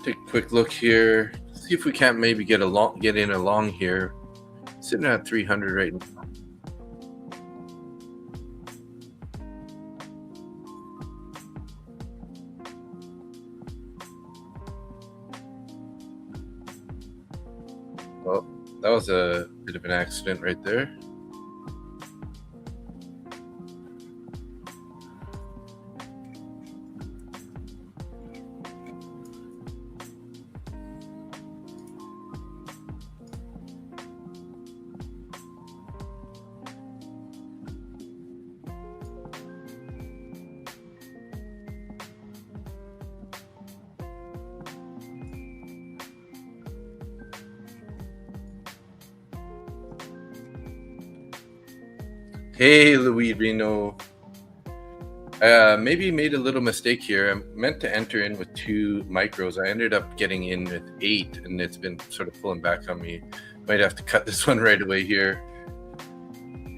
Take a quick look here. See if we can't maybe get in along here. Sitting at 300 right now. Well, that was a bit of an accident right there. Hey, Luidino. Maybe made a little mistake here. I meant to enter in with 2 micros. I ended up getting in with 8, and it's been sort of pulling back on me. Might have to cut this one right away here.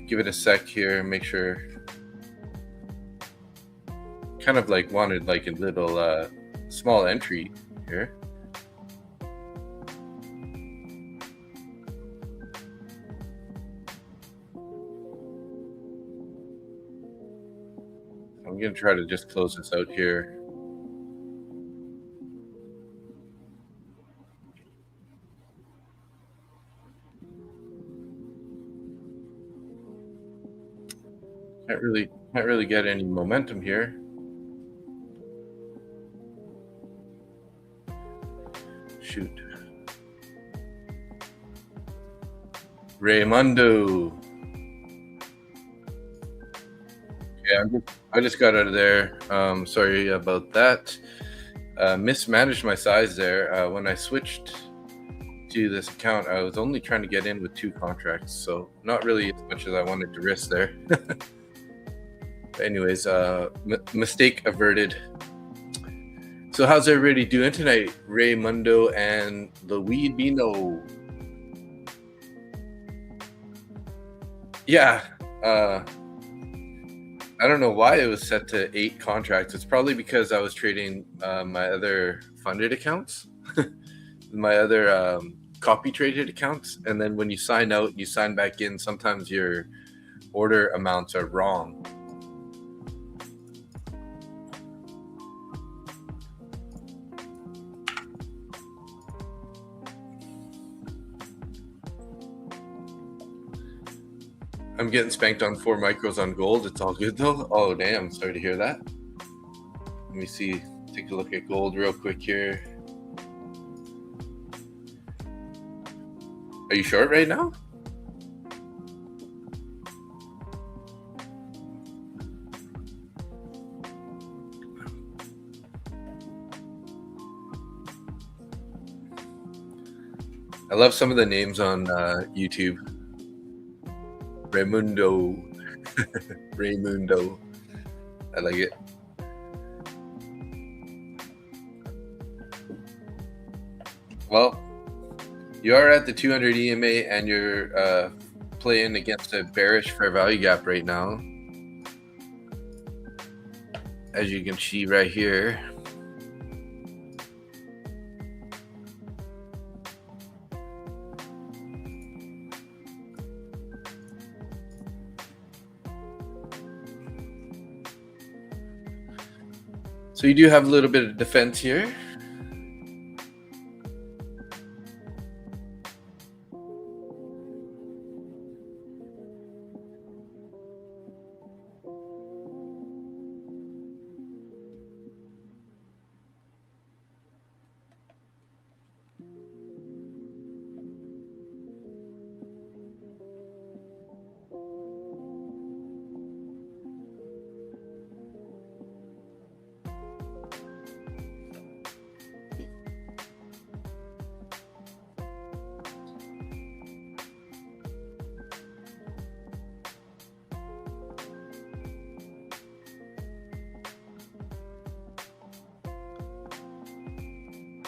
Give it a sec here and make sure. Kind of like wanted like a little small entry here. I'm going to try to just close this out here. Can't really get any momentum here. Shoot. Raymundo. Yeah, I just got out of there. Sorry about that. Mismanaged my size there. When I switched to this account, I was only trying to get in with 2 contracts, so not really as much as I wanted to risk there. Anyways, mistake averted. So how's everybody doing tonight? Raymundo and Luidino. Yeah. I don't know why it was set to 8 contracts. It's probably because I was trading my other funded accounts, my other copy traded accounts. And then when you sign out, you sign back in, sometimes your order amounts are wrong. I'm getting spanked on 4 micros on gold. It's all good though. Oh, damn. Sorry to hear that. Let me see. Take a look at gold real quick here. Are you short right now? I love some of the names on YouTube. Raymundo. Raymundo. I like it. Well, you are at the 200 EMA and you're playing against a bearish fair value gap right now. As you can see right here. So you do have a little bit of defense here.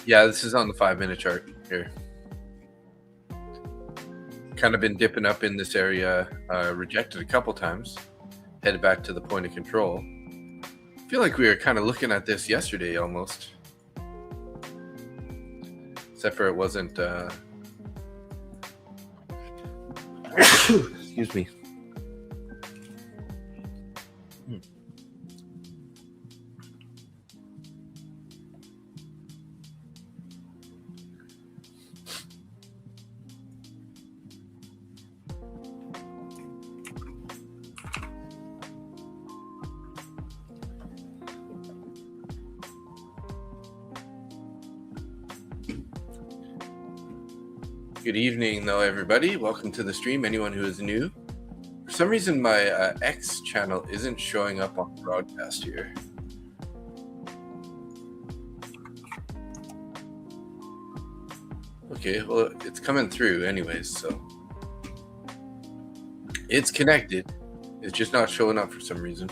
Yeah, this is on the 5-minute chart here. Kind of been dipping up in this area, rejected a couple times, headed back to the point of control. I feel like we were kind of looking at this yesterday almost. except for it wasn't. Excuse me. Good evening, though, everybody. Welcome to the stream. Anyone who is new. For some reason, my X channel isn't showing up on broadcast here. Okay, well, it's coming through anyways, so it's connected. It's just not showing up for some reason.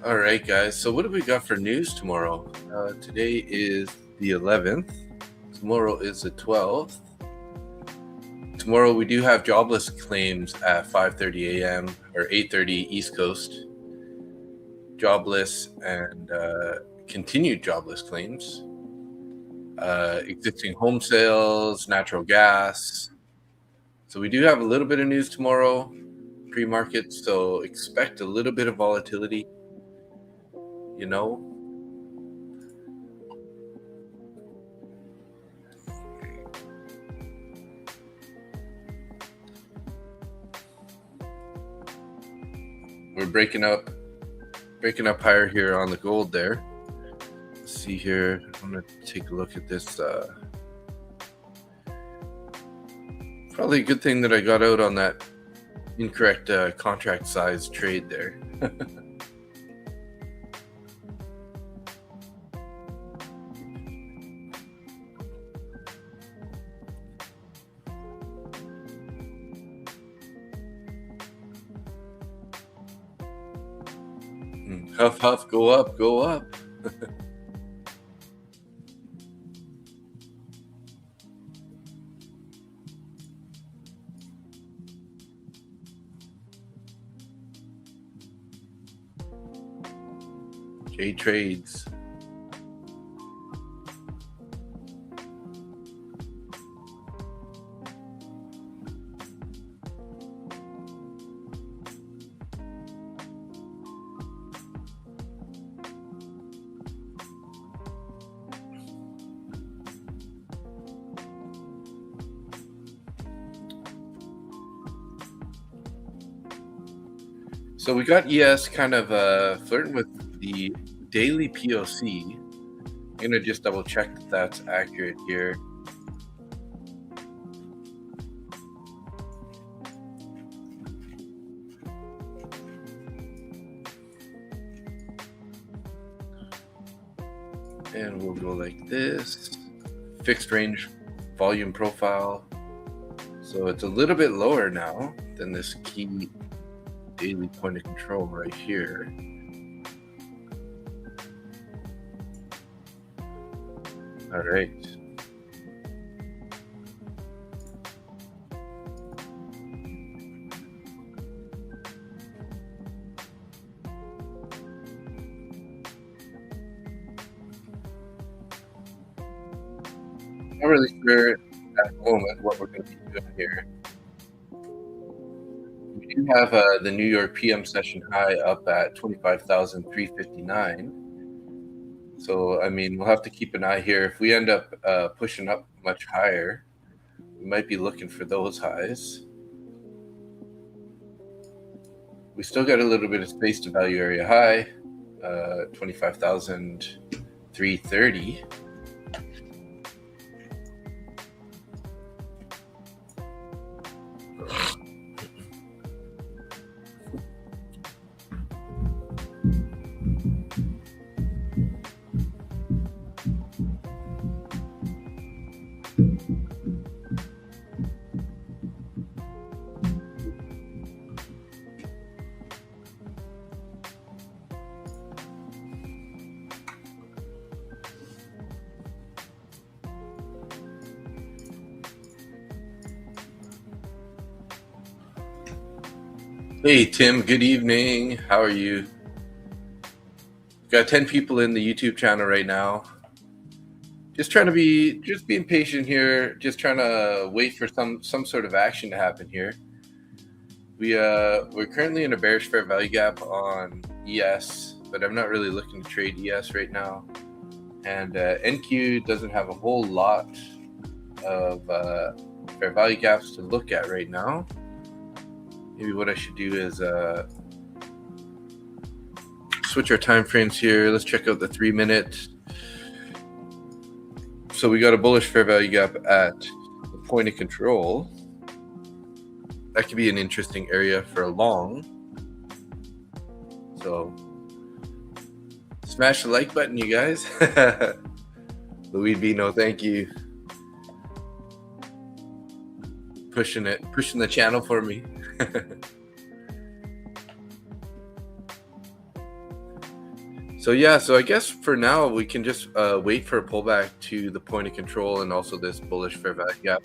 All right, guys. So what do we got for news tomorrow? Today is the 11th. Tomorrow is the 12th. Tomorrow we do have jobless claims at 5:30 a.m. or 8:30 East Coast. Jobless and continued jobless claims. Existing home sales, natural gas. So we do have a little bit of news tomorrow, pre-market. So expect a little bit of volatility. You know, we're breaking up higher here on the gold there. Let's see here. I'm gonna take a look at this. Probably a good thing that I got out on that incorrect contract size trade there. Huff, huff, go up, go up. J trades. So we got ES kind of flirting with the daily POC. I'm going to just double check that that's accurate here. And we'll go like this. Fixed range volume profile. So it's a little bit lower now than this key daily point of control right here. All right. Not really sure at the moment what we're going to be doing here. We do have the New York PM session high up at 25,359. So, I mean, we'll have to keep an eye here. If we end up pushing up much higher, we might be looking for those highs. We still got a little bit of space to value area high, 25,330. Hey Tim, good evening. How are you? Got 10 people in the YouTube channel right now. Just being patient here, just trying to wait for some sort of action to happen here. We're currently in a bearish fair value gap on ES, but I'm not really looking to trade ES right now. And NQ doesn't have a whole lot of fair value gaps to look at right now. Maybe what I should do is switch our time frames here. Let's check out the 3-minute. So we got a bullish fair value gap at the point of control. That could be an interesting area for a long. So smash the like button, you guys. Louis Vino, thank you. Pushing the channel for me. So I guess for now we can just wait for a pullback to the point of control and also this bullish fair value gap.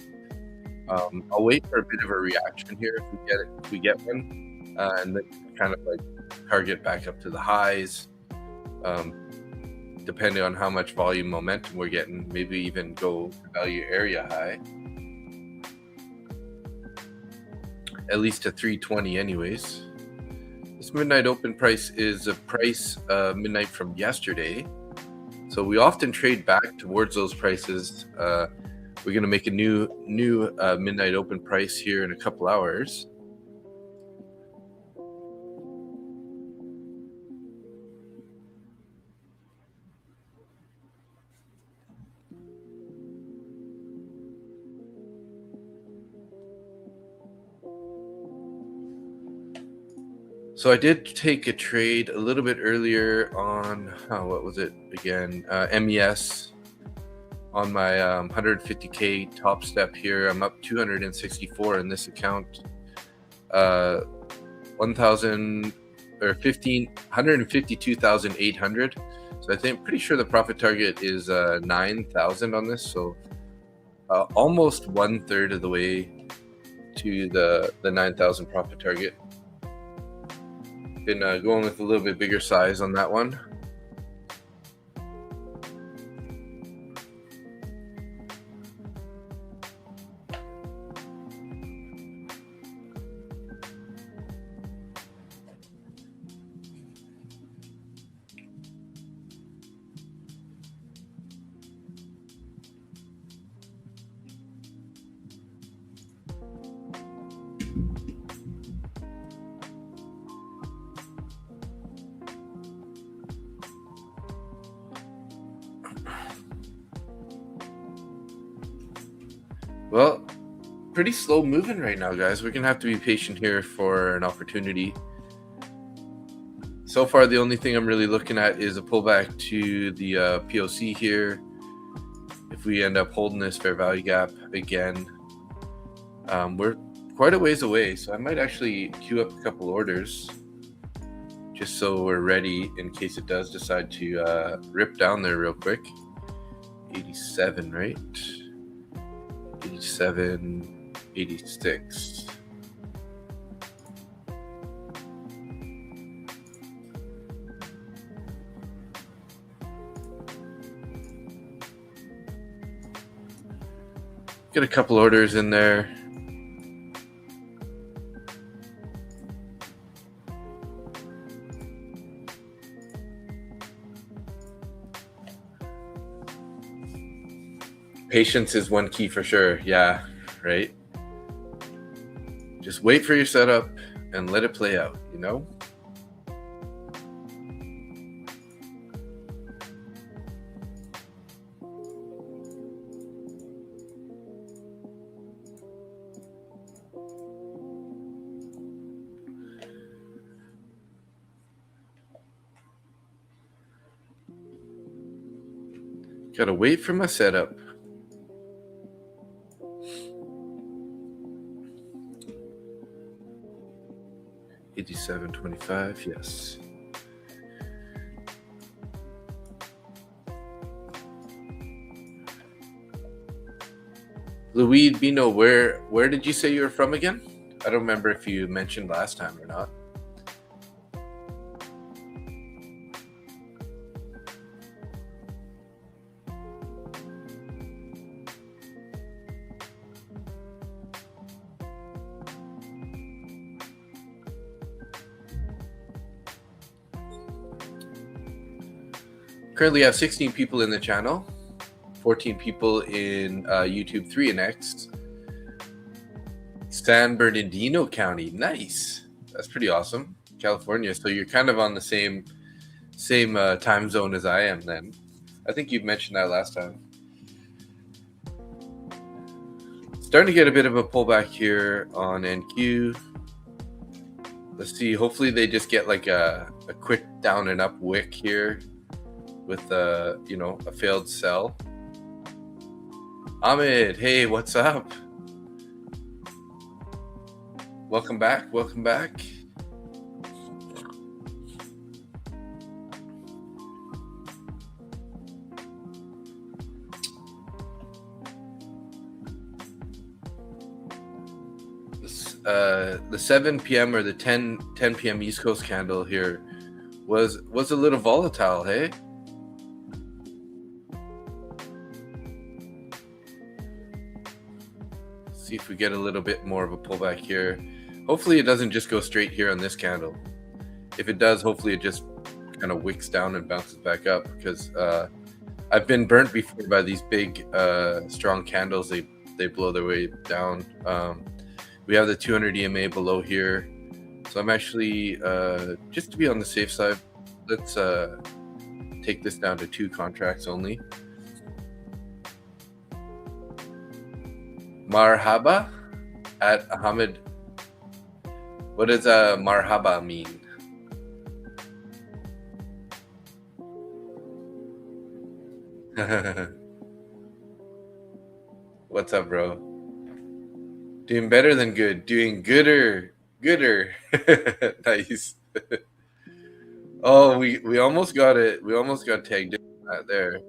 I'll wait for a bit of a reaction here if we get one, and then kind of like target back up to the highs, depending on how much volume momentum we're getting. Maybe even go value area high, at least to 320 anyways. This midnight open price is a price midnight from yesterday, so we often trade back towards those prices. We're going to make a new midnight open price here in a couple hours. So I did take a trade a little bit earlier on, what was it again? MES on my 150K top step here. I'm up 264 in this account. 152,800. So I think pretty sure the profit target is 9,000 on this. So almost 1/3 of the way to the 9,000 profit target. Been going with a little bit bigger size on that one. Well, pretty slow moving right now, guys. We're gonna have to be patient here for an opportunity. So far, the only thing I'm really looking at is a pullback to the POC here. If we end up holding this fair value gap again, we're quite a ways away, so I might actually queue up a couple orders just so we're ready in case it does decide to rip down there real quick. 87, right? 87, 86. Get a couple orders in there. Patience is one key for sure. Yeah, right? Just wait for your setup and let it play out, you know? Gotta wait for my setup. $87.25, yes. Louis Bino, where did you say you were from again? I don't remember if you mentioned last time or not. Currently have 16 people in the channel, 14 people in YouTube 3 and X. San Bernardino County, nice. That's pretty awesome. California, so you're kind of on the same time zone as I am then. I think you mentioned that last time. Starting to get a bit of a pullback here on NQ. Let's see, hopefully they just get like a quick down and up wick here with a failed sell. Ahmed, hey, what's up? Welcome back. The 7 p.m. or the 10 p.m. East Coast candle here was a little volatile, hey? See if we get a little bit more of a pullback here. Hopefully it doesn't just go straight here on this candle. If it does, hopefully it just kind of wicks down and bounces back up, because I've been burnt before by these big strong candles. They blow their way down. We have the 200 EMA below here, so I'm actually just to be on the safe side, let's take this down to 2 contracts only. Marhaba at Ahmed. What does marhaba mean? What's up, bro? Doing better than good. Doing gooder. Nice. Oh, we almost got it. We almost got tagged in there.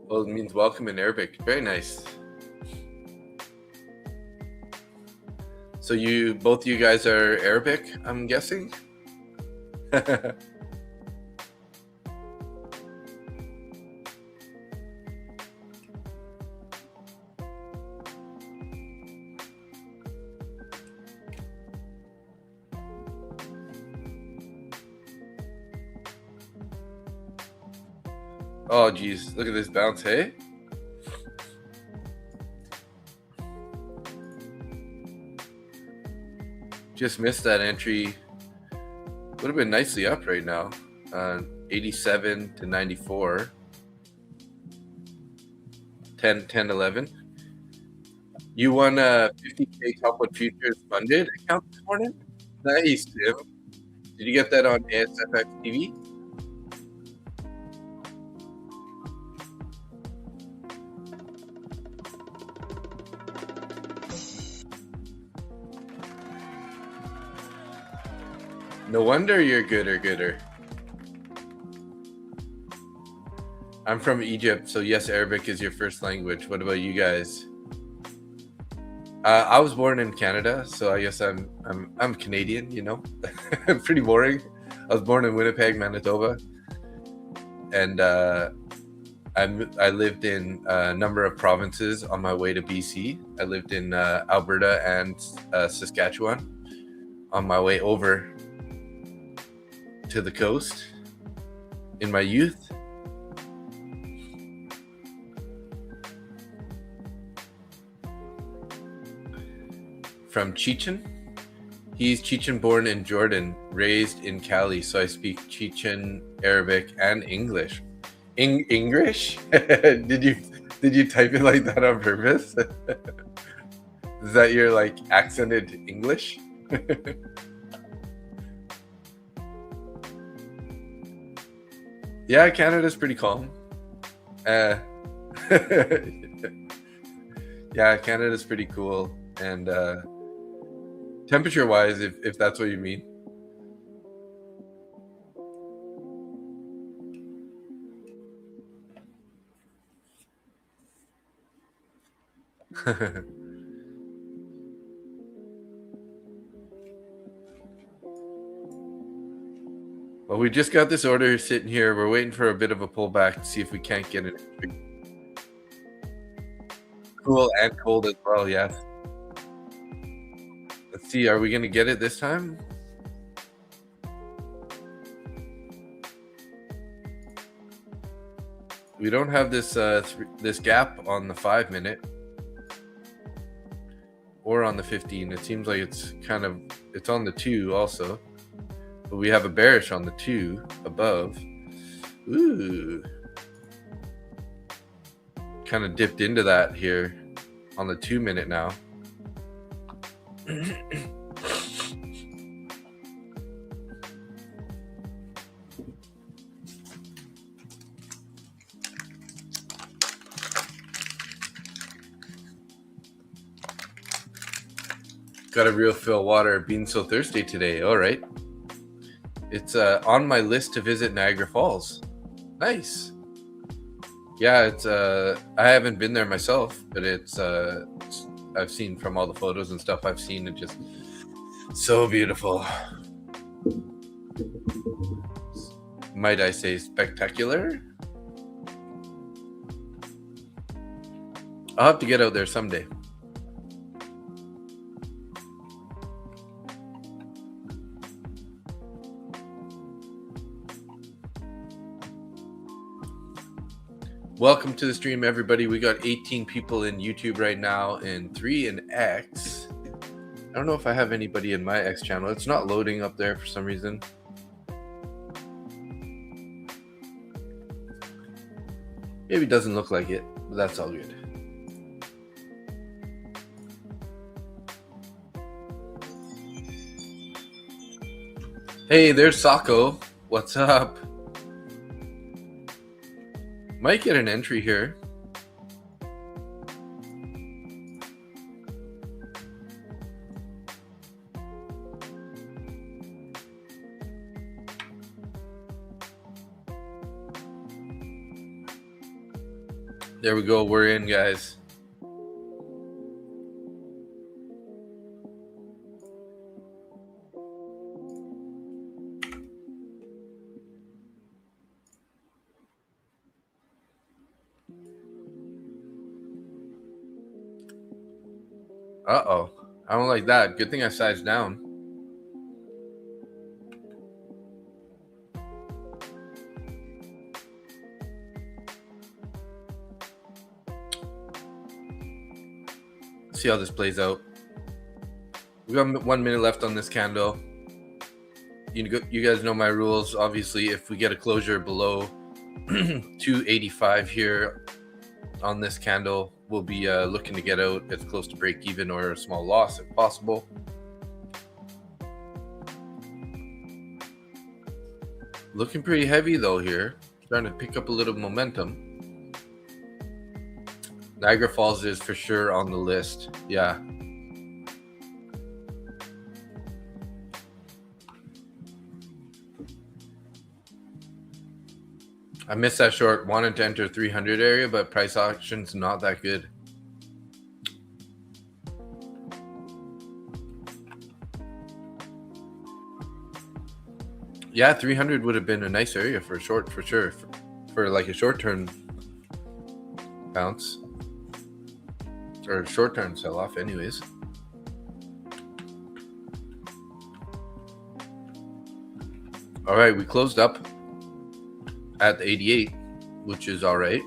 Well, it means welcome in Arabic. Very nice. So both you guys are Arabic, I'm guessing? Oh, geez. Look at this bounce, hey? Just missed that entry. Would have been nicely up right now. 87 to 94. 10, 11. You won a 50K Topwood Futures funded account this morning? Nice, Tim. Did you get that on ASFX TV? No wonder you're gooder. I'm from Egypt, so yes, Arabic is your first language. What about you guys? I was born in Canada, so I guess I'm Canadian. You know, pretty boring. I was born in Winnipeg, Manitoba, and I lived in a number of provinces on my way to BC. I lived in Alberta and Saskatchewan on my way over to the coast in my youth. From Chechen. He's Chechen born in Jordan, raised in Cali, so I speak Chechen, Arabic, and English. English? Did you type it like that on purpose? Is that your like accented English? Yeah, Canada's pretty calm. Yeah, Canada's pretty cool, and temperature-wise, if that's what you mean. Well, we just got this order sitting here. We're waiting for a bit of a pullback to see if we can't get it cool and cold as well. Yes. Let's see. Are we going to get it this time? We don't have this this gap on the 5 minute or on the 15. It seems like it's on the 2 also, but we have a bearish on the 2 above. Ooh, kind of dipped into that here on the 2 minute now. Got a real fill water. Being so thirsty today. All right. It's on my list to visit Niagara Falls. Nice. Yeah, it's I haven't been there myself, but it's I've seen from all the photos and stuff I've seen, it just so beautiful. Might I say spectacular? I'll have to get out there someday. Welcome to the stream, everybody. We got 18 people in YouTube right now and 3 in X. I don't know if I have anybody in my X channel. It's not loading up there for some reason. Maybe it doesn't look like it, but that's all good. Hey, there's Sako. What's up? Might get an entry here. There we go. We're in, guys. Uh-oh. I don't like that. Good thing I sized down. See how this plays out. We got 1 minute left on this candle. You guys know my rules. Obviously, if we get a closure below 285 here on this candle, we'll be looking to get out as close to break even or a small loss if possible. Looking pretty heavy though here. Trying to pick up a little momentum. Niagara Falls is for sure on the list. Yeah. I missed that short. Wanted to enter 300 area, but price action's not that good. Yeah, 300 would have been a nice area for a short, for sure. For like a short-term bounce. Or short-term sell-off anyways. All right, we closed up at the 88, which is all right.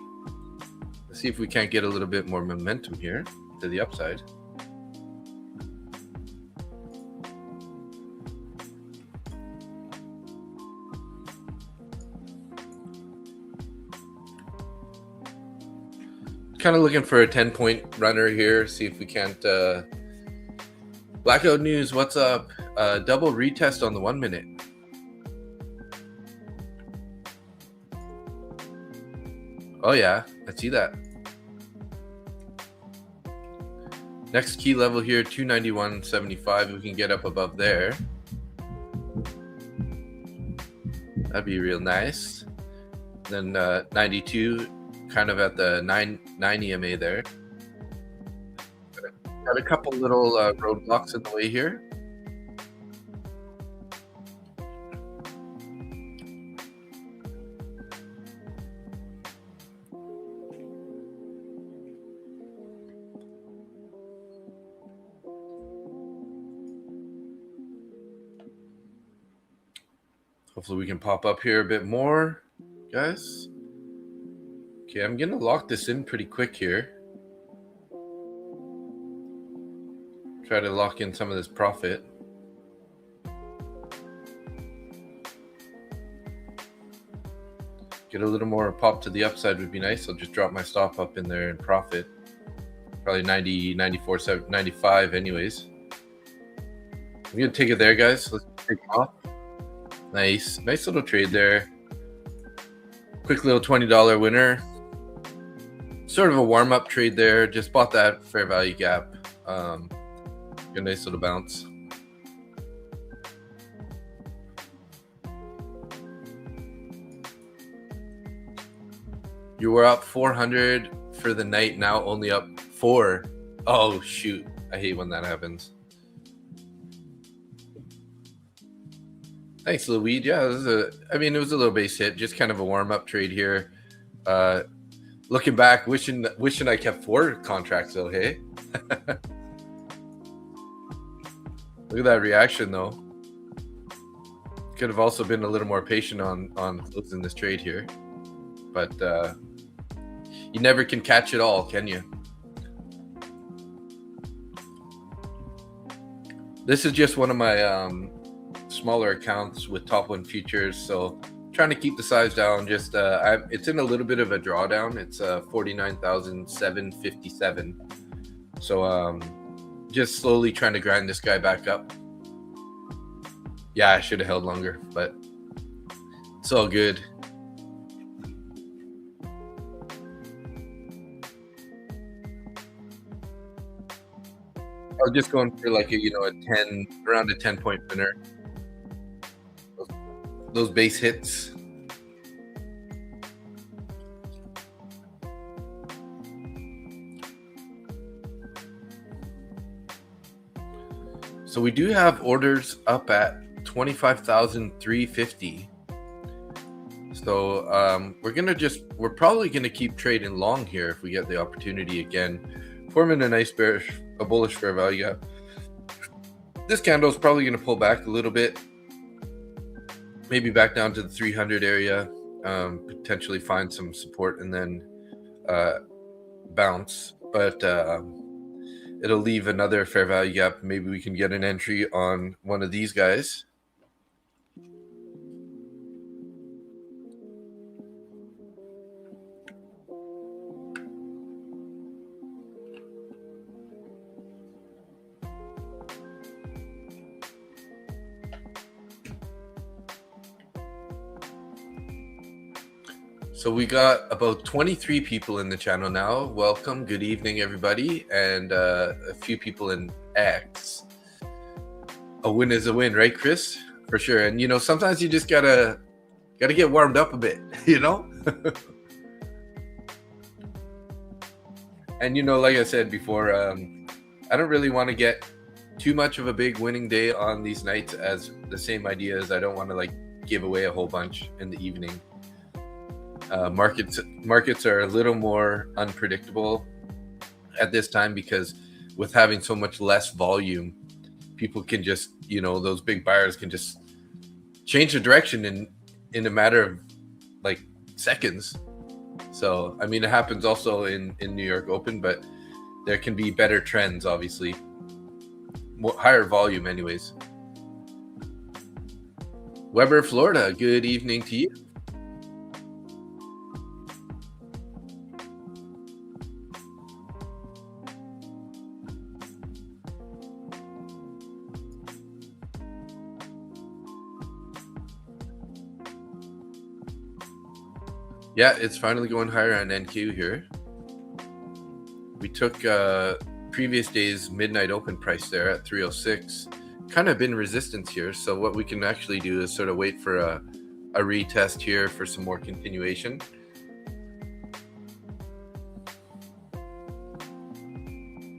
Let's see if we can't get a little bit more momentum here to the upside. Kind of looking for a 10-point runner here. See if we can't. Blackout News, what's up? Double retest on the 1 minute. Oh yeah, I see that. Next key level here, 291.75. We can get up above there. That'd be real nice. Then 92, kind of at the 9 EMA there. Got a couple little roadblocks in the way here. Hopefully we can pop up here a bit more, guys. Okay, I'm gonna lock this in pretty quick here. Try to lock in some of this profit. Get a little more pop to the upside would be nice. I'll just drop my stop up in there and profit. Probably 90, 94, 95 anyways. I'm gonna take it there, guys. Let's take off. Nice little trade there. Quick little $20 winner. Sort of a warm-up trade there. Just bought that fair value gap. A nice little bounce. You were up 400 for the night, now only up 4. Oh shoot, I hate when that happens. Thanks, Louis. Yeah, it was a little base hit, just kind of a warm-up trade here. Looking back, wishing I kept 4 contracts though, hey? Look at that reaction though. Could have also been a little more patient on closing this trade here. But you never can catch it all, can you? This is just one of my smaller accounts with top 1 futures, so trying to keep the size down. Just it's in a little bit of a drawdown. It's 49,757. So just slowly trying to grind this guy back up. Yeah, I should have held longer, but it's all good. I was just going for like a 10, around a 10-point winner. Those base hits. So we do have orders up at 25,350. So we're probably gonna keep trading long here if we get the opportunity again. Forming a nice bullish fair value gap. This candle is probably gonna pull back a little bit. Maybe back down to the 300 area, potentially find some support and then bounce. But it'll leave another fair value gap. Maybe we can get an entry on one of these guys. So we got about 23 people in the channel now. Welcome, good evening, everybody, and a few people in X. A win is a win, right, Chris? For sure. And sometimes you just gotta get warmed up a bit, And like I said before, I don't really want to get too much of a big winning day on these nights, as the same idea as I don't want to give away a whole bunch in the evening. Markets are a little more unpredictable at this time because with having so much less volume, people can just, those big buyers can just change the direction in a matter of seconds. So, it happens also in New York Open, but there can be better trends, obviously. Higher volume anyways. Weber, Florida, good evening to you. Yeah, it's finally going higher on NQ here. We took previous day's midnight open price there at 306. Kind of been resistance here. So what we can actually do is sort of wait for a retest here for some more continuation.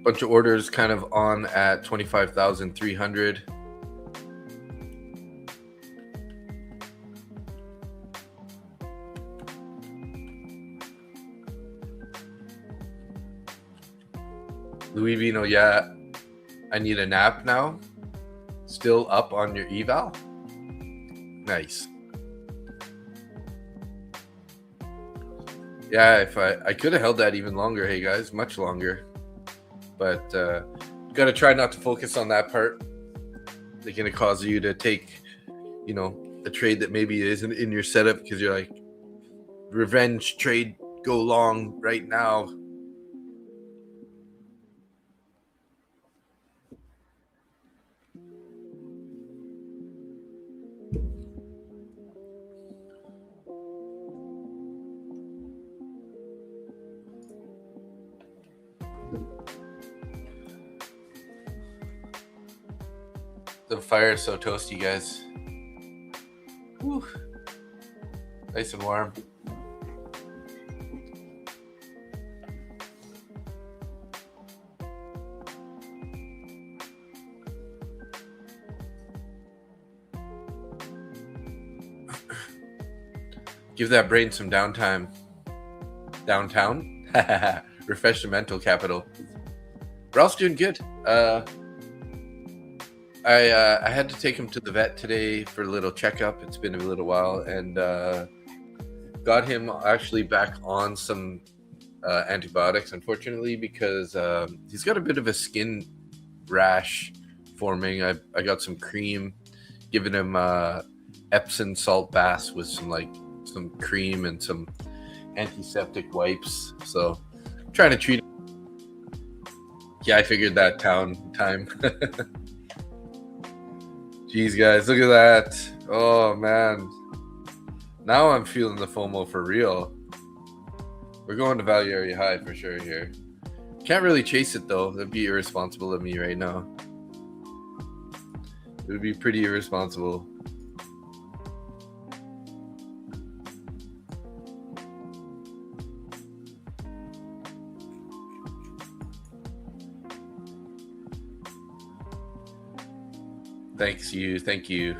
Bunch of orders kind of on at 25,300. Louis Vino, yeah, I need a nap now. Still up on your eval? Nice. Yeah, if I could have held that even longer, hey guys, much longer. But got to try not to focus on that part. They're going to cause you to take, you know, a trade that maybe isn't in your setup because you're like, revenge trade, go long right now. The fire is so toasty, guys. Whew. Nice and warm. Give that brain some downtime. Downtown? Refresh the mental capital. Ralph's doing good. I had to take him to the vet today for a little checkup. It's been a little while, and got him actually back on some antibiotics, unfortunately, because he's got a bit of a skin rash forming. I got some cream, giving him Epsom salt baths with some cream and some antiseptic wipes. So trying to treat him. Yeah, I figured that time. Jeez, guys, look at that. Oh, man. Now I'm feeling the FOMO for real. We're going to value area high for sure here. Can't really chase it, though. That'd be irresponsible of me right now. It would be pretty irresponsible. Thank you.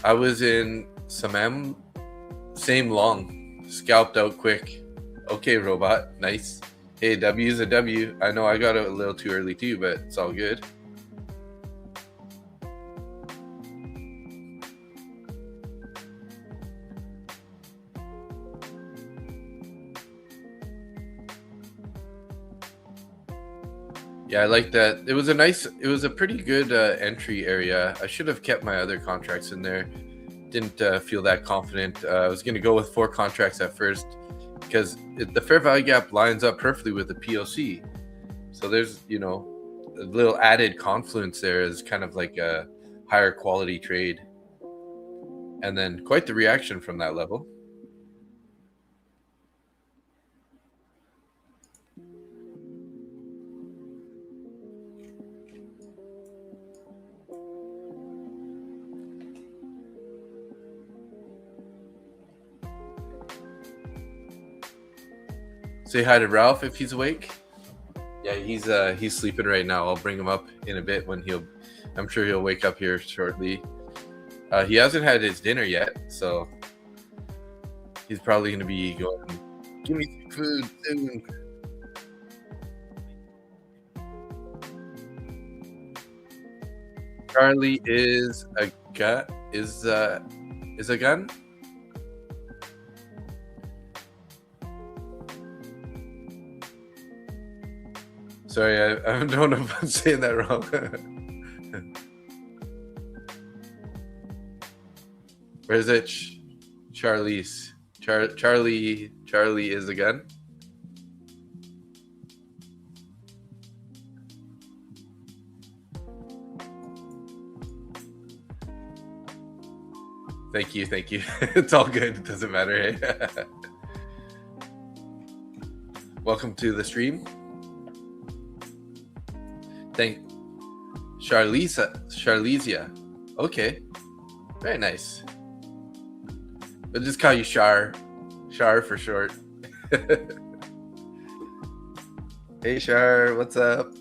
I was in some same long, scalped out quick. Okay, robot, nice. Hey, W's a W. I know I got it a little too early too, but it's all good. Yeah, I like that. It was a pretty good entry area. I should have kept my other contracts in there. Didn't feel that confident. I was going to go with 4 contracts at first because the fair value gap lines up perfectly with the POC. So there's, a little added confluence there is kind of like a higher quality trade. And then quite the reaction from that level. Say hi to Ralph if he's awake. Yeah, he's sleeping right now. I'll bring him up in a bit when I'm sure he'll wake up here shortly. He hasn't had his dinner yet, so he's probably going to be going, give me some food soon. Charlie is a gun. Is a gun? Sorry, I don't know if I'm saying that wrong. Where is it? Charlie's. Charlie is a gun. Thank you. It's all good. It doesn't matter. Hey? Welcome to the stream. Thank Charlesia. Okay. Very nice. We'll just call you Char for short. Hey Shar, what's up?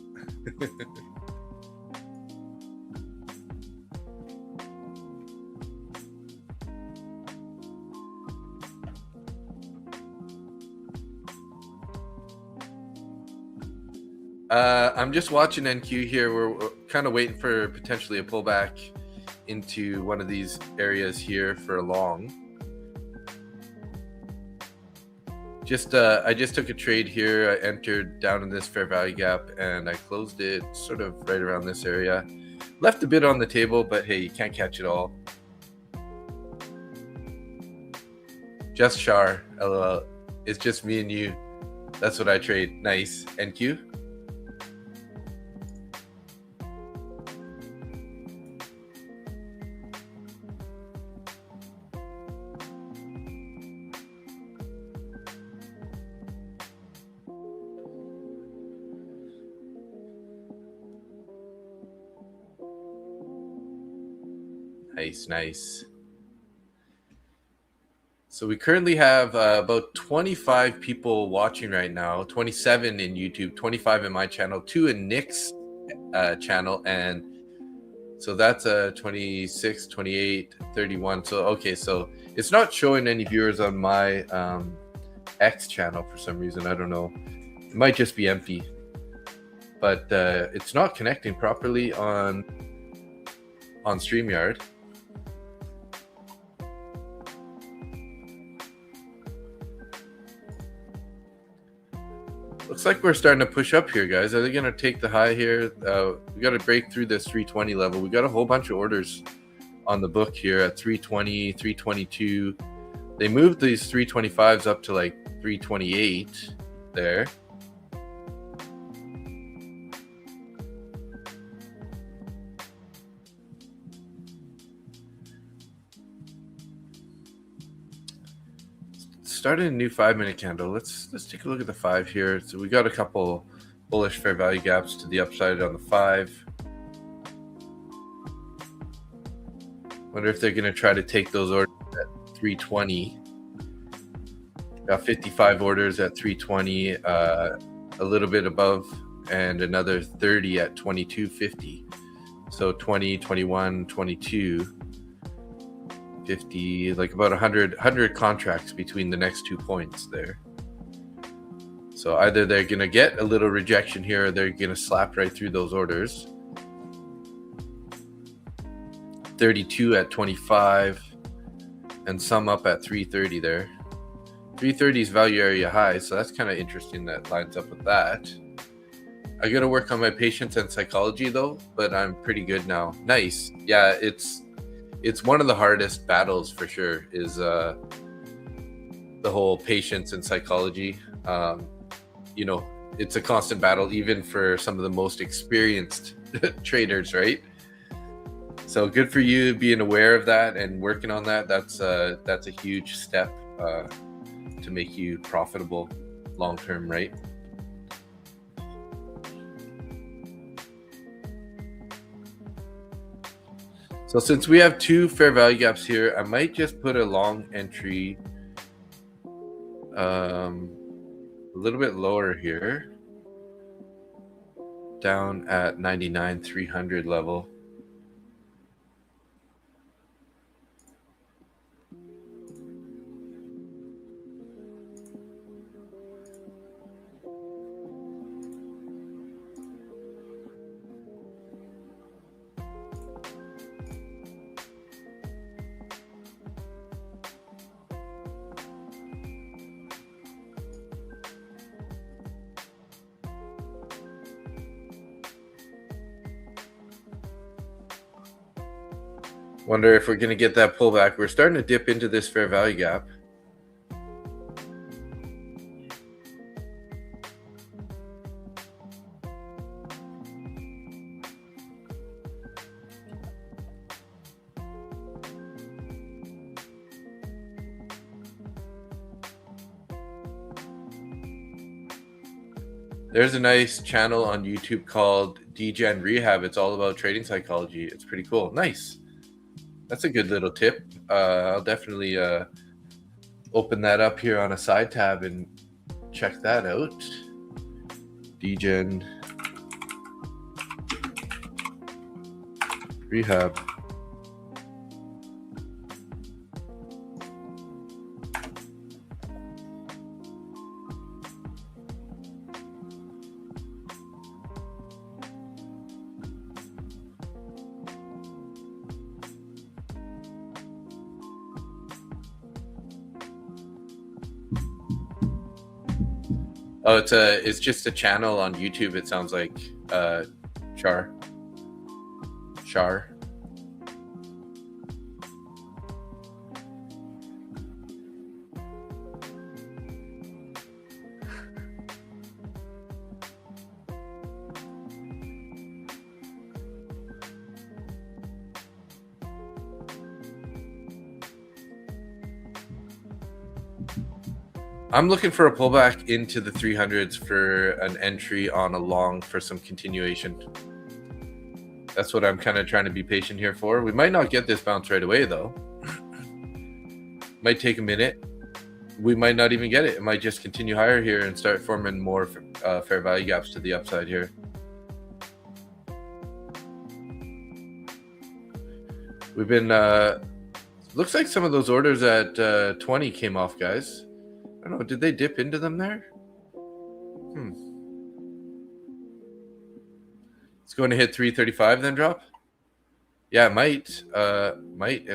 I'm just watching NQ here. We're kind of waiting for potentially a pullback into one of these areas here for a long. I just took a trade here. I entered down in this fair value gap and I closed it sort of right around this area. Left a bit on the table, but hey, you can't catch it all. Just Shar, LOL. It's just me and you. That's what I trade. Nice. NQ? Nice. So we currently have about 25 people watching right now, 27 in YouTube, 25 in my channel, 2 in Nick's channel, and so that's 26, 28, 31. So okay, so it's not showing any viewers on my X channel for some reason. I don't know. It might just be empty, but it's not connecting properly on StreamYard. Looks like we're starting to push up here, guys. Are they going to take the high here? We got to break through this 320 level. We got a whole bunch of orders on the book here at 320, 322. They moved these 325s up to like 328 there. Started a new 5-minute candle. Let's take a look at the 5 here. So we got a couple bullish fair value gaps to the upside on the 5. Wonder if they're going to try to take those orders at 320. Got 55 orders at 320, a little bit above, and another 30 at 22.50. So 20, 21, 22. 50, like about 100 contracts between the next 2 points there. So either they're going to get a little rejection here or they're going to slap right through those orders. 32 at 25 and some up at 330 there. 330 is value area high, so that's kind of interesting. That lines up with that. I got to work on my patience and psychology though, but I'm pretty good now. Nice. Yeah, it's one of the hardest battles for sure, is the whole patience and psychology. It's a constant battle even for some of the most experienced traders, right? So good for you being aware of that and working on that. That's a huge step to make you profitable long term, right? So since we have 2 fair value gaps here, I might just put a long entry a little bit lower here, down at 99,300 level. Wonder if we're going to get that pullback. We're starting to dip into this fair value gap. There's a nice channel on YouTube called DGen Rehab. It's all about trading psychology. It's pretty cool. Nice. That's a good little tip. I'll definitely open that up here on a side tab and check that out. degen rehab. Oh, it's just a channel on YouTube. It sounds like Char. I'm looking for a pullback into the 300s for an entry on a long for some continuation. That's what I'm kind of trying to be patient here for. We might not get this bounce right away, though. Might take a minute. We might not even get it. It might just continue higher here and start forming more fair value gaps to the upside here. We've been... looks like some of those orders at 20 came off, guys. I don't know. Did they dip into them there? It's going to hit 335 then drop? Yeah, it might. It might.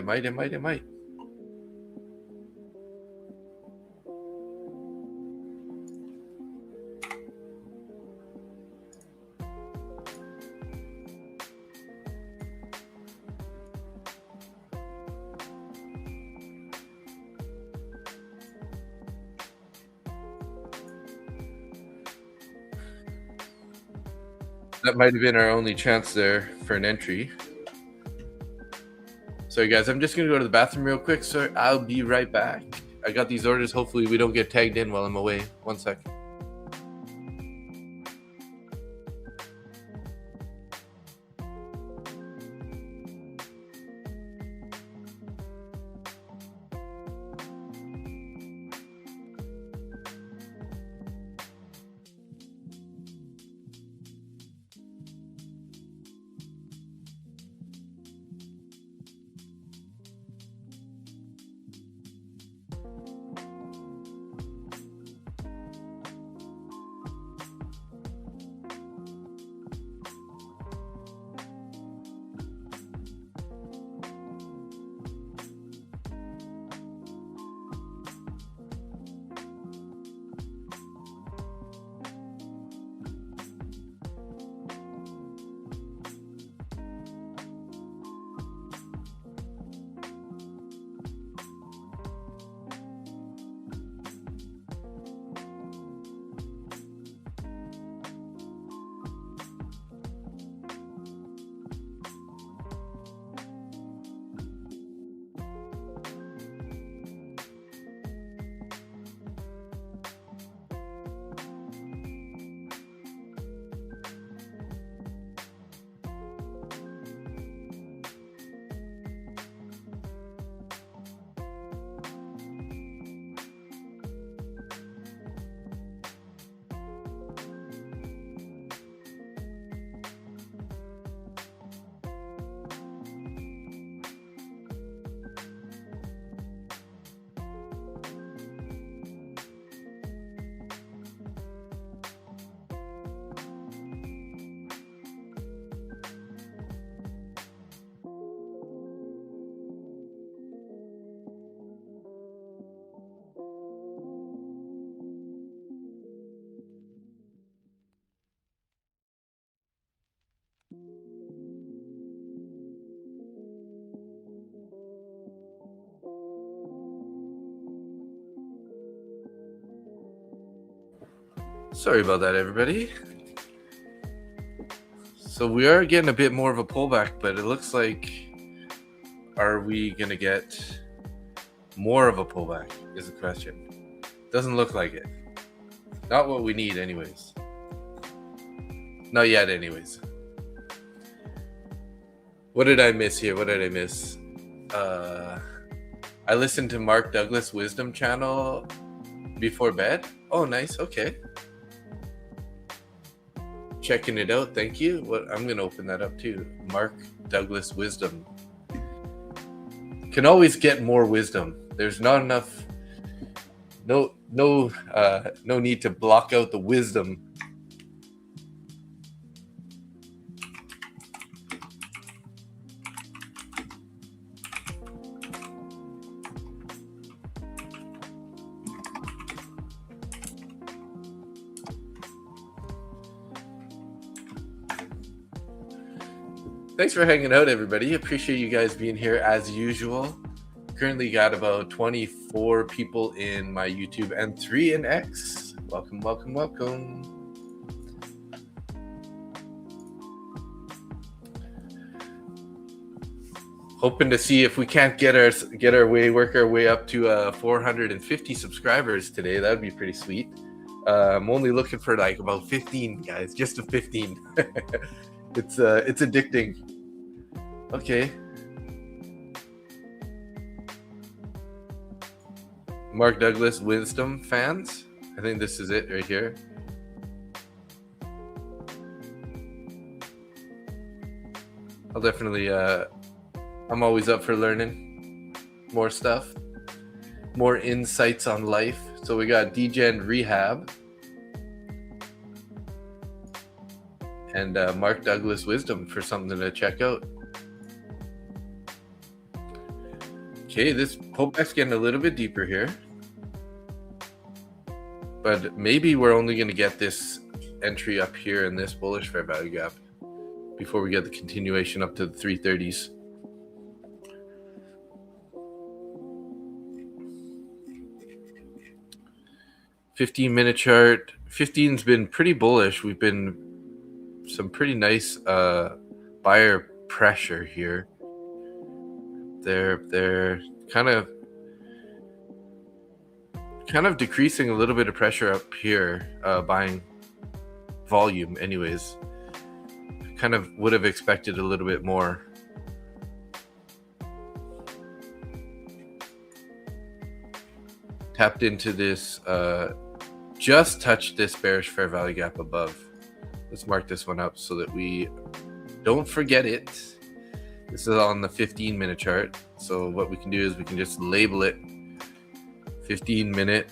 That might have been our only chance there for an entry. Sorry, guys. I'm just going to go to the bathroom real quick, so I'll be right back. I got these orders. Hopefully, we don't get tagged in while I'm away. 1 sec. Sorry about that, everybody. So we are getting a bit more of a pullback, but it looks like, are we going to get more of a pullback is the question. Doesn't look like it. Not what we need anyways. Not yet anyways. What did I miss here? What did I miss? I listened to Mark Douglas Wisdom channel before bed. Oh, nice. Okay. checking it out. Thank you. I'm going to open that up too. Mark Douglas Wisdom. Can always get more wisdom. There's not enough. No need to block out the wisdom. Thanks for hanging out, everybody. Appreciate you guys being here as usual. Currently got about 24 people in my YouTube and 3 in X. Welcome, welcome, welcome. Hoping to see if we can't work our way up to 450 subscribers today. That would be pretty sweet. I'm only looking for like about 15 guys, just a 15. It's addicting. Okay. Mark Douglas Wisdom fans. I think this is it right here. I'll definitely I'm always up for learning more stuff, more insights on life. So we got DGen Rehab and Mark Douglas Wisdom for something to check out. Okay, this pullback's getting a little bit deeper here, but maybe we're only going to get this entry up here in this bullish fair value gap before we get the continuation up to the 330s. $15-minute chart. 15's been pretty bullish. We've been some pretty nice buyer pressure here. They're kind of decreasing a little bit of pressure up here, buying volume anyways. Kind of would have expected a little bit more. Tapped into this, just touched this bearish fair value gap above. Let's mark this one up so that we don't forget it. This is on the 15-minute chart. So what we can do is we can just label it 15-minute.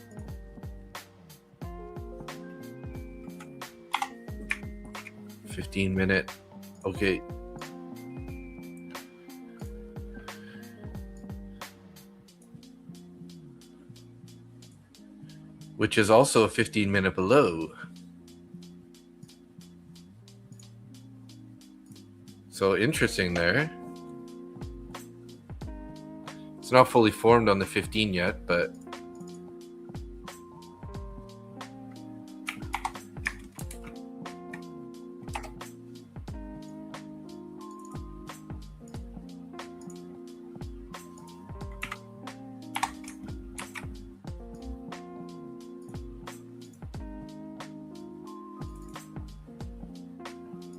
Okay. Which is also a 15-minute below. So interesting there. It's not fully formed on the 15 yet, but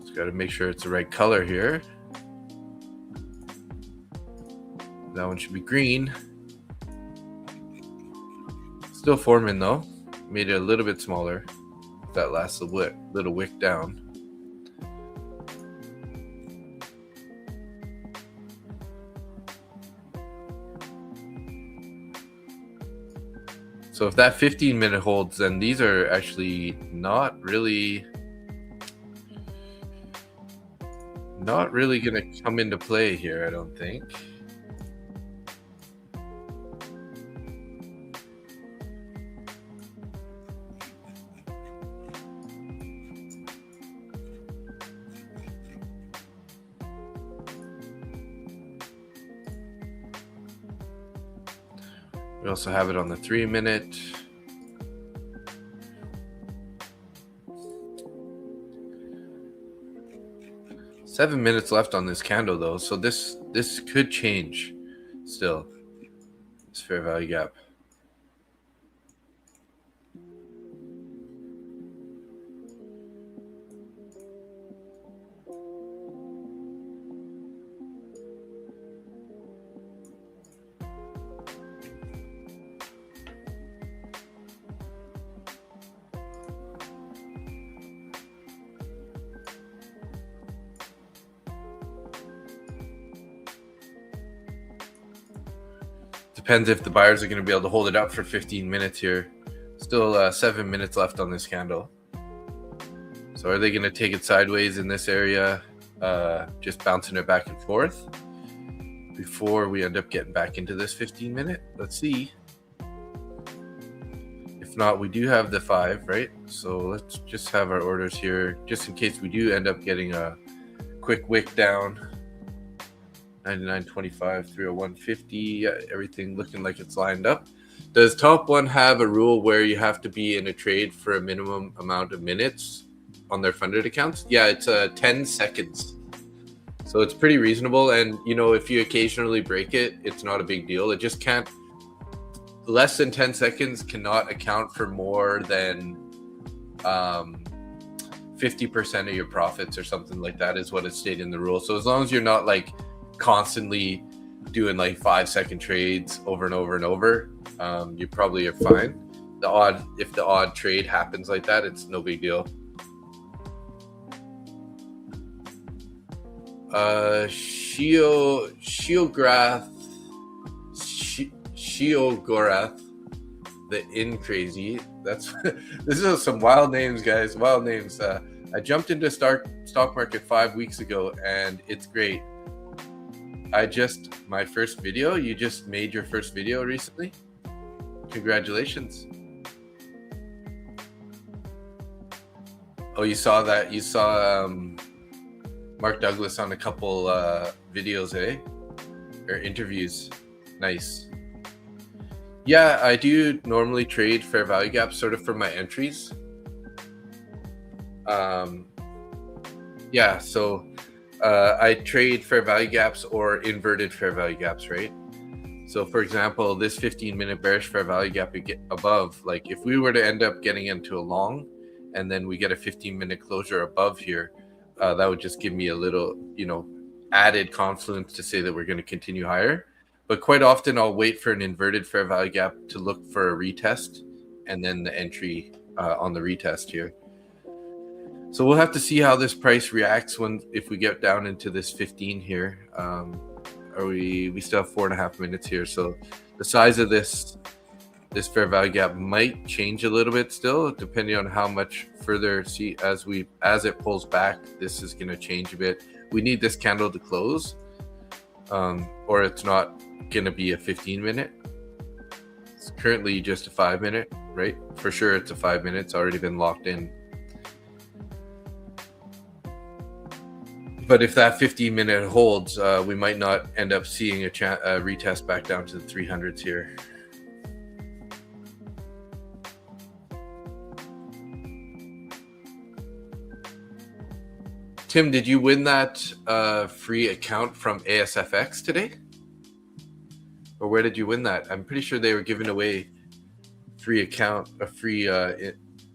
just got to make sure it's the right color here. That one should be green. Still forming though. Made it a little bit smaller. That last little wick down. So if that 15-minute holds, then these are actually not really going to come into play here, I don't think. We also have it on the 3-minute. Seven minutes left on this candle though, so this could change still. This fair value gap. Depends if the buyers are going to be able to hold it up for 15 minutes here. Still 7 minutes left on this candle. So are they going to take it sideways in this area, just bouncing it back and forth before we end up getting back into this 15 minute? Let's see. If not, we do have the 5, right? So let's just have our orders here just in case we do end up getting a quick wick down. 99.25, 301.50, everything looking like it's lined up. Does top one have a rule where you have to be in a trade for a minimum amount of minutes on their funded accounts? Yeah, it's 10 seconds. So it's pretty reasonable. And, you know, if you occasionally break it, it's not a big deal. It just can't, less than 10 seconds cannot account for more than 50% of your profits or something like that is what it stated in the rule. So as long as you're not like constantly doing like 5-second trades over and over and over, you probably are fine. If the odd trade happens like that, it's no big deal. Shiogorath, the in crazy. That's this is some wild names, guys. Wild names. I jumped into stock market 5 weeks ago, and it's great. My first video. You just made your first video recently. Congratulations. Oh, you saw that? You saw Mark Douglas on a couple videos, eh? Or interviews. Nice. Yeah, I do normally trade fair value gaps sort of for my entries. Yeah, so I trade fair value gaps or inverted fair value gaps, right? So for example, this 15-minute bearish fair value gap we get above, like if we were to end up getting into a long and then we get a 15-minute closure above here, that would just give me a little, you know, added confidence to say that we're going to continue higher. But quite often I'll wait for an inverted fair value gap to look for a retest and then the entry on the retest here. So we'll have to see how this price reacts if we get down into this 15 here. We still have 4.5 minutes here. So the size of this fair value gap might change a little bit still, depending on how much further. See, as it pulls back, this is going to change a bit. We need this candle to close, or it's not going to be a 15-minute. It's currently just a 5-minute, right? For sure, it's a 5-minute. It's already been locked in. But if that 15-minute holds, we might not end up seeing a retest back down to the 300s here. Tim, did you win that free account from ASFX today? Or where did you win that? I'm pretty sure they were giving away a free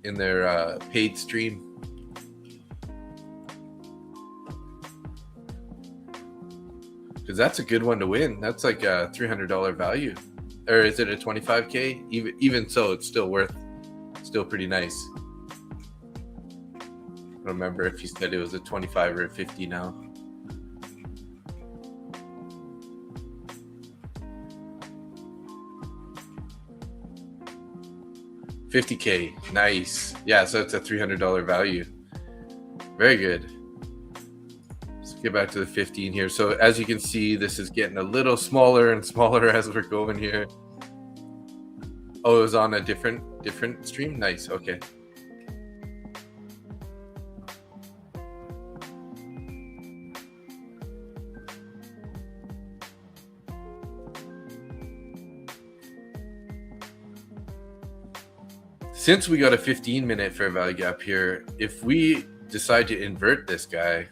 in their paid stream. Because that's a good one to win. That's like a $300 value. Or is it a 25K? Even so, it's still pretty nice. I don't remember if he said it was a 25 or a 50 now. $50K, nice. Yeah, so it's a $300 value. Very good. Get back to the 15 here. So as you can see, this is getting a little smaller and smaller as we're going here. Oh, it was on a different stream. Nice. Okay. Since we got a 15-minute fair value gap here, if we decide to invert this guy,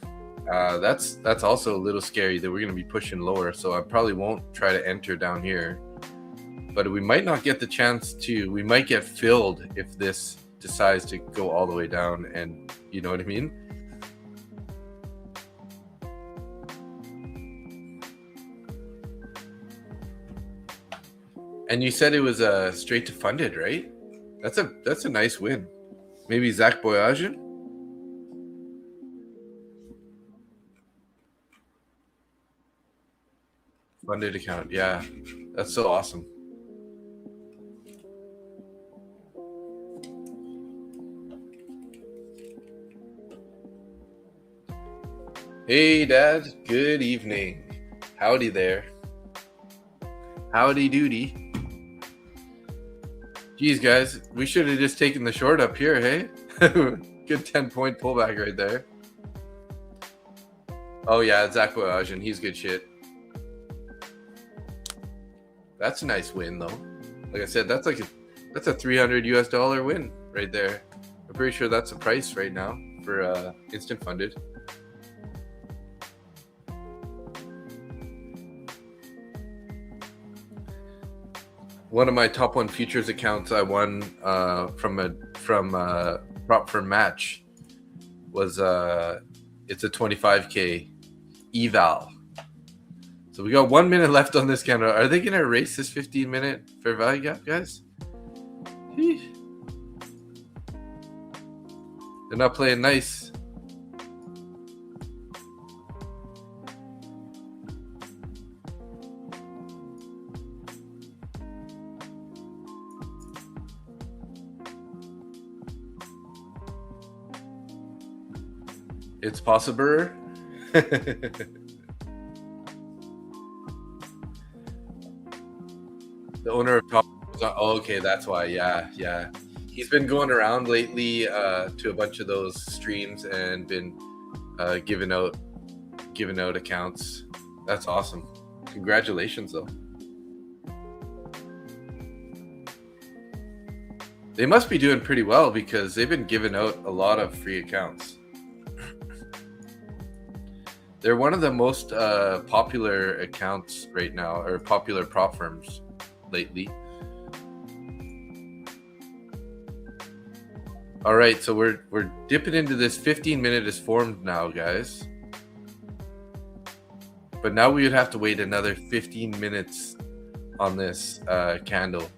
that's also a little scary that we're going to be pushing lower. So I probably won't try to enter down here, but we might not get the chance to. We might get filled if this decides to go all the way down, and you know what I mean. And you said it was straight to funded, right? That's a nice win. Maybe Zach Boyajian. funded account. Yeah, that's so awesome. Hey, Dad. Good evening. Howdy there. Howdy doody. Geez, guys, we should have just taken the short up here, hey? Good 10-point pullback right there. Oh, yeah, it's Aquagen. He's good shit. That's a nice win, though. Like I said, that's a $300 US win right there. I'm pretty sure that's the price right now for instant funded. One of my top 1 futures accounts I won from prop for match was it's a 25K eval. So we got 1 minute left on this candle. Are they gonna erase this 15-minute fair value gap, guys? They're not playing nice. It's possible. The owner of Top. Oh, okay, that's why. Yeah. He's been going around lately to a bunch of those streams and been giving out accounts. That's awesome. Congratulations, though. They must be doing pretty well because they've been giving out a lot of free accounts. They're one of the most popular accounts right now, or popular prop firms lately. All right, so we're dipping into this 15-minute is formed now, guys. But now we would have to wait another 15 minutes on this candle.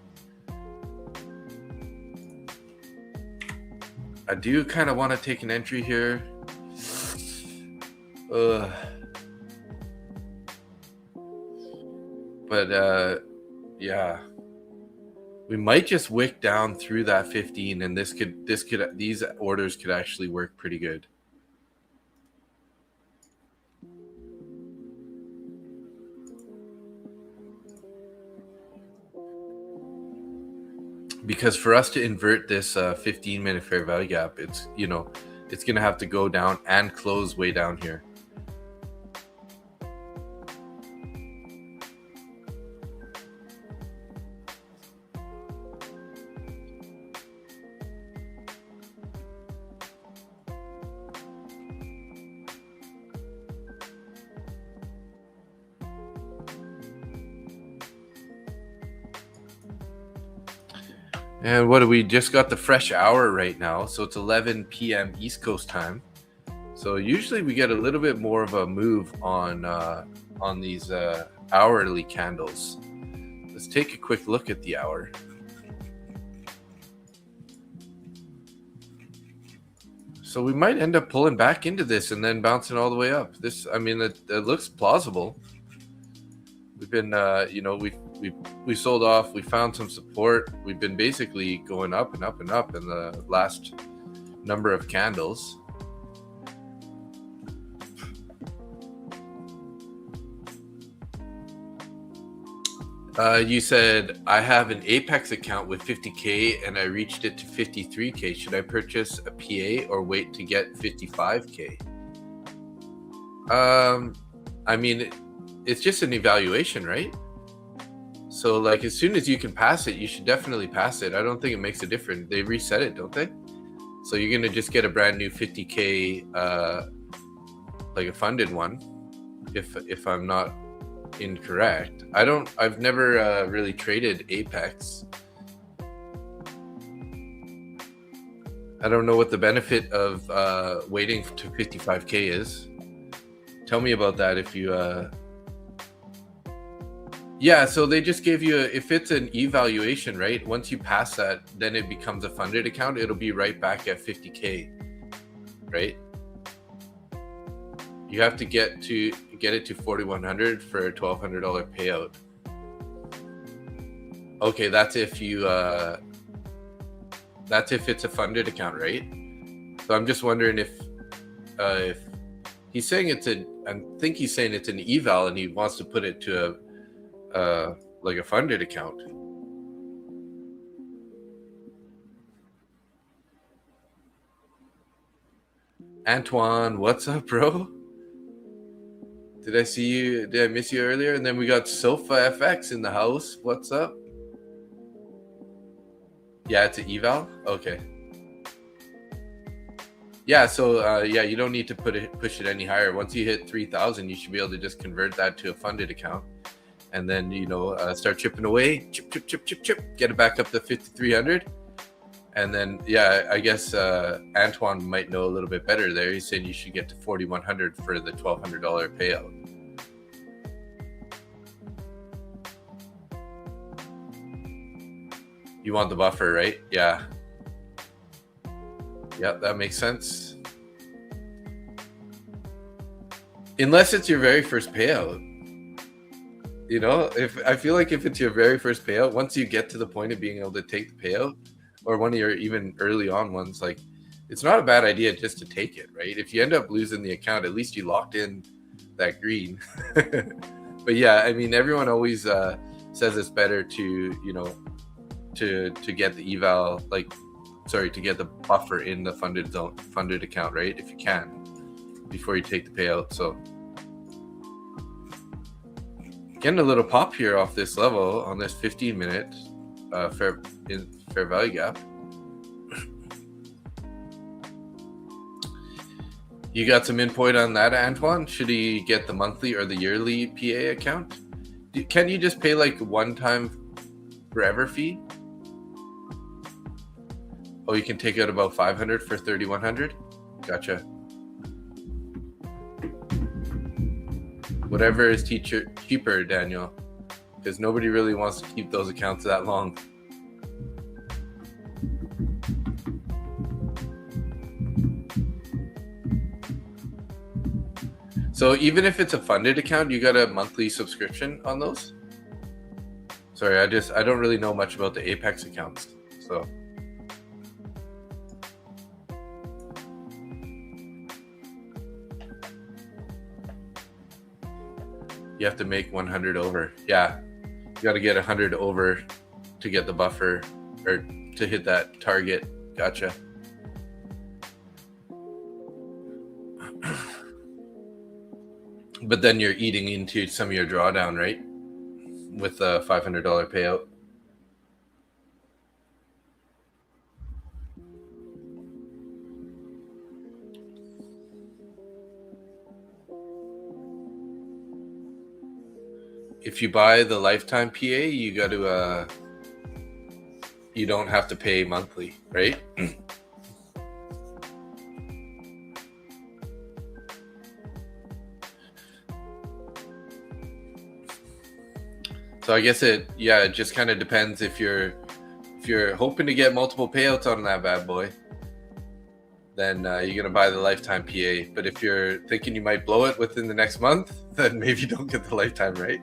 I do kind of want to take an entry here. But yeah, we might just wick down through that 15, and these orders could actually work pretty good. Because for us to invert this 15-minute fair value gap, it's gonna have to go down and close way down here. And what do we just got the fresh hour right now? So it's 11 p.m. East Coast time. So usually we get a little bit more of a move on these hourly candles. Let's take a quick look at the hour. So we might end up pulling back into this and then bouncing all the way up. This, I mean, it looks plausible. We've been, we sold off. We found some support. We've been basically going up and up and up in the last number of candles. You said I have an Apex account with 50K and I reached it to 53K. Should I purchase a PA or wait to get 55K? I mean, it's just an evaluation, right? So like as soon as you can pass it, you should definitely pass it. I don't think it makes a difference. They reset it, don't they? So you're gonna just get a brand new 50K, like a funded one, if I'm not incorrect. I've never really traded Apex. I don't know what the benefit of waiting to 55K is. Tell me about that if you yeah, so they just gave you if it's an evaluation, right? Once you pass that, then it becomes a funded account. It'll be right back at 50K, right? You have to get to get it to 4,100 for a $1,200 payout. Okay, that's if it's a funded account, right? So I'm just wondering if he's saying I think he's saying it's an eval and he wants to put it to like a funded account. Antoine, what's up, bro? Did I see you? Did I miss you earlier? And then we got Sofa FX in the house. What's up? Yeah, it's an eval. Okay. Yeah, so yeah, you don't need to push it any higher. Once you hit 3,000, you should be able to just convert that to a funded account, and then start chipping away, chip, get it back up to 5,300, and then yeah, I guess Antoine might know a little bit better there. He's saying you should get to 4,100 for the $1,200 payout. You want the buffer, right? Yeah. Yeah, that makes sense. Unless it's your very first payout. If I feel like if it's your very first payout, once you get to the point of being able to take the payout, or one of your even early on ones, like it's not a bad idea just to take it, right? If you end up losing the account, at least you locked in that green. But yeah, I mean, everyone always says it's better to to get the eval, to get the buffer in the funded account, right? If you can, before you take the payout. So getting a little pop here off this level on this 15-minute fair value gap. You got some input on that, Antoine? Should he get the monthly or the yearly PA account? Can you just pay like one-time forever fee? Oh, you can take out about 500 for 3,100? Gotcha. Whatever is cheaper, Daniel, because nobody really wants to keep those accounts that long. So even if it's a funded account, you got a monthly subscription on those? Sorry, I don't really know much about the Apex accounts, so. You have to make 100 over. Yeah, you got to get 100 over to get the buffer or to hit that target. Gotcha. But then you're eating into some of your drawdown, right? With a $500 payout. If you buy the lifetime PA, you got to you don't have to pay monthly, right? So I guess it just kind of depends if you're hoping to get multiple payouts on that bad boy, then you're gonna buy the lifetime PA. But if you're thinking you might blow it within the next month, then maybe you don't get the lifetime, right?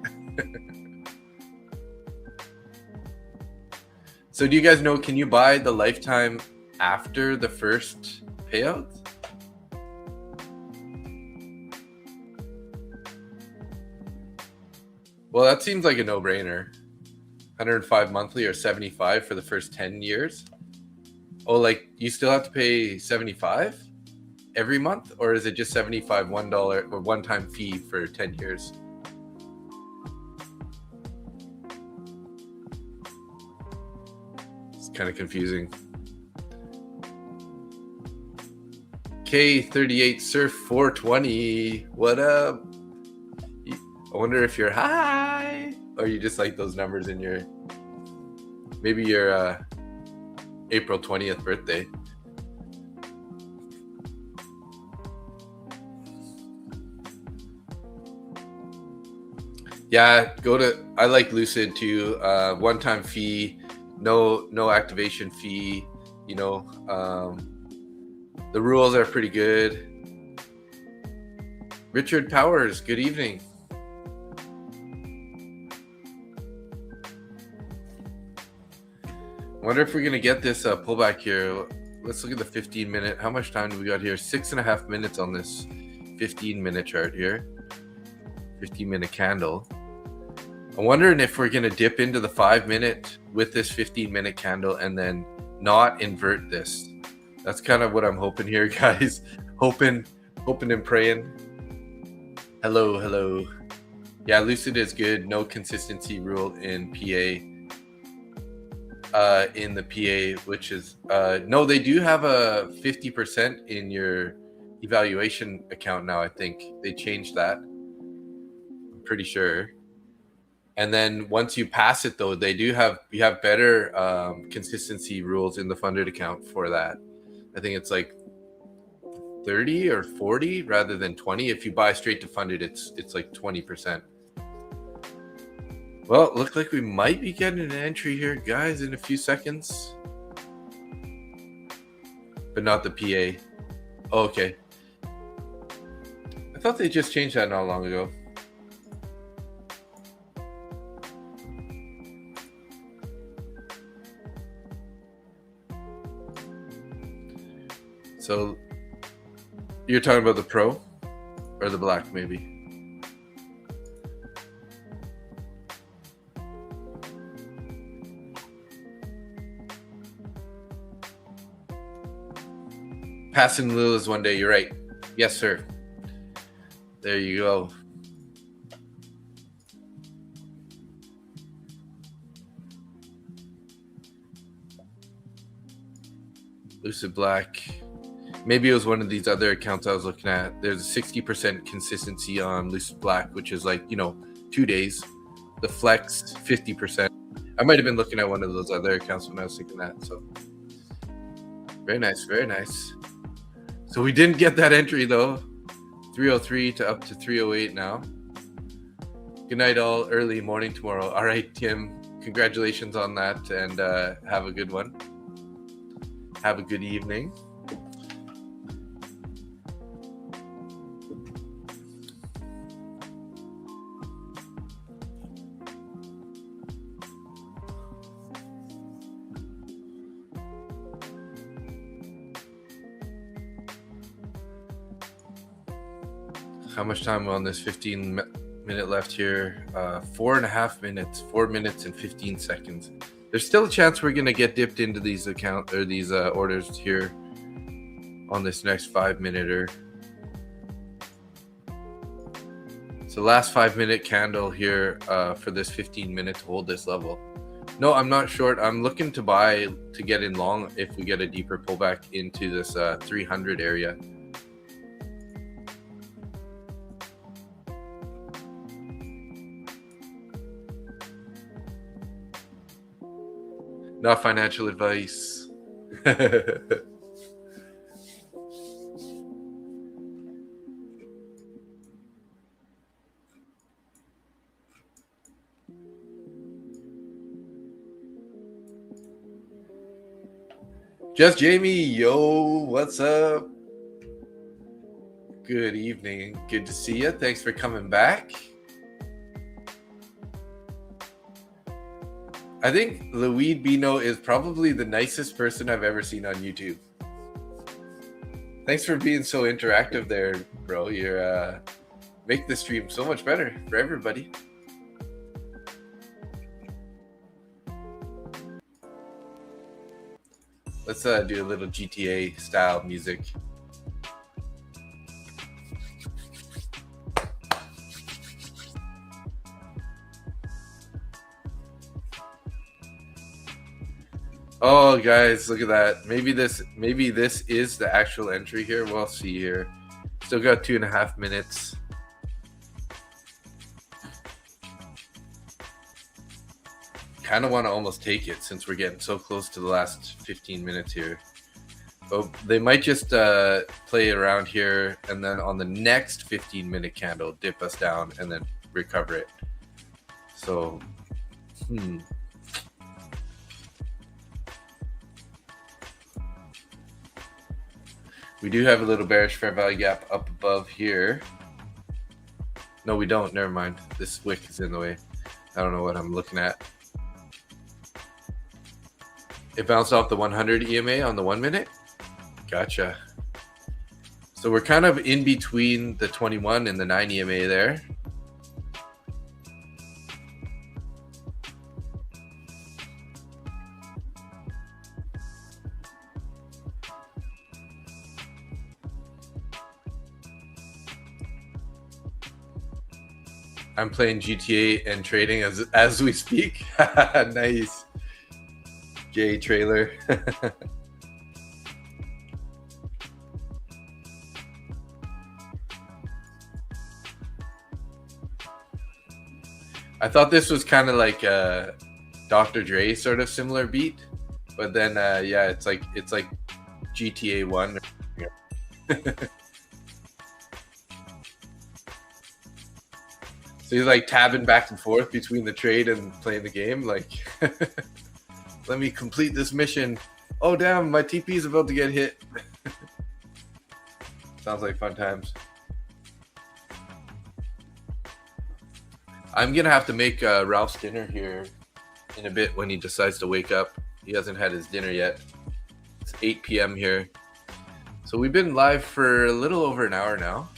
So do you guys know, can you buy the lifetime after the first payout? Well, that seems like a no-brainer. 105 monthly or 75 for the first 10 years. Oh, like you still have to pay 75 every month, or is it just 75 $1 or one-time fee for 10 years? It's kind of confusing. K38 Surf 420, what up? I wonder if you're high, or you just like those numbers in your, maybe your April 20th birthday. Yeah, I like Lucid too. One-time fee, no activation fee. The rules are pretty good. Richard Powers, good evening. I wonder if we're going to get this pullback here. Let's look at the 15-minute. How much time do we got here? 6.5 minutes on this 15-minute chart here. 15-minute candle. I'm wondering if we're going to dip into the 5-minute with this 15-minute candle and then not invert this. That's kind of what I'm hoping here, guys. hoping and praying. Hello. Yeah, Lucid is good. No consistency rule in PA. In the PA, which is no, they do have a 50% in your evaluation account now. I think they changed that. I'm pretty sure. And then once you pass it, though, you have better consistency rules in the funded account for that. I think it's like 30 or 40 rather than 20. If you buy straight to funded, it's like 20%. Well, it looks like we might be getting an entry here, guys, in a few seconds. But not the PA. Oh, okay. I thought they just changed that not long ago. So you're talking about the Pro or the Black, maybe? Passing Lula's one day, you're right. Yes, sir. There you go. Lucid Black. Maybe it was one of these other accounts I was looking at. There's a 60% consistency on Lucid Black, which is like, 2 days. The Flex, 50%. I might have been looking at one of those other accounts when I was thinking that. So very nice, very nice. So we didn't get that entry though. 303 to up to 308 now. Good night all. Early morning tomorrow. All right, Tim. Congratulations on that, and have a good one. Have a good evening. How much time on this 15-minute left here? 4.5 minutes. 4 minutes and 15 seconds. There's still a chance we're gonna get dipped into these orders here on this next 5-minute. So last 5-minute candle here for this 15-minute to hold this level. No, I'm not short. I'm looking to buy to get in long if we get a deeper pullback into this 300 area. Not financial advice. Just Jamie, yo, what's up? Good evening. Good to see you. Thanks for coming back. I think Louis Bino is probably the nicest person I've ever seen on YouTube. Thanks for being so interactive there, bro. You're make the stream so much better for everybody. Let's do a little GTA style music. Oh, guys, look at that. Maybe this is the actual entry here. We'll see here. Still got 2.5 minutes. Kind of want to almost take it since we're getting so close to the last 15 minutes here. But they might just play around here and then on the next 15-minute candle dip us down and then recover it. So, We do have a little bearish fair value gap up above here. No, we don't. Never mind. This wick is in the way. I don't know what I'm looking at. It bounced off the 100 EMA on the 1 minute. Gotcha. So we're kind of in between the 21 and the 9 EMA there. I'm playing GTA and trading as we speak. Nice. J trailer. I thought this was kind of like a Dr. Dre sort of similar beat, but then yeah, it's like GTA 1. So he's like tabbing back and forth between the trade and playing the game. Like, let me complete this mission. Oh, damn, my TP is about to get hit. Sounds like fun times. I'm going to have to make Ralph's dinner here in a bit when he decides to wake up. He hasn't had his dinner yet. It's 8 p.m. here. So we've been live for a little over an hour now.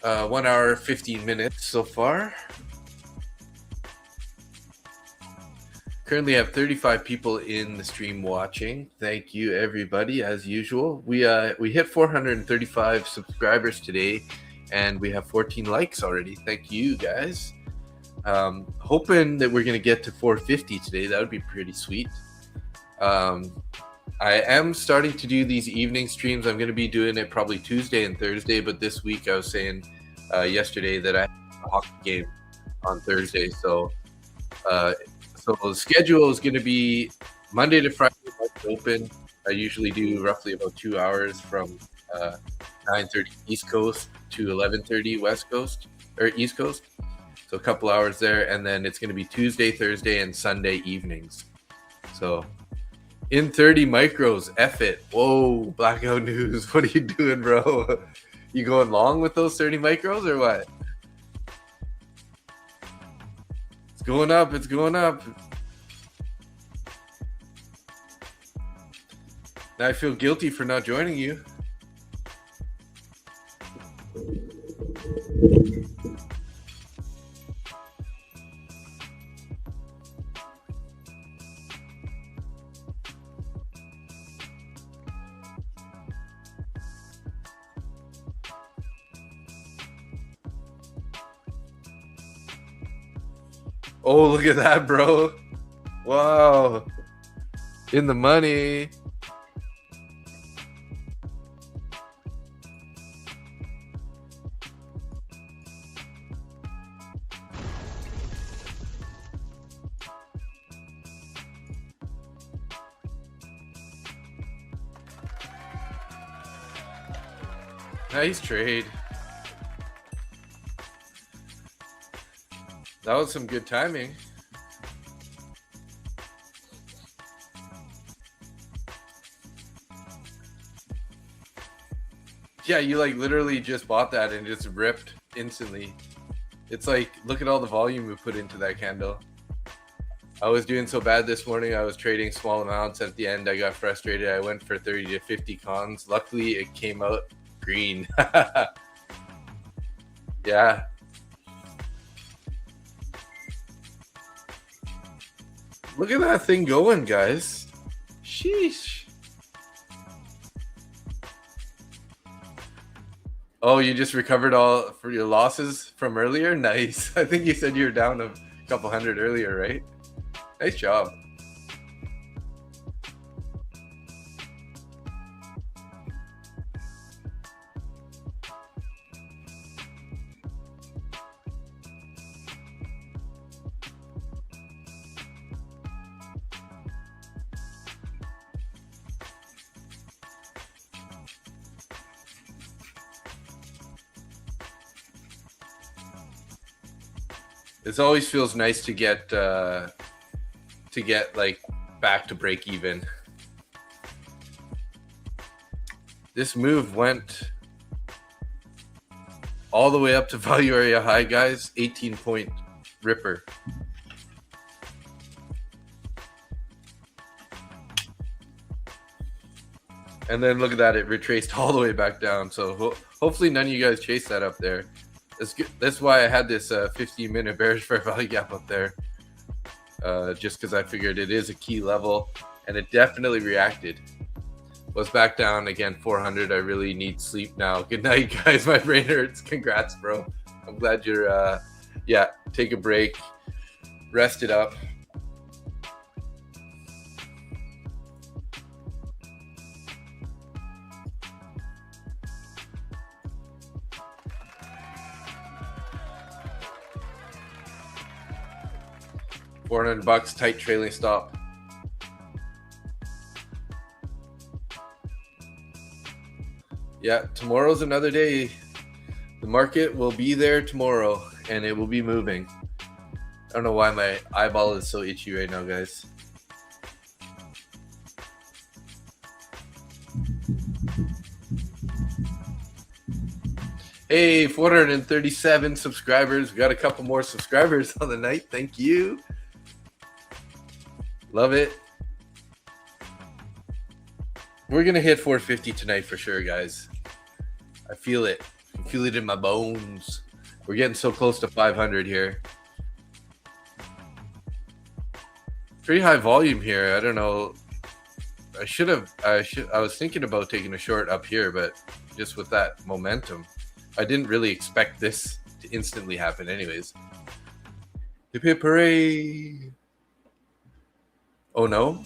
1 hour, 15 minutes so far. Currently have 35 people in the stream watching. Thank you, everybody, as usual. We hit 435 subscribers today, and we have 14 likes already. Thank you, guys. Hoping that we're going to get to 450 today. That would be pretty sweet. I am starting to do these evening streams. I'm going to be doing it probably Tuesday and Thursday, but this week I was saying yesterday that I have a hockey game on Thursday. So the schedule is going to be Monday to Friday open. I usually do roughly about 2 hours from 9:30 East Coast to 11:30 West Coast or East Coast. So a couple hours there, and then it's going to be Tuesday, Thursday, and Sunday evenings. So in 30 micros, F it. Whoa, Blackout News. What are you doing, bro? You going long with those 30 micros or what? It's going up. It's going up. Now I feel guilty for not joining you. Oh, look at that, bro. Wow. In the money. Nice trade. That was some good timing. Yeah, you like literally just bought that and just ripped instantly. It's like, look at all the volume we put into that candle. I was doing so bad this morning. I was trading small amounts. At the end, I got frustrated. I went for 30 to 50 cons. Luckily, it came out green. Yeah. Look at that thing going, guys. Sheesh. Oh, you just recovered all for your losses from earlier? Nice. I think you said you were down a couple hundred earlier, right? Nice job. It always feels nice to get like back to break even. This move went all the way up to value area high, guys. 18-point ripper. And then look at that, it retraced all the way back down. So hopefully none of you guys chase that up there. That's why I had this 15-minute bearish fair value gap up there. Just because I figured it is a key level, and it definitely reacted. Was back down again, 400. I really need sleep now. Good night, guys. My brain hurts. Congrats, bro. I'm glad you're, yeah, take a break, rest it up. $400, tight trailing stop. Yeah, tomorrow's another day. The market will be there tomorrow, and it will be moving. I don't know why my eyeball is so itchy right now, guys. Hey, 437 subscribers. We got a couple more subscribers on the night. Thank you. Love it. We're going to hit 450 tonight for sure, guys. I feel it. I feel it in my bones. We're getting so close to 500 here. Pretty high volume here. I don't know. I was thinking about taking a short up here, but just with that momentum, I didn't really expect this to instantly happen anyways. Hip hip hooray. Oh no.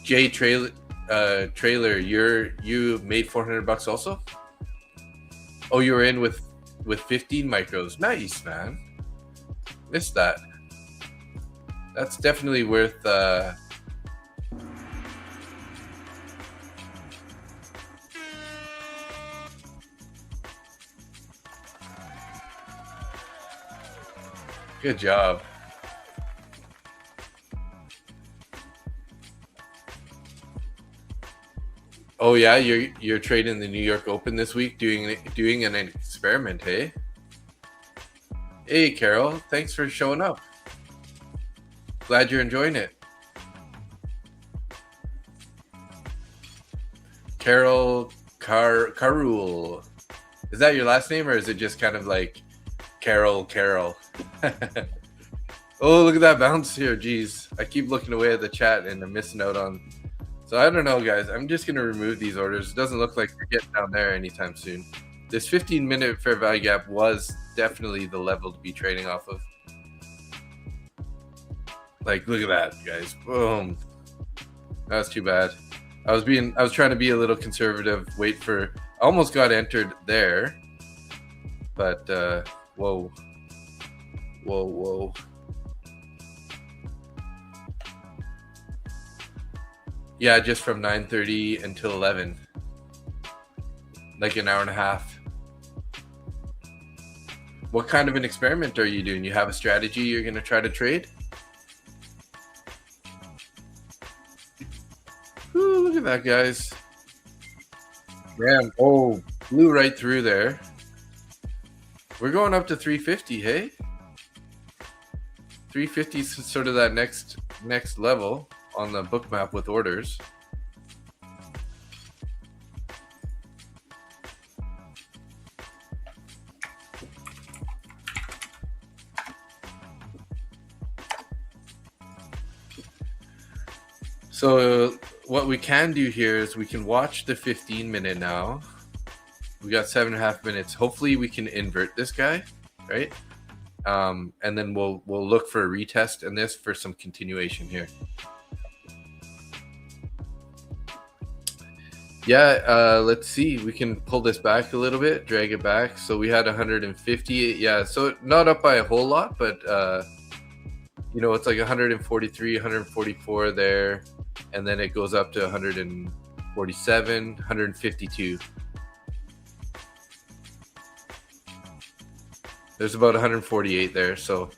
Jay Trailer, you made $400 also? Oh, you were in with 15 micros. Nice, man. Missed that. That's definitely worth good job. Oh yeah, you're trading the New York Open this week, doing an experiment, hey? Hey Carol, thanks for showing up. Glad you're enjoying it. Carol Carul. Is that your last name, or is it just kind of like Carol? Oh, look at that bounce here. Jeez, I keep looking away at the chat and I'm missing out on. So I don't know, guys. I'm just going to remove these orders. It doesn't look like we're getting down there anytime soon. This 15-minute fair value gap was definitely the level to be trading off of. Like, look at that, guys. Boom. That was too bad. I was trying to be a little conservative. Wait for. I almost got entered there. But whoa. Yeah, just from 9:30 until 11. Like an hour and a half. What kind of an experiment are you doing? You have a strategy you're going to try to trade? Ooh, look at that, guys. Man, oh, blew right through there. We're going up to 350, hey? 350 is sort of that next level on the book map with orders. So what we can do here is we can watch the 15-minute now. We got 7.5 minutes. Hopefully we can invert this guy, right? And then we'll look for a retest in this for some continuation here. Yeah, let's see. We can pull this back a little bit, drag it back. So we had 150. Yeah, so not up by a whole lot, but you know, it's like 143, 144 there, and then it goes up to 147, 152. There's about 148 there, so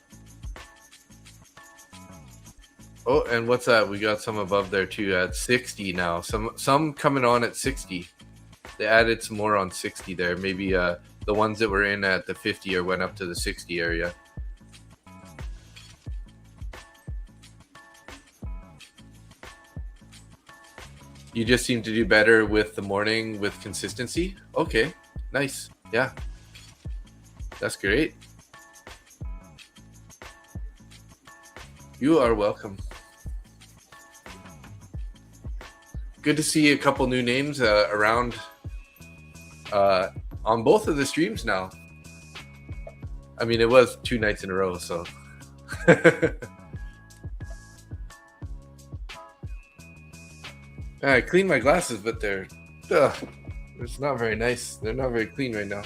Oh, and what's that? We got some above there too at 60 now. Some coming on at 60. They added some more on 60 there. Maybe the ones that were in at the 50 or went up to the 60 area. You just seem to do better with the morning with consistency. Okay, nice. Yeah, that's great. You are welcome. Good to see a couple new names around on both of the streams now. I mean, it was 2 nights in a row, so. I cleaned my glasses, but it's not very nice. They're not very clean right now.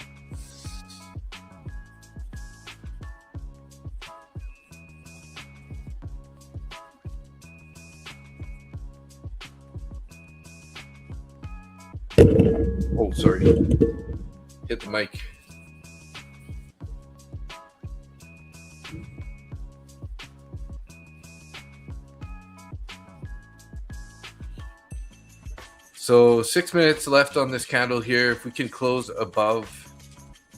Oh, sorry. Hit the mic. So 6 minutes left on this candle here. If we can close above,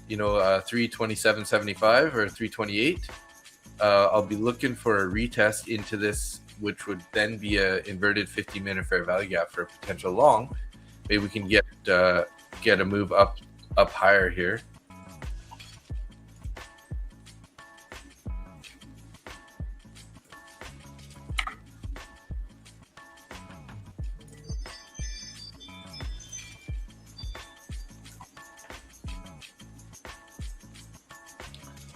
327.75 or 328, I'll be looking for a retest into this, which would then be a inverted 50-minute fair value gap for a potential long. Maybe we can get a move up higher here.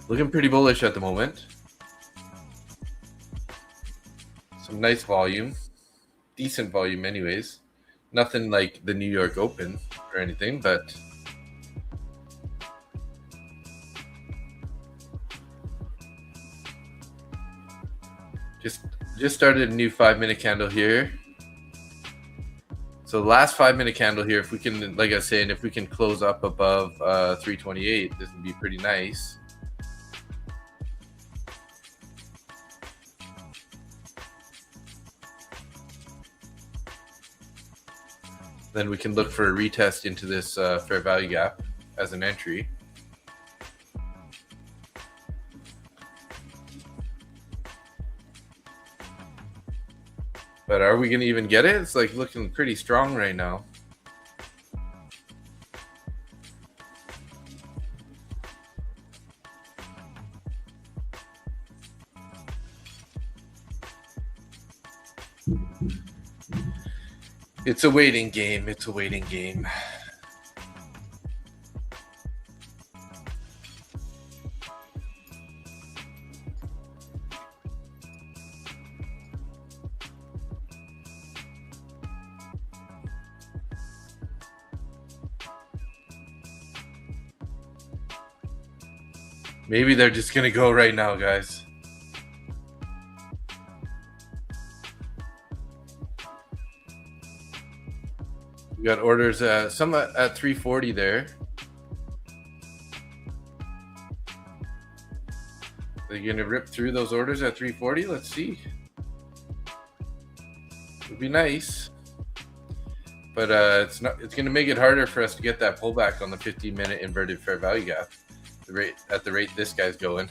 Looking pretty bullish at the moment. Some nice volume, decent volume anyways. Nothing like the New York Open or anything, but just started a new 5-minute candle here. So the last 5-minute candle here, if we can, like I was saying, if we can close up above 328, this would be pretty nice. Then we can look for a retest into this fair value gap as an entry. But are we going to even get it? It's like looking pretty strong right now. It's a waiting game. It's a waiting game. Maybe they're just going to go right now, guys. We got orders, some at 340 there. Are you going to rip through those orders at 340? Let's see. Would be nice. But it's going to make it harder for us to get that pullback on the 15-minute inverted fair value gap. At the rate this guy's going.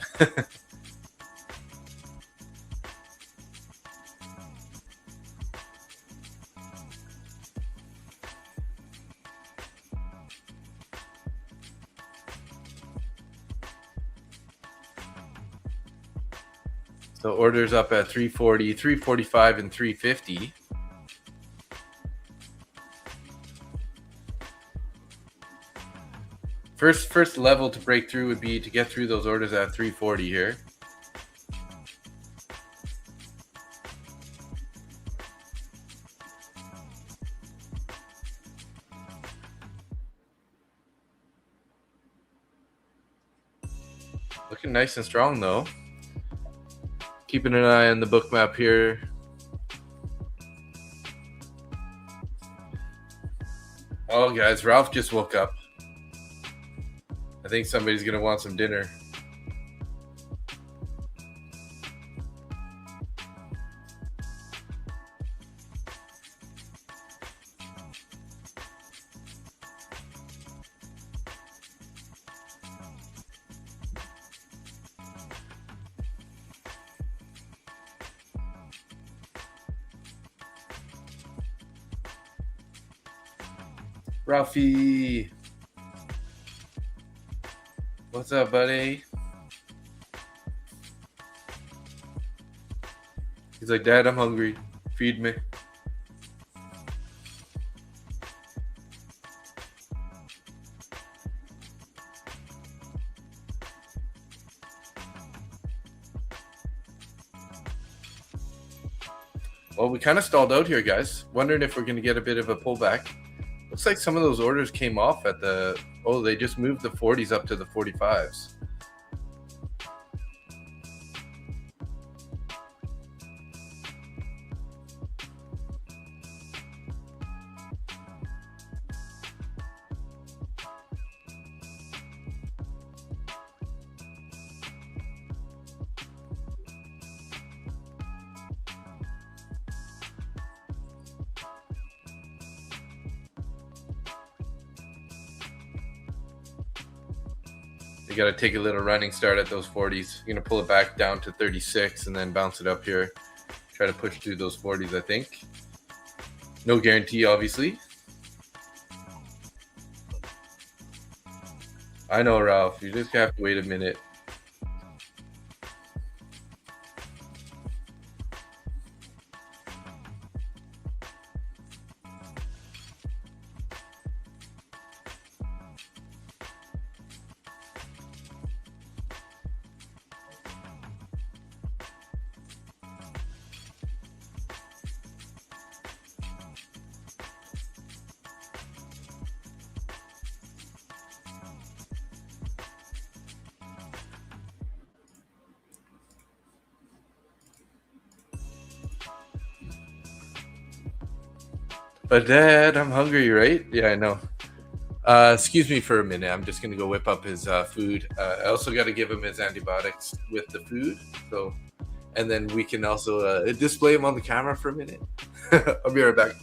So orders up at 340, 345, and 350. First level to break through would be to get through those orders at 340 here. Looking nice and strong though. Keeping an eye on the book map here. Oh guys, Ralph just woke up. I think somebody's going to want some dinner. Ralphie. What's up, buddy? He's like, Dad, I'm hungry. Feed me. Well, we kind of stalled out here, guys. Wondering if we're going to get a bit of a pullback. Looks like some of those orders came off at the... Oh, they just moved the 40s up to the 45s. You got to take a little running start at those 40s. You're going to pull it back down to 36 and then bounce it up here. Try to push through those 40s, I think. No guarantee, obviously. I know, Ralph. You just have to wait a minute. But Dad, I'm hungry, right? Yeah, I know. Excuse me for a minute. I'm just going to go whip up his food. I also got to give him his antibiotics with the food. So, and then we can also display him on the camera for a minute. I'll be right back.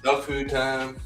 Dog food time.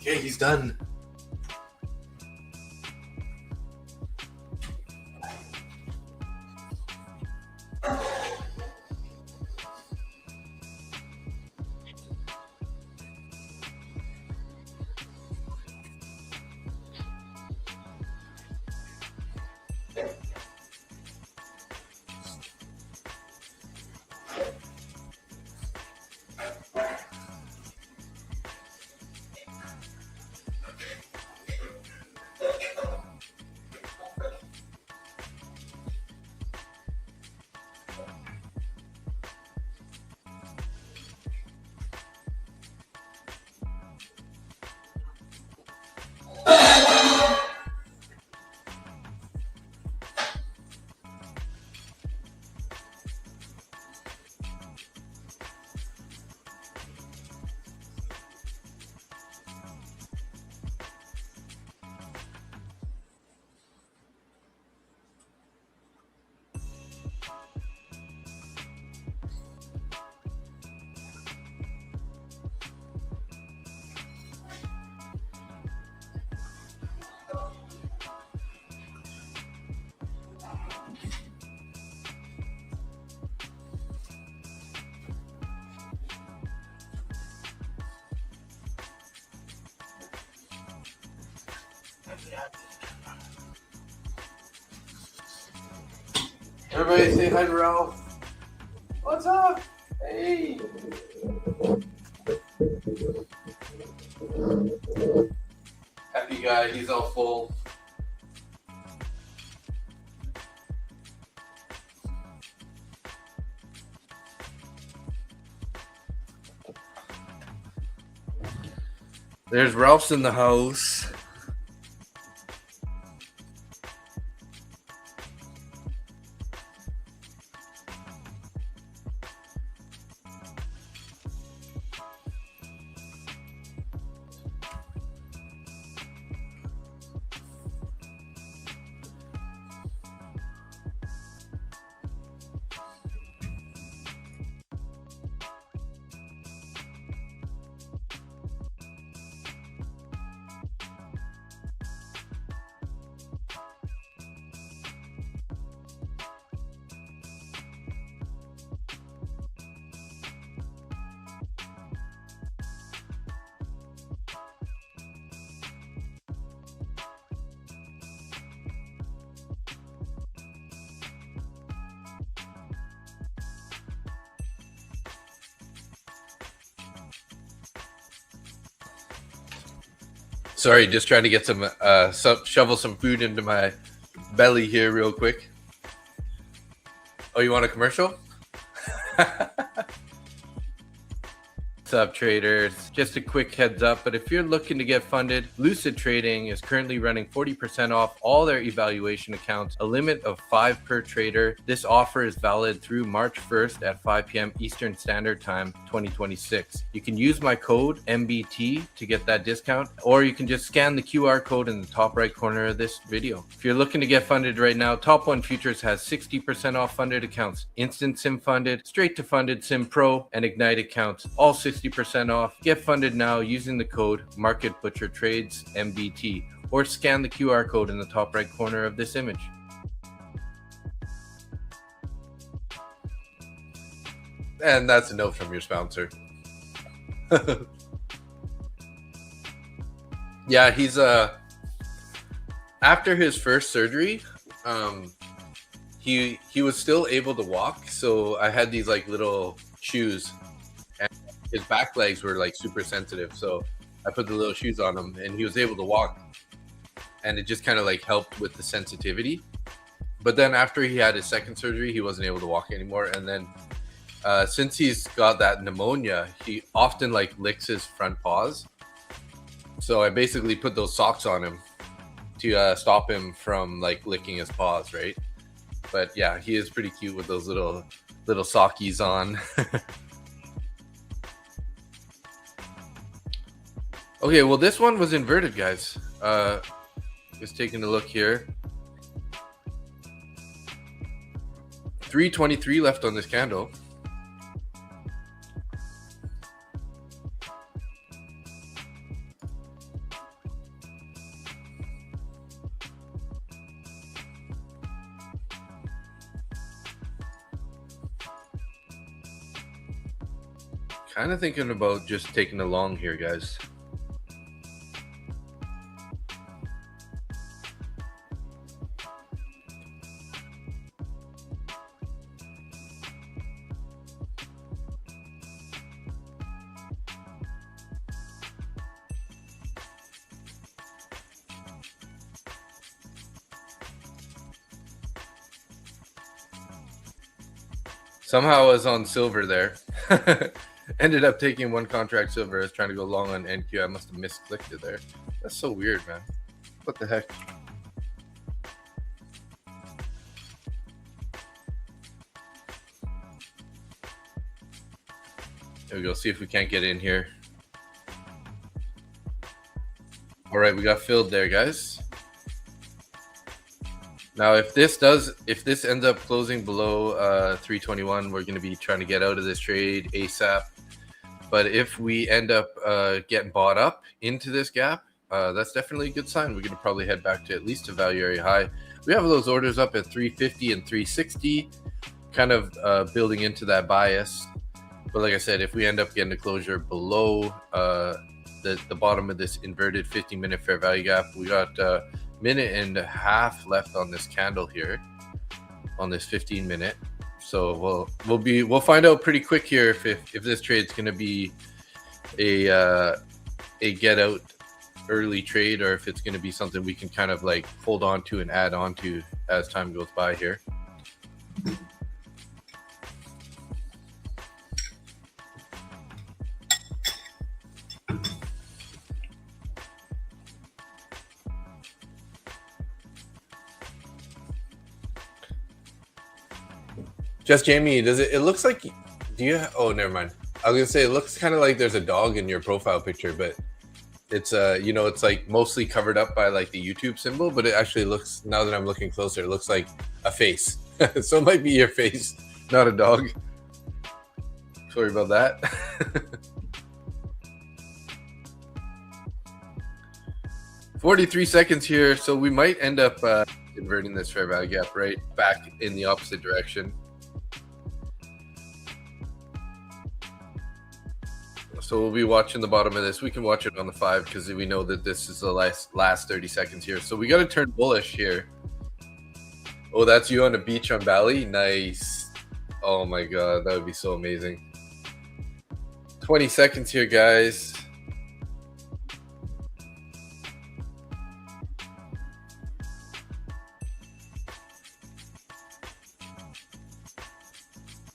Okay, he's done. Everybody say hi to Ralph. What's up? Hey. Happy guy, he's all full. There's Ralph's in the house. Sorry, just trying to get some shovel some food into my belly here real quick. Oh, you want a commercial? What's up, traders? Just a quick heads up, but if you're looking to get funded, Lucid Trading is currently running 40% off all their evaluation accounts, a limit of 5 per trader. This offer is valid through March 1st at 5 p.m. Eastern Standard Time 2026. You can use my code MBT to get that discount, or you can just scan the QR code in the top right corner of this video. If you're looking to get funded right now, Top 1 Futures has 60% off funded accounts, Instant Sim Funded, Straight to Funded Sim Pro, and Ignite accounts, all 60% off. Get funded now using the code MarketButcherTrades MBT, or scan the QR code in the top right corner of this image. And that's a note from your sponsor. Yeah, he's after his first surgery, he was still able to walk. So I had these like little shoes, and his back legs were like super sensitive. So I put the little shoes on him, and he was able to walk, and it just kind of like helped with the sensitivity. But then after he had his second surgery, he wasn't able to walk anymore. And then since he's got that pneumonia, he often like licks his front paws. So I basically put those socks on him to stop him from like licking his paws, right? But yeah, he is pretty cute with those little sockies on. Okay, well this one was inverted, guys. Just taking a look here. 323 left on this candle. Kind of thinking about just taking a long here, guys. Somehow I was on silver there. Ended up taking one contract silver. I was trying to go long on NQ. I must have misclicked it there. That's so weird, man. What the heck? There we go. See if we can't get in here. All right, we got filled there, guys. Now, if this ends up closing below 321, we're going to be trying to get out of this trade ASAP. But if we end up getting bought up into this gap, that's definitely a good sign. We're going to probably head back to at least a value area high. We have those orders up at 350 and 360, kind of building into that bias. But like I said, if we end up getting a closure below the bottom of this inverted 15-minute fair value gap, we got minute and a half left on this candle here on this 15-minute. So we'll find out pretty quick here if this trade's going to be a get out early trade, or if it's going to be something we can kind of like hold on to and add on to as time goes by here. Just Jamie, it looks like, oh, never mind. I was gonna say, it looks kind of like there's a dog in your profile picture, but it's it's like mostly covered up by like the YouTube symbol, but it actually looks, now that I'm looking closer, it looks like a face. So it might be your face, not a dog. Sorry about that. 43 seconds here, so we might end up inverting this fair value gap right back in the opposite direction. So we'll be watching the bottom of this. We can watch it on the 5 because we know that this is the last 30 seconds here. So we got to turn bullish here. Oh, that's you on the beach on Bali? Nice. Oh my God, that would be so amazing. 20 seconds here, guys.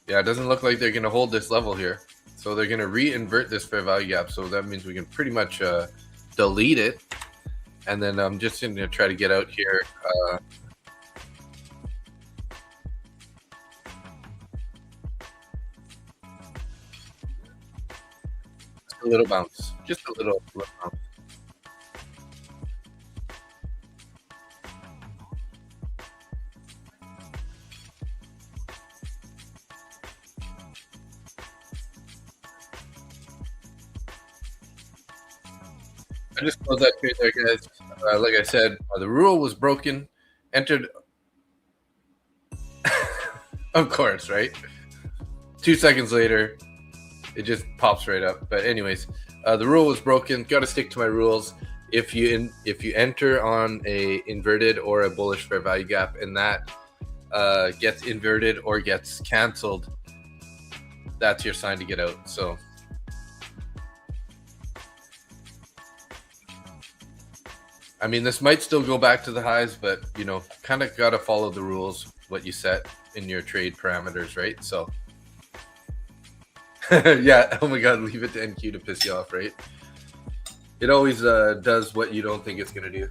Yeah, it doesn't look like they're going to hold this level here. So they're going to re-invert this fair value gap. So that means we can pretty much delete it. And then I'm just going to try to get out here. A little bounce. Just a little bounce. I just closed that trade there, guys. Like I said, the rule was broken. Entered. Of course, right? 2 seconds later, it just pops right up. But anyways, the rule was broken. Got to stick to my rules. If you enter on a inverted or a bullish fair value gap, and that gets inverted or gets canceled, that's your sign to get out. So. I mean, this might still go back to the highs, but, you know, kind of got to follow the rules, what you set in your trade parameters, right? So, yeah, oh my God, leave it to NQ to piss you off, right? It always does what you don't think it's going to do.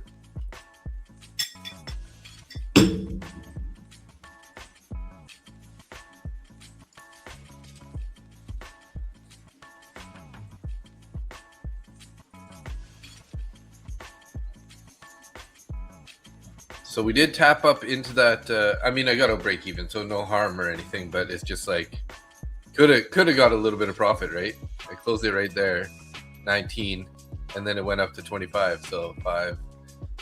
So we did tap up into that. I mean, I got a break even, so no harm or anything, but it's just like could have got a little bit of profit, right? I closed it right there, 19, and then it went up to 25. So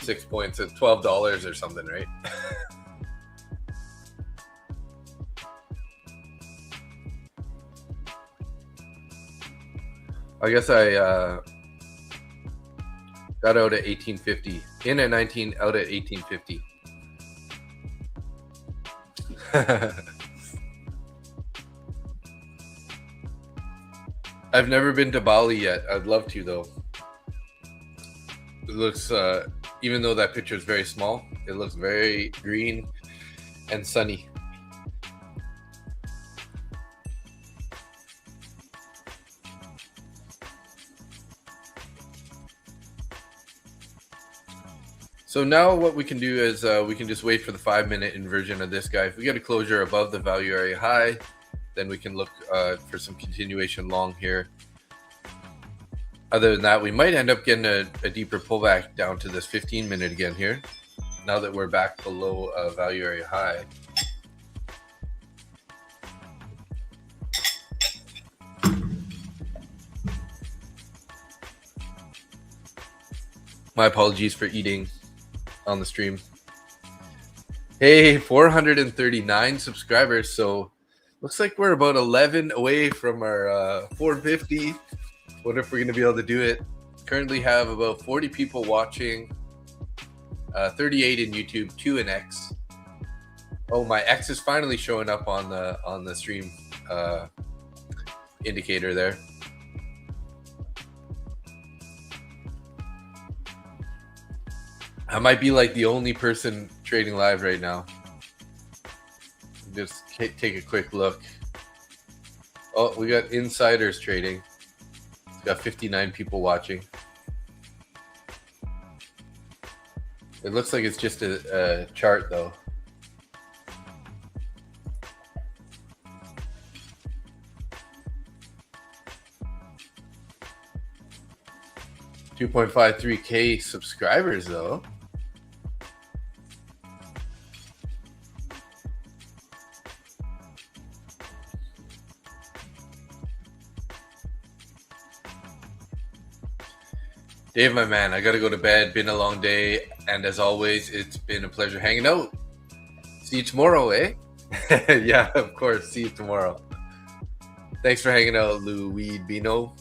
6 points at $12 or something, right? I guess I got out at 1850. In at 19, out at 1850. I've never been to Bali yet. I'd love to, though. It looks, even though that picture is very small, it looks very green and sunny. So now what we can do is we can just wait for the 5-minute inversion of this guy. If we get a closure above the value area high, then we can look for some continuation long here. Other than that, we might end up getting a deeper pullback down to this 15-minute again here, now that we're back below value area high. My apologies for eating on the stream. Hey, 439 subscribers. So looks like we're about 11 away from our 450. Wonder if we're going to be able to do it. Currently have about 40 people watching, 38 in YouTube, 2 in X. Oh, my X is finally showing up on the stream indicator there. I might be like the only person trading live right now. Just take a quick look. Oh, we got insiders trading. It's got 59 people watching. It looks like it's just a chart though. $2.53K subscribers though. Dave, my man, I gotta go to bed. Been a long day, and as always, it's been a pleasure hanging out. See you tomorrow, eh? Yeah, of course. See you tomorrow. Thanks for hanging out, Louis Bino.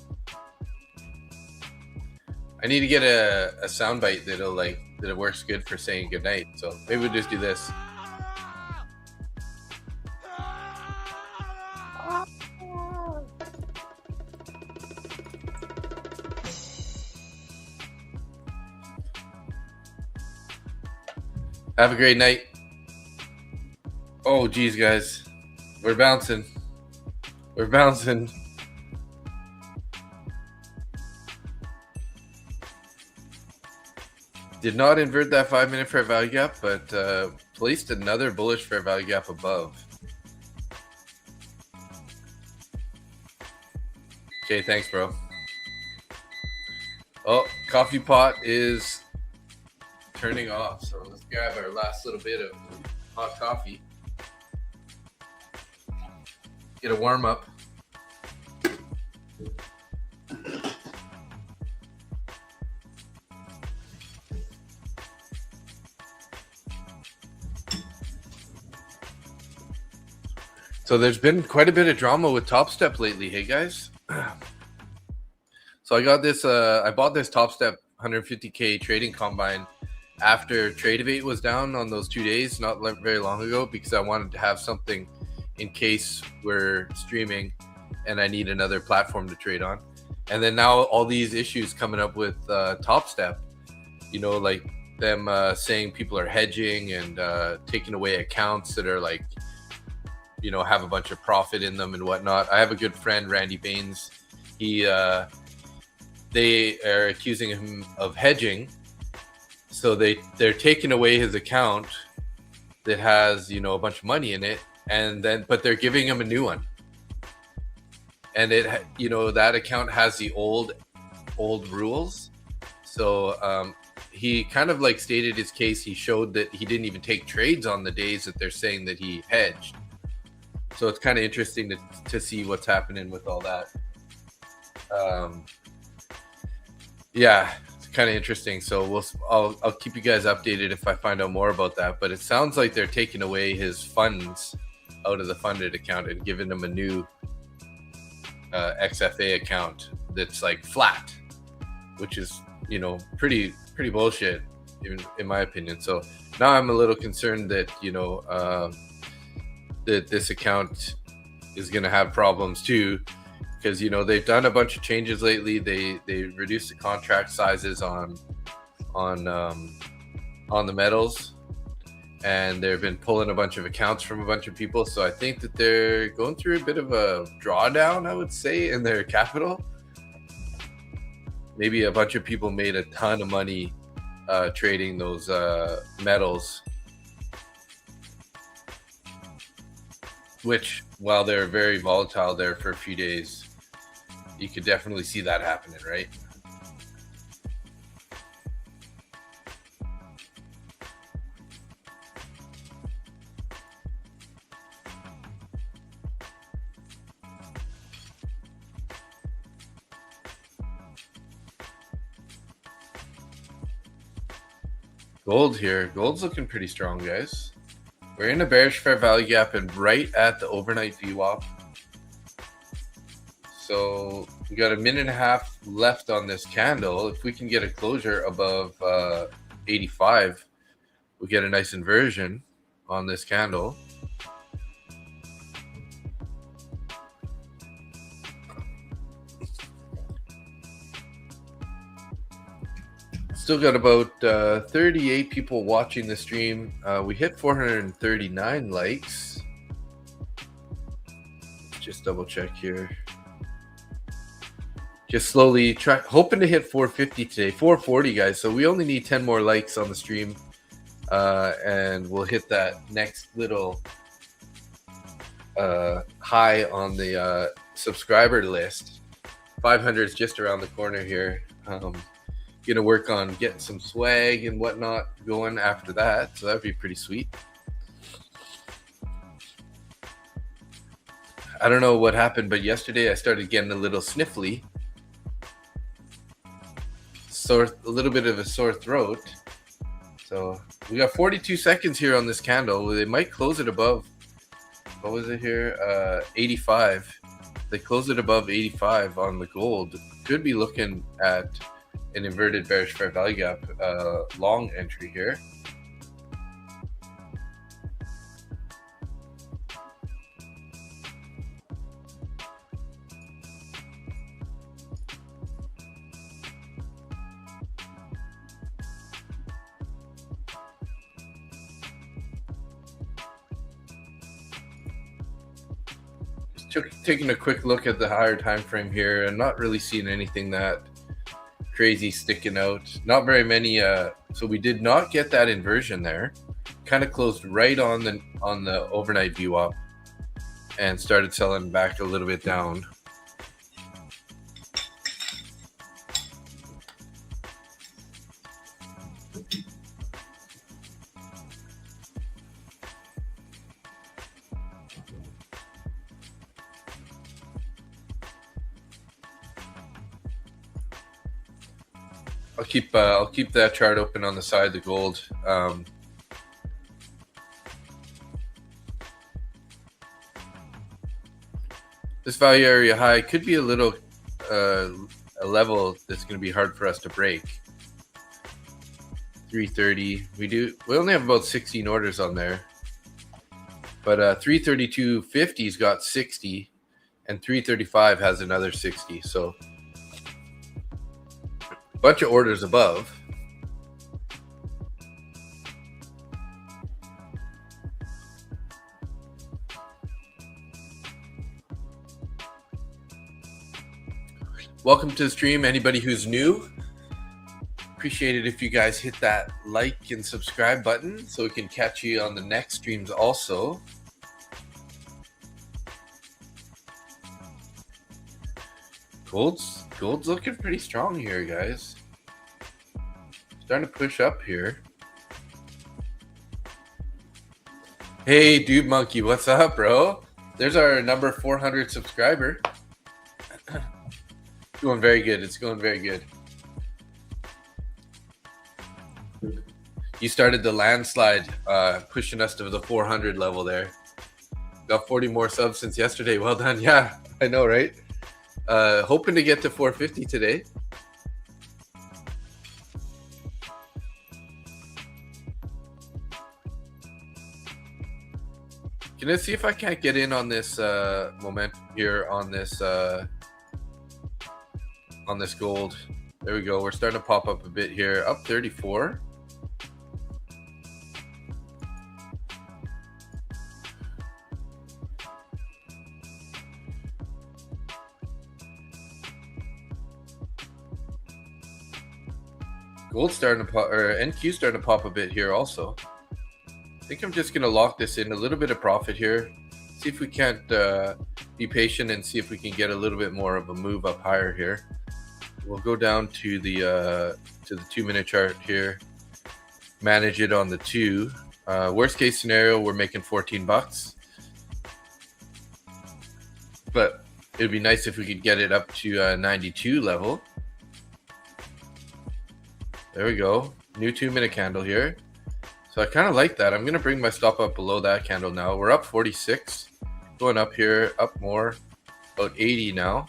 I need to get a soundbite that works good for saying goodnight. So maybe we'll just do this. Have a great night. Oh, geez, guys. We're bouncing. We're bouncing. Did not invert that 5-minute fair value gap, but placed another bullish fair value gap above. Okay, thanks, bro. Oh, coffee pot is turning off, so let's grab our last little bit of hot coffee. Get a warm up. So there's been quite a bit of drama with Top Step lately, hey guys. So I got this. I bought this Top Step 150K trading combine after Tradeovate was down on those 2 days, not very long ago, because I wanted to have something in case we're streaming and I need another platform to trade on. And then now all these issues coming up with Top Step, you know, like them saying people are hedging and taking away accounts that are like, you know, have a bunch of profit in them and whatnot. I have a good friend, Randy Baines. They are accusing him of hedging. So they're taking away his account that has, you know, a bunch of money in it, but they're giving him a new one. And it, you know, that account has the old rules. So he kind of like stated his case. He showed that he didn't even take trades on the days that they're saying that he hedged. So it's kind of interesting to see what's happening with all that. Yeah, it's kind of interesting. So I'll keep you guys updated if I find out more about that. But it sounds like they're taking away his funds out of the funded account and giving him a new XFA account that's like flat, which is, you know, pretty bullshit, even in my opinion. So now I'm a little concerned that, you know, that this account is going to have problems too, because, you know, they've done a bunch of changes lately. They reduced the contract sizes on the metals, and they've been pulling a bunch of accounts from a bunch of people. So I think that they're going through a bit of a drawdown, I would say, in their capital. Maybe a bunch of people made a ton of money trading those metals, which, while they're very volatile there for a few days, you could definitely see that happening, right? Gold here. Gold's looking pretty strong, guys. We're in a bearish fair value gap and right at the overnight VWAP. So we got a minute and a half left on this candle. If we can get a closure above 85, we get a nice inversion on this candle. Still got about 38 people watching the stream. We hit 439 likes. Just double check here. Just slowly hoping to hit 450 today, 440, guys. So we only need 10 more likes on the stream, and we'll hit that next little high on the subscriber list. 500 is just around the corner here. Gonna work on getting some swag and whatnot going after that, so that'd be pretty sweet. I don't know what happened, but yesterday I started getting a little sniffly, a little bit of a sore throat. So we got 42 seconds here on this candle. They might close it above, what was it here, 85. They close it above 85 on the gold. Could be looking at an inverted bearish fair value gap long entry here. taking a quick look at the higher time frame here, and not really seeing anything that crazy sticking out. Not very many. So we did not get that inversion there. Kind of closed right on the overnight VWAP and started selling back a little bit down. I'll keep that chart open on the side, the gold. This value area high could be a little a level that's going to be hard for us to break. 330. We only have about 16 orders on there, but 332.50's got 60, and 335 has another 60. So a bunch of orders above. Welcome to the stream. Anybody who's new, appreciate it if you guys hit that like and subscribe button so we can catch you on the next streams also. Gold's looking pretty strong here, guys. Starting to push up here. Hey, Dude Monkey, what's up, bro? There's our number 400 subscriber. Going very good. It's going very good. You started the landslide, pushing us to the 400 level there. Got 40 more subs since yesterday. Well done. Yeah, I know, right? Hoping to get to 450 today. Can I see if I can't get in on this momentum here on this gold? There we go. We're starting to pop up a bit here. Up 34. Gold starting to pop, or NQ starting to pop a bit here also. I think I'm just going to lock this in, a little bit of profit here. See if we can't be patient and see if we can get a little bit more of a move up higher here. We'll go down to the 2-minute chart here. Manage it on the 2. Worst case scenario, we're making 14 bucks. But it'd be nice if we could get it up to 92 level. There we go. New 2-minute candle here. So I kind of like that. I'm going to bring my stop up below that candle now. We're up 46. Going up here, up more. About 80 now.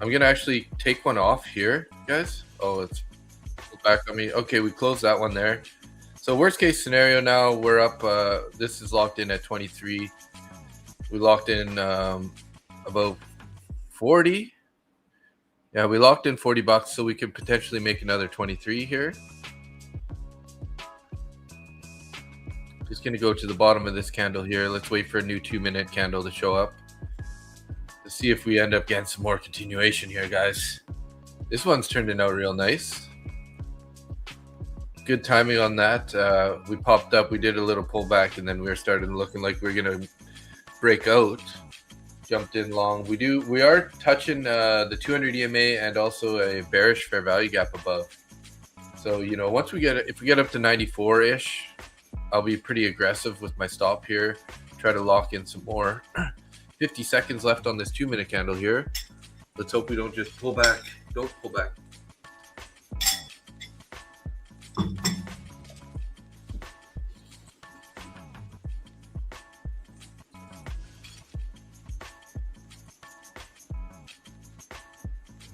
I'm going to actually take one off here, guys. Oh, it's back on me. Okay, we closed that one there. So worst case scenario now, we're up. This is locked in at 23. We locked in about 40. Yeah, we locked in 40 bucks, so we could potentially make another 23 here. Just going to go to the bottom of this candle here. Let's wait for a new 2-minute candle to show up. Let's see if we end up getting some more continuation here, guys. This one's turning out real nice. Good timing on that. We popped up. We did a little pullback, and then we were starting looking like we are going to break out. Jumped in long. We are touching the 200 EMA and also a bearish fair value gap above. So, you know, once if we get up to 94-ish, I'll be pretty aggressive with my stop here. Try to lock in some more. 50 seconds left on this 2-minute candle here. Let's hope we don't just pull back. Don't pull back.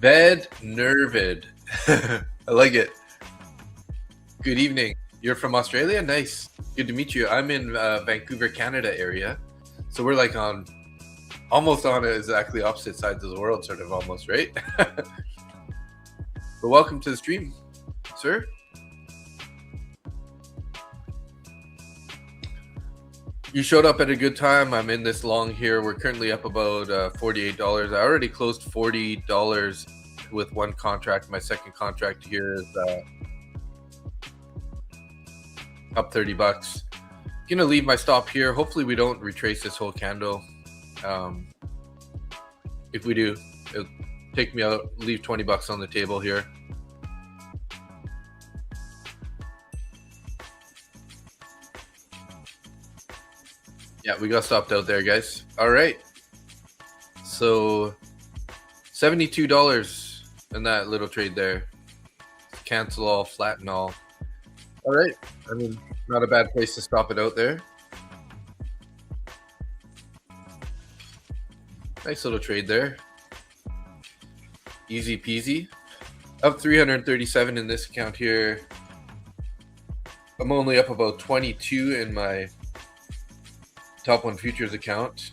Ved Nervid. I like it. Good evening. You're from Australia? Nice. Good to meet you. I'm in Vancouver, Canada area. So we're like almost on exactly opposite sides of the world, sort of almost, right? But welcome to the stream, sir. You showed up at a good time. I'm in this long here. We're currently up about $48. I already closed $40 with one contract. My second contract here is up $30. Gonna leave my stop here. Hopefully we don't retrace this whole candle. If we do, it'll take me out, leave $20 on the table here. Yeah, we got stopped out there, guys. All right. So $72 in that little trade there. Cancel all, flatten all. All right. I mean, not a bad place to stop it out there. Nice little trade there. Easy peasy. Up 337 in this account here. I'm only up about 22 in my top one futures account.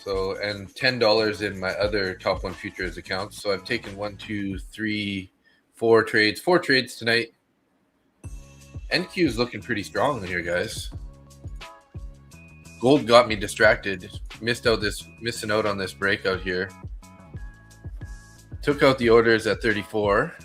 So, and $10 in my other top one futures account. So I've taken 1, 2, 3, 4 trades. 4 trades tonight. NQ is looking pretty strong here, guys. Gold got me distracted. Missing out on this breakout here. Took out the orders at 34.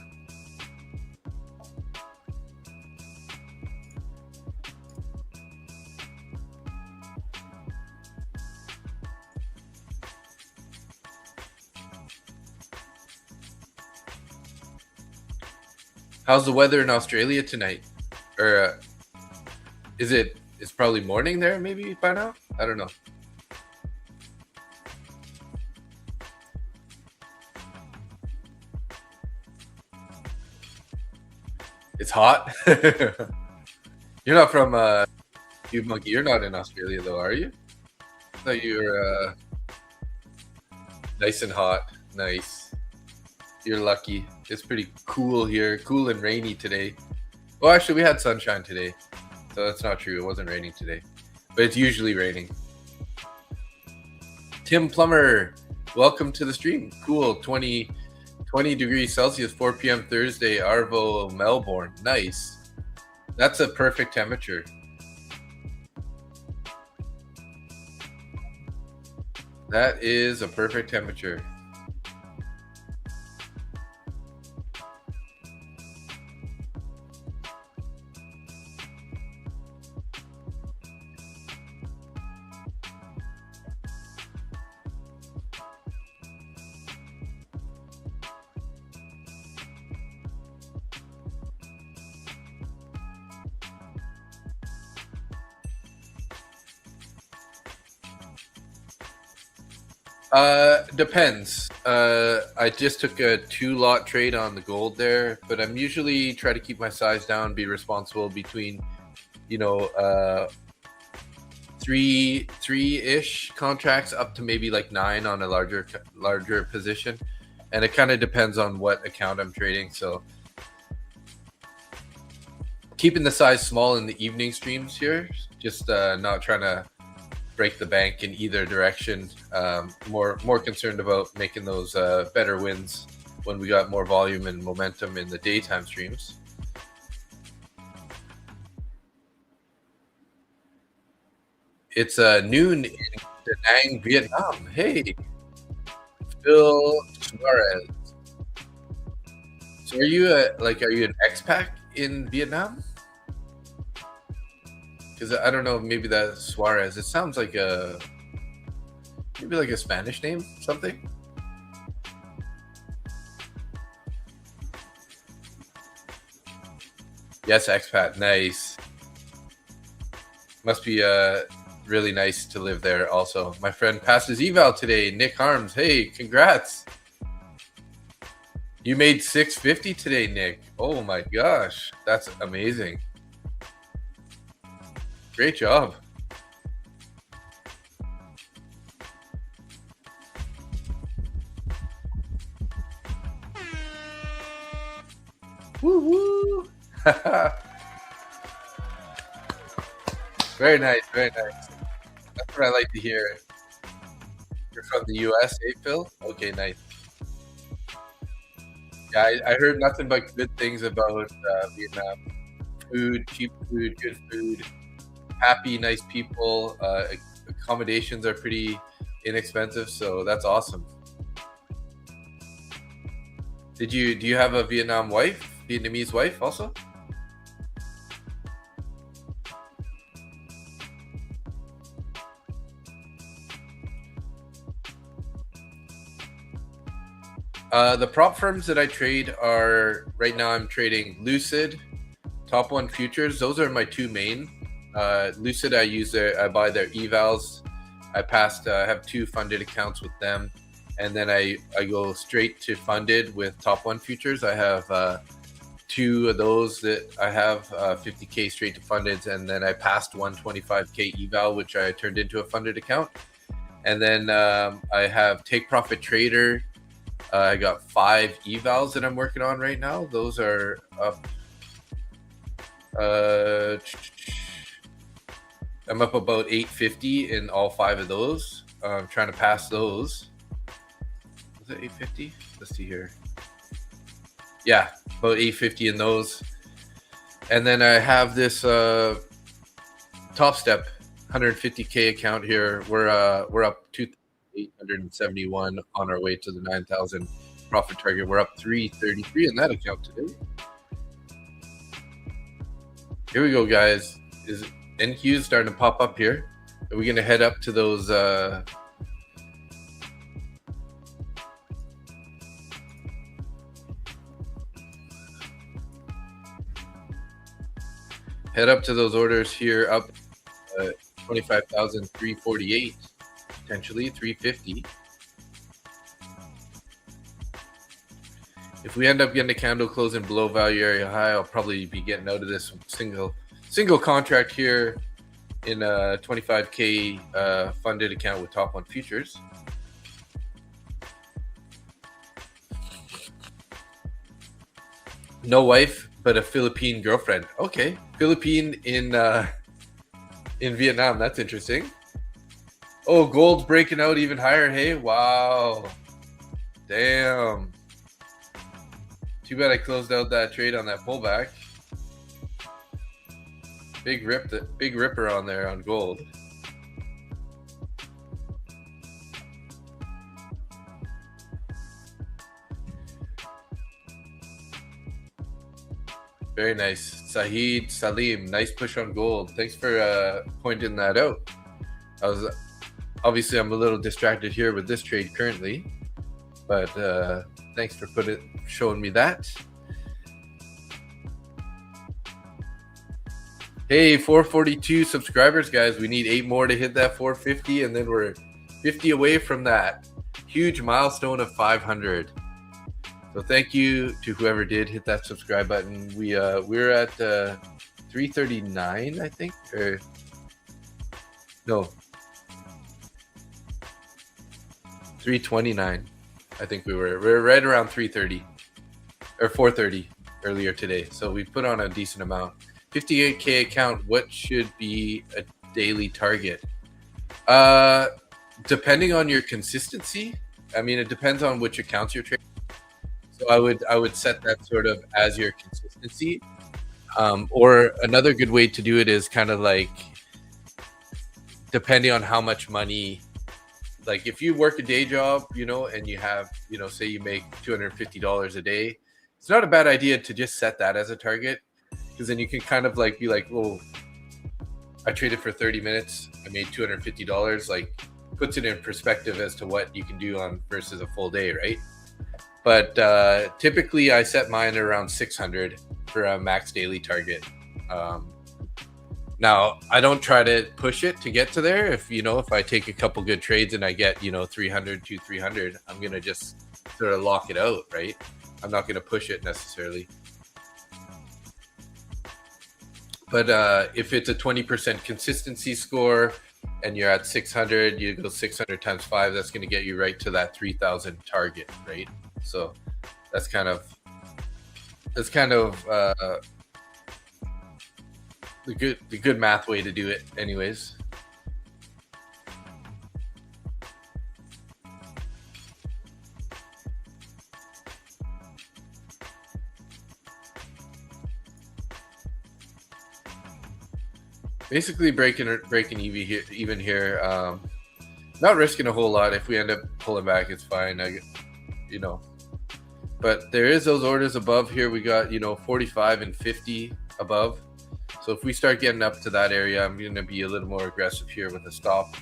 How's the weather in Australia tonight? Or it's probably morning there maybe by now? I don't know. It's hot. You're not from you monkey. You're not in Australia though, are you? I thought you were nice and hot. Nice. You're lucky. It's pretty cool here. Cool and rainy today. Well, actually, we had sunshine today. So that's not true. It wasn't raining today. But it's usually raining. Tim Plummer, welcome to the stream. Cool. 20 degrees Celsius, 4 p.m. Thursday, Arvo, Melbourne. Nice. That's a perfect temperature. That is a perfect temperature. Depends. I just took a 2-lot trade on the gold there, but I'm usually try to keep my size down, be responsible between, you know, 3-ish contracts up to maybe like 9 on a larger position, and it kind of depends on what account I'm trading. So keeping the size small in the evening streams here, just not trying to break the bank in either direction. More concerned about making those better wins when we got more volume and momentum in the daytime streams. It's noon in Da Nang, Vietnam. Hey, Phil Suarez. So are you an expat in Vietnam? Because I don't know, maybe that's Suarez. It sounds like maybe like a Spanish name, something. Yes, expat. Nice. Must be really nice to live there. Also, my friend passed his eval today. Nick Harms. Hey, congrats. You made 650 today, Nick. Oh my gosh, that's amazing. Great job. Woo woo. Very nice, very nice. That's what I like to hear. You're from the US, eh, Phil? Okay, nice. Yeah, I heard nothing but good things about Vietnam. food, cheap food, good food, happy, nice people. Accommodations are pretty inexpensive, so that's awesome. Do you have a Vietnamese wife also? The prop firms that I trade are right now. I'm trading Lucid, Top One Futures. Those are my two main. Lucid, I buy their evals. I have two funded accounts with them, and then I go straight to funded with Top One Futures. I have two of those that I have 50K straight to funded, and then I passed 125K eval, which I turned into a funded account. And then I have Take Profit Trader. I got 5 evals that I'm working on right now. Those are up. I'm up about 850 in all 5 of those. I'm trying to pass those. Was it 850? Let's see here. Yeah, about 850 in those. And then I have this Top Step 150K account here. We're up 2,871 on our way to the 9,000 profit target. We're up 333 in that account today. Here we go, guys. Is NQ starting to pop up here? Are we going to head up to those? Head up to those orders here, up 25,348, potentially 350. If we end up getting a candle closing below value area high, I'll probably be getting out of this single contract here in a 25K funded account with Top One Futures. No wife, but a Philippine girlfriend. Okay, Philippine in Vietnam. That's interesting. Oh, gold's breaking out even higher. Hey, wow, damn. Too bad I closed out that trade on that pullback. Big ripper on there on gold. Very nice. Sahid Salim, nice push on gold. Thanks for pointing that out. Obviously I'm a little distracted here with this trade currently, but thanks for showing me that. Hey, 442 subscribers, guys. We need 8 more to hit that 450, and then we're 50 away from that huge milestone of 500. So thank you to whoever did hit that subscribe button. We're at 339, I think, or no, 329. I think we're right around 330 or 430 earlier today. So we put on a decent amount. 58K account. What should be a daily target? Depending on your consistency. I mean, it depends on which accounts you're trading. So I would set that sort of as your consistency. Or another good way to do it is kind of like depending on how much money. Like if you work a day job, and you have, say you make $250 a day, it's not a bad idea to just set that as a target, because then you can kind of like be like, oh, I traded for 30 minutes, I made $250. Like puts it in perspective as to what you can do on versus a full day, right? But typically I set mine around 600 for a max daily target. Now, I don't try to push it to get to there. If I take a couple good trades and I get, 300 to 300, I'm going to just sort of lock it out, right? I'm not going to push it necessarily. But if it's a 20% consistency score and you're at 600, you go 600 times 5, that's going to get you right to that 3,000 target, right? So that's kind of the good math way to do it anyways. Basically breaking EV here, even here. Not risking a whole lot. If we end up pulling back, it's fine. You know, but there is those orders above here. We got 45 and 50 above. So if we start getting up to that area, I'm going to be a little more aggressive here with a stop.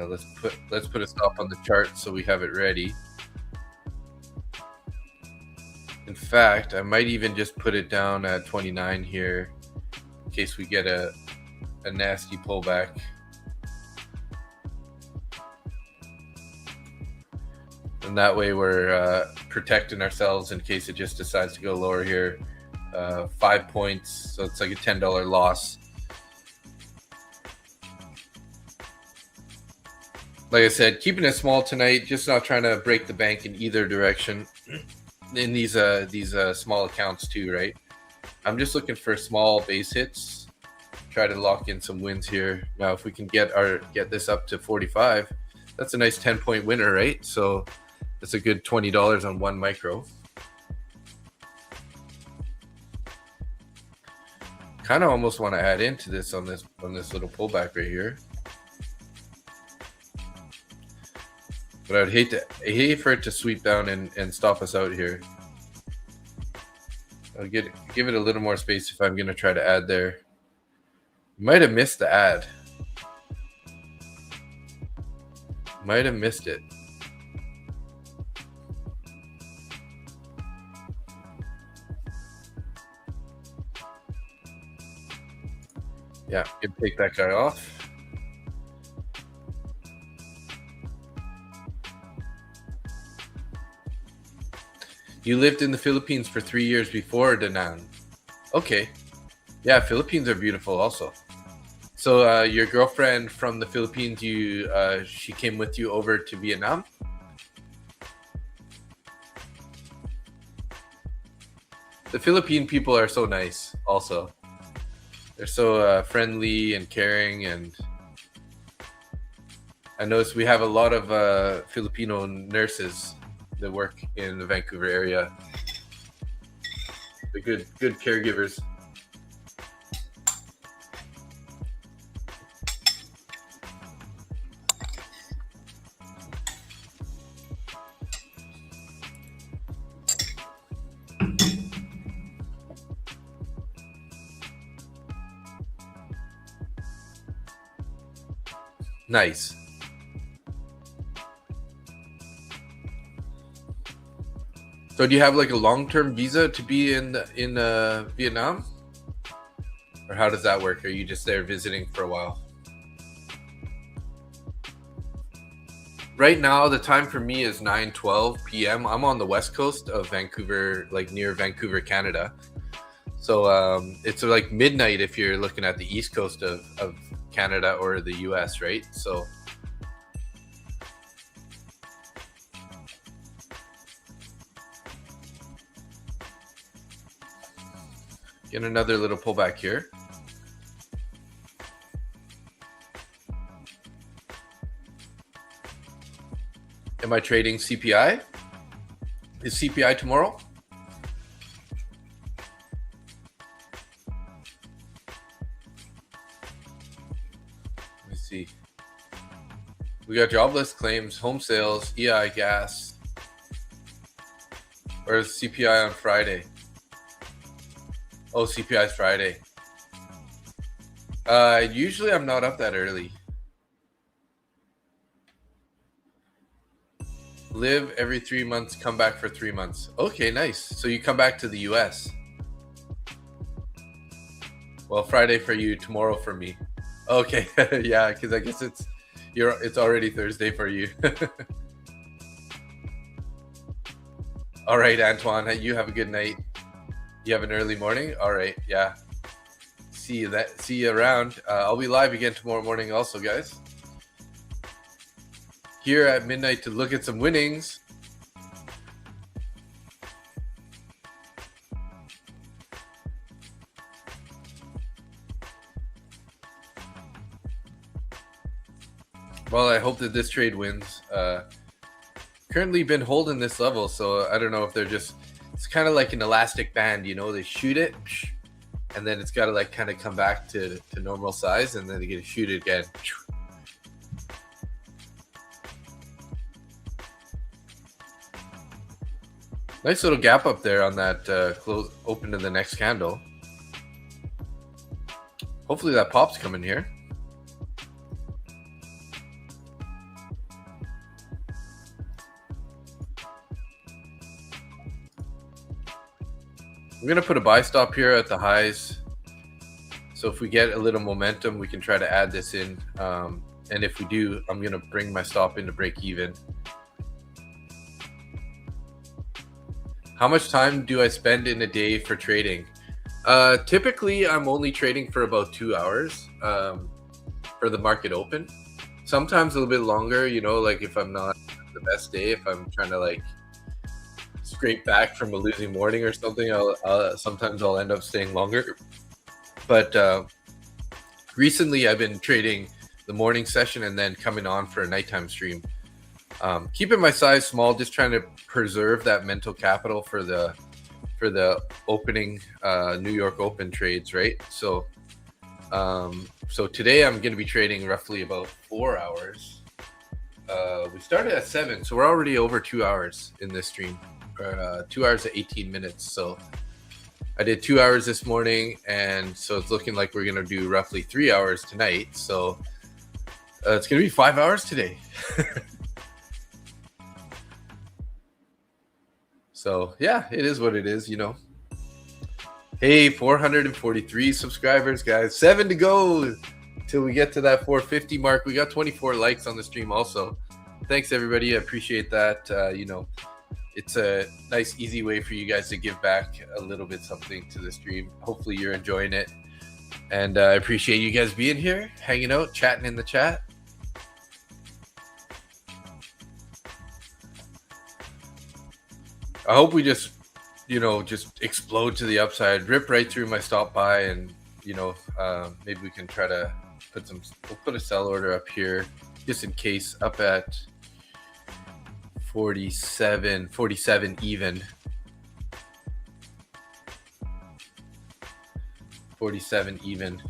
Let's put a stop on the chart so we have it ready. In fact, I might even just put it down at 29 here in case we get a nasty pullback. And that way we're protecting ourselves in case it just decides to go lower here. 5 points, so it's like a $10 loss. Like I said, keeping it small tonight, just not trying to break the bank in either direction. In these small accounts too, right? I'm just looking for small base hits. Try to lock in some wins here. Now, if we can get this up to 45, that's a nice 10-point winner, right? So that's a good $20 on one micro. Kind of almost want to add into this on this little pullback right here. But I'd hate for it to sweep down and stop us out here. I'll give it a little more space if I'm going to try to add there. Might have missed the ad. Might have missed it. Yeah, you can take that guy off. You lived in the Philippines for 3 years before Danang. Okay. Yeah, Philippines are beautiful also. So your girlfriend from the Philippines, she came with you over to Vietnam? The Philippine people are so nice also. They're so friendly and caring, and I noticed we have a lot of Filipino nurses that work in the Vancouver area. They're good caregivers. Nice. So do you have like a long-term visa to be in Vietnam? Or how does that work? Are you just there visiting for a while? Right now, the time for me is 9:12 p.m. I'm on the west coast of Vancouver, like near Vancouver, Canada. So it's like midnight if you're looking at the east coast of Canada or the US, right? So get another little pullback here. Am I trading CPI? Is CPI tomorrow? Let me see. We got jobless claims, home sales, EI, gas. Where's CPI on Friday? Oh, CPI is Friday. Usually I'm not up that early. Live every 3 months, come back for 3 months. Okay, nice. So you come back to the US. Well, Friday for you, tomorrow for me. Okay, yeah, because I guess it's already Thursday for you. All right, Antoine, you have a good night. You have an early morning. All right, yeah. See you around. I'll be live again tomorrow morning, also, guys. Here at midnight to look at some winnings. Well, I hope that this trade wins. Currently been holding this level, so I don't know if they're just, it's kind of like an elastic band, you know, they shoot it, and then it's got to like kind of come back to normal size, and then you get to shoot it again. Nice little gap up there on that close open to the next candle. Hopefully that pop's coming here. I'm going to put a buy stop here at the highs. So if we get a little momentum, we can try to add this in. And if we do, I'm going to bring my stop in to break even. How much time do I spend in a day for trading? Typically, I'm only trading for about 2 hours for the market open. Sometimes a little bit longer, you know, like if I'm not the best day, if I'm trying to like scrape back from a losing morning or something, sometimes I'll end up staying longer. But recently I've been trading the morning session and then coming on for a nighttime stream. Keeping my size small, just trying to preserve that mental capital for the opening New York Open trades, right? So so today I'm going to be trading roughly about 4 hours. We started at 7, so we're already over 2 hours in this stream. 2 hours and 18 minutes. So I did 2 hours this morning, and so it's looking like we're going to do roughly 3 hours tonight. So it's going to be 5 hours today. So yeah, it is what it is, you know. Hey, 443 subscribers, guys. 7 to go till we get to that 450 mark. We got 24 likes on the stream also. Thanks, everybody. I appreciate that. You know, it's a nice, easy way for you guys to give back a little bit something to the stream. Hopefully you're enjoying it. And I appreciate you guys being here, hanging out, chatting in the chat. I hope we just, you know, just explode to the upside, rip right through my stop buy, and, you know, maybe we can try to put some, we'll put a sell order up here just in case, up at 47 even. 47 even.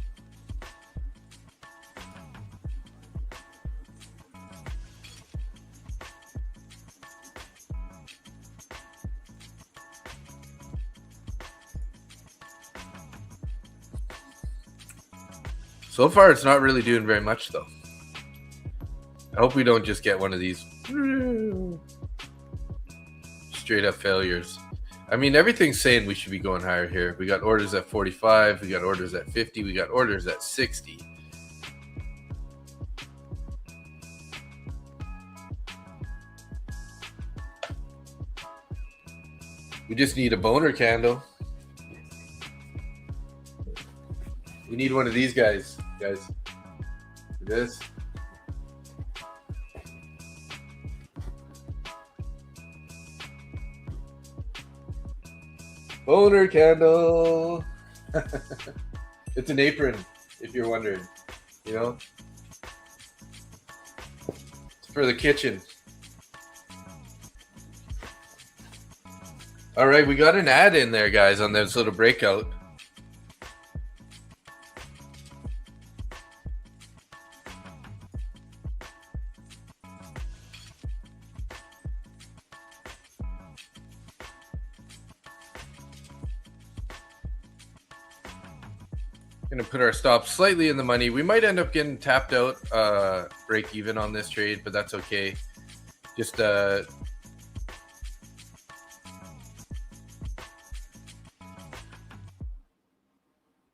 So far, it's not really doing very much, though. I hope we don't just get one of these straight up failures. I mean, everything's saying we should be going higher here. We got orders at 45. We got orders at 50. We got orders at 60. We just need a boner candle. We need one of these guys. This. Boner candle. It's an apron, if you're wondering. You know? It's for the kitchen. All right, we got an ad in there, guys, on this little breakout. Going to put our stop slightly in the money. We might end up getting tapped out, break even on this trade, but that's okay. Just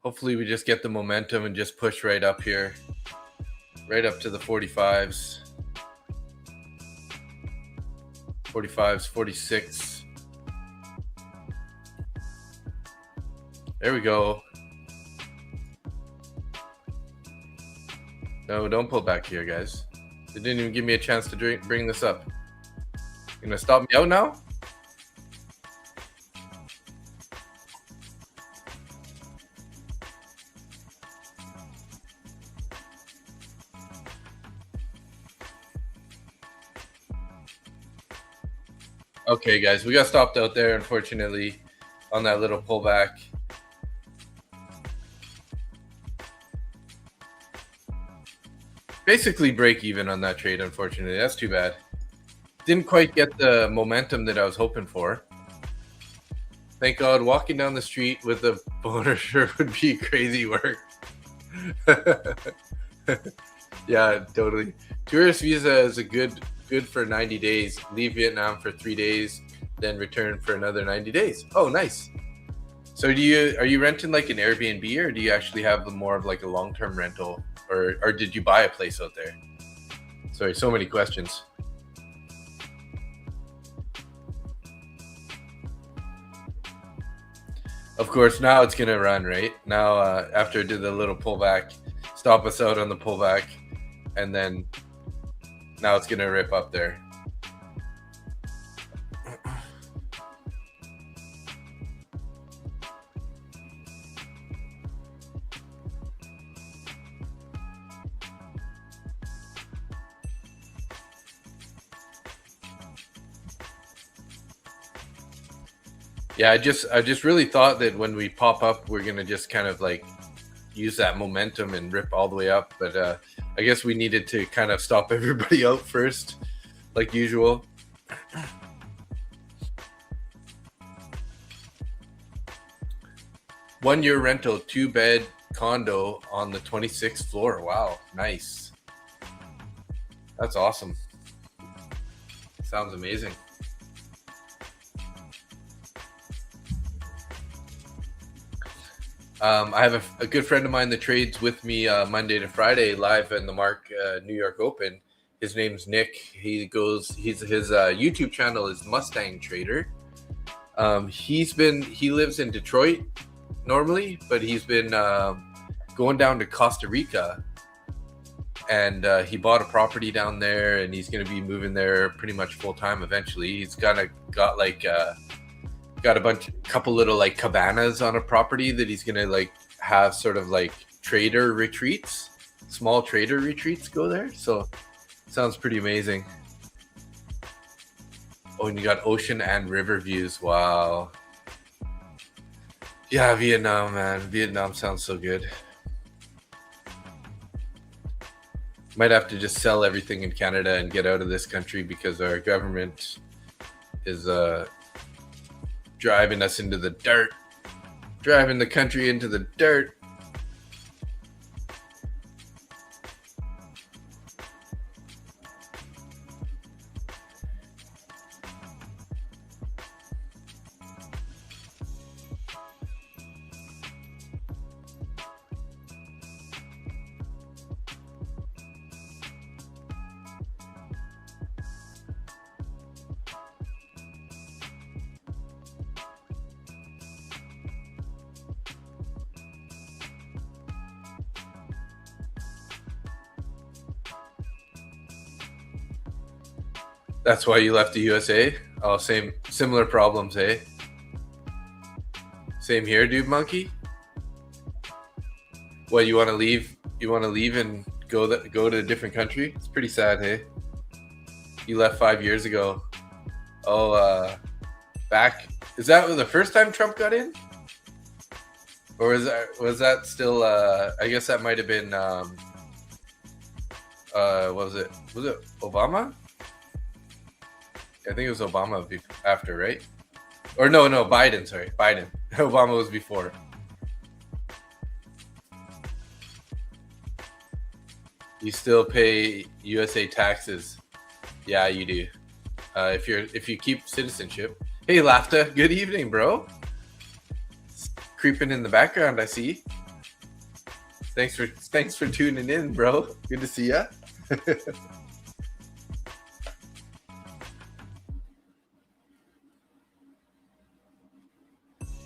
hopefully we just get the momentum and just push right up here, right up to the 45s, 46. There we go. No, don't pull back here, guys. They didn't even give me a chance to bring this up. You're gonna stop me out now? Okay, guys, we got stopped out there, unfortunately, on that little pullback. Basically break even on that trade, unfortunately. That's too bad. Didn't quite get the momentum that I was hoping for. Thank God walking down the street with a boner shirt would be crazy work. Yeah, totally. Tourist visa is a good for 90 days. Leave Vietnam for 3 days, then return for another 90 days. Oh, nice. So are you renting like an Airbnb, or do you actually have more of like a long-term rental, or did you buy a place out there? Sorry, so many questions. Of course, now it's gonna run, right? Now, after it did the little pullback, stop us out on the pullback, and then now it's gonna rip up there. Yeah, I just really thought that when we pop up, we're gonna just kind of like use that momentum and rip all the way up. But I guess we needed to kind of stop everybody out first, like usual. 1 year rental, 2-bed condo on the 26th floor. Wow, nice. That's awesome. Sounds amazing. I have a good friend of mine that trades with me Monday to Friday live in the Mark New York Open. His name's Nick. His YouTube channel is Mustang Trader. He lives in Detroit normally, but he's been going down to Costa Rica, and he bought a property down there, and he's going to be moving there pretty much full time eventually. He's got a couple little like cabanas on a property that he's gonna like have sort of like trader retreats, small trader retreats go there. So sounds pretty amazing. Oh, and you got ocean and river views. Wow. Yeah, Vietnam, man. Vietnam sounds so good. Might have to just sell everything in Canada and get out of this country because our government is driving us into the dirt, driving the country into the dirt. That's why you left the USA? Oh, similar problems, eh? Same here, dude monkey. What, you want to leave? You want to leave and go to a different country? It's pretty sad, hey? You left 5 years ago. Oh, back. Is that the first time Trump got in? Or was that still? I guess that might have been. What was it? Was it Obama? I think it was Obama after, right? Or no, Biden. Sorry, Biden. Obama was before. You still pay USA taxes. Yeah, you do. If you keep citizenship. Hey, Lafta. Good evening, bro. Creeping in the background, I see. Thanks for tuning in, bro. Good to see ya.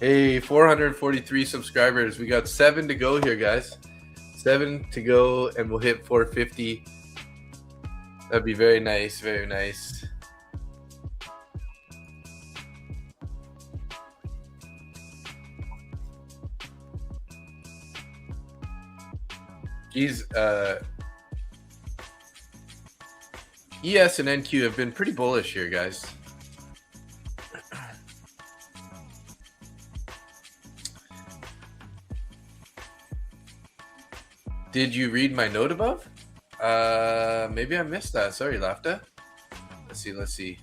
Hey, 443 subscribers. We got 7 to go here, guys. 7 to go, and we'll hit 450. That'd be very nice, very nice. Geez, ES and NQ have been pretty bullish here, guys. Did you read my note above? Maybe I missed that. Sorry, Lafta. Let's see.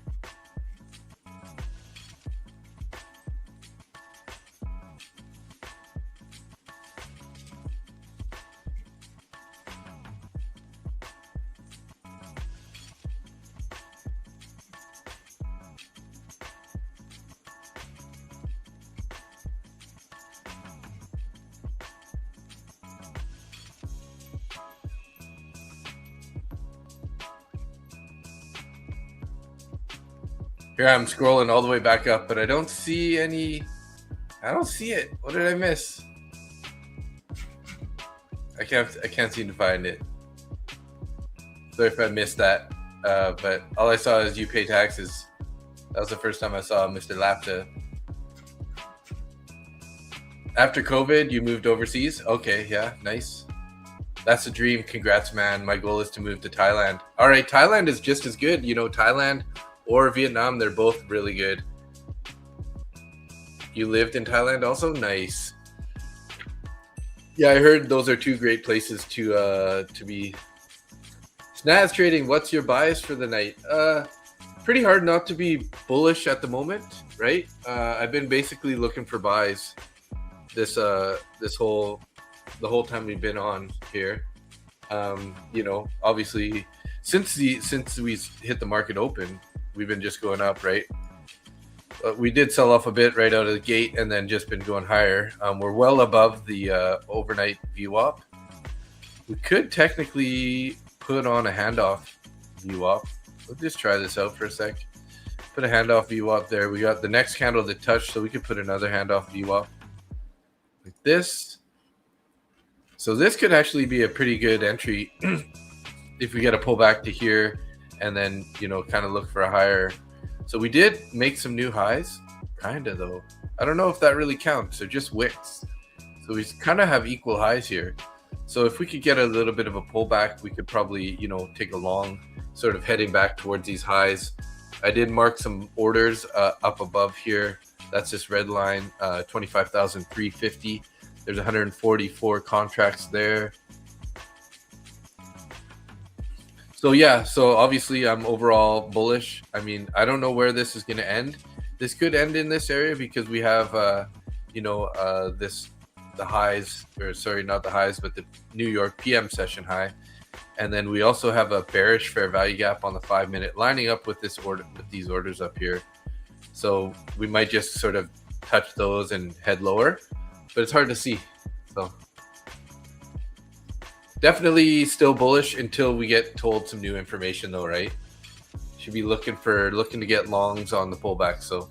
Here I'm scrolling all the way back up, but I don't see any. I don't see it. What did I miss? I can't seem to find it. Sorry if I missed that. But all I saw is you pay taxes. That was the first time I saw Mr. Lapta. After COVID, you moved overseas? Okay, yeah, nice. That's a dream. Congrats, man. My goal is to move to Thailand. All right, Thailand is just as good. You know, Thailand or Vietnam, they're both really good. You lived in Thailand also? Nice. Yeah, I heard those are two great places to be. Snaz trading, what's your bias for the night? Pretty hard not to be bullish at the moment, right? I've been basically looking for buys the whole time we've been on here. You know, obviously since we hit the market open, we've been just going up, right? We did sell off a bit right out of the gate and then just been going higher. We're well above the overnight VWAP. We could technically put on a handoff VWAP. Let's just try this out for a sec. Put a handoff VWAP there. We got the next candle to touch, so we could put another handoff VWAP like this. So this could actually be a pretty good entry if we get a pullback to here and then, you know, kind of look for a higher. So we did make some new highs, kind of though. I don't know if that really counts. They're just wicks. So we kind of have equal highs here. So if we could get a little bit of a pullback, we could probably, you know, take a long sort of heading back towards these highs. I did mark some orders up above here. That's this red line, 25,350. There's 144 contracts there. So yeah, so obviously I'm overall bullish. I mean, I don't know where this is going to end. This could end in this area because we have, you know, the highs, or sorry, not the highs, but the New York PM session high. And then we also have a bearish fair value gap on the 5-minute lining up with this order, with these orders up here. So we might just sort of touch those and head lower, but it's hard to see. So definitely still bullish until we get told some new information though, right? Should be looking to get longs on the pullback. So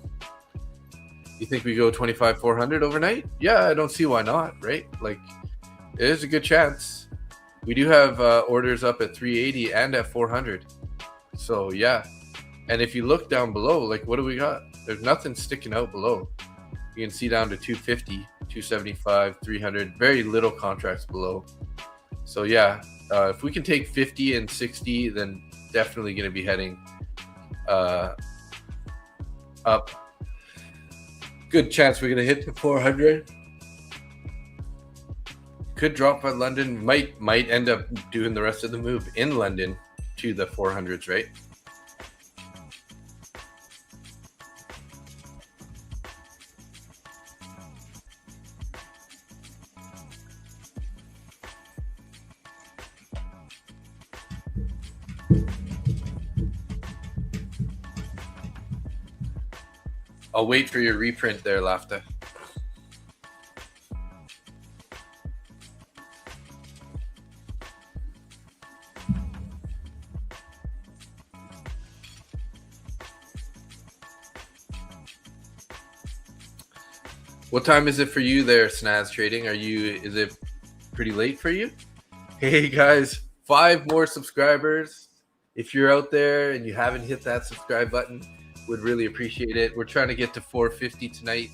you think we go 25,400 overnight? Yeah, I don't see why not, right? Like, it is a good chance. We do have orders up at 380 and at 400. So yeah. And if you look down below, like, what do we got? There's nothing sticking out below. You can see down to 250, 275, 300, very little contracts below. So yeah, if we can take 50 and 60, then definitely going to be heading up. Good chance we're going to hit the 400. Could drop by London. Might end up doing the rest of the move in London to the 400s, right? I'll wait for your reprint there, Lafta. What time is it for you there, Snaz Trading? Is it pretty late for you? Hey guys, 5 more subscribers. If you're out there and you haven't hit that subscribe button, would really appreciate it. We're trying to get to 450 tonight.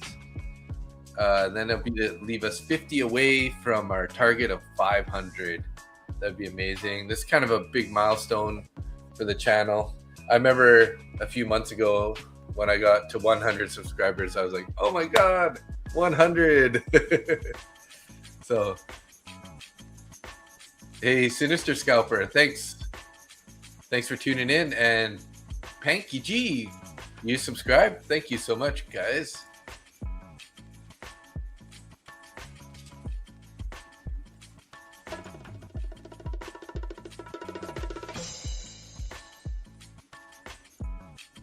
Then it'll be to leave us 50 away from our target of 500. That'd be amazing. This is kind of a big milestone for the channel. I remember a few months ago when I got to 100 subscribers, I was like, oh my God, 100. So Hey, Sinister Scalper, thanks for tuning in. And Panky G, you subscribe? Thank you so much, guys.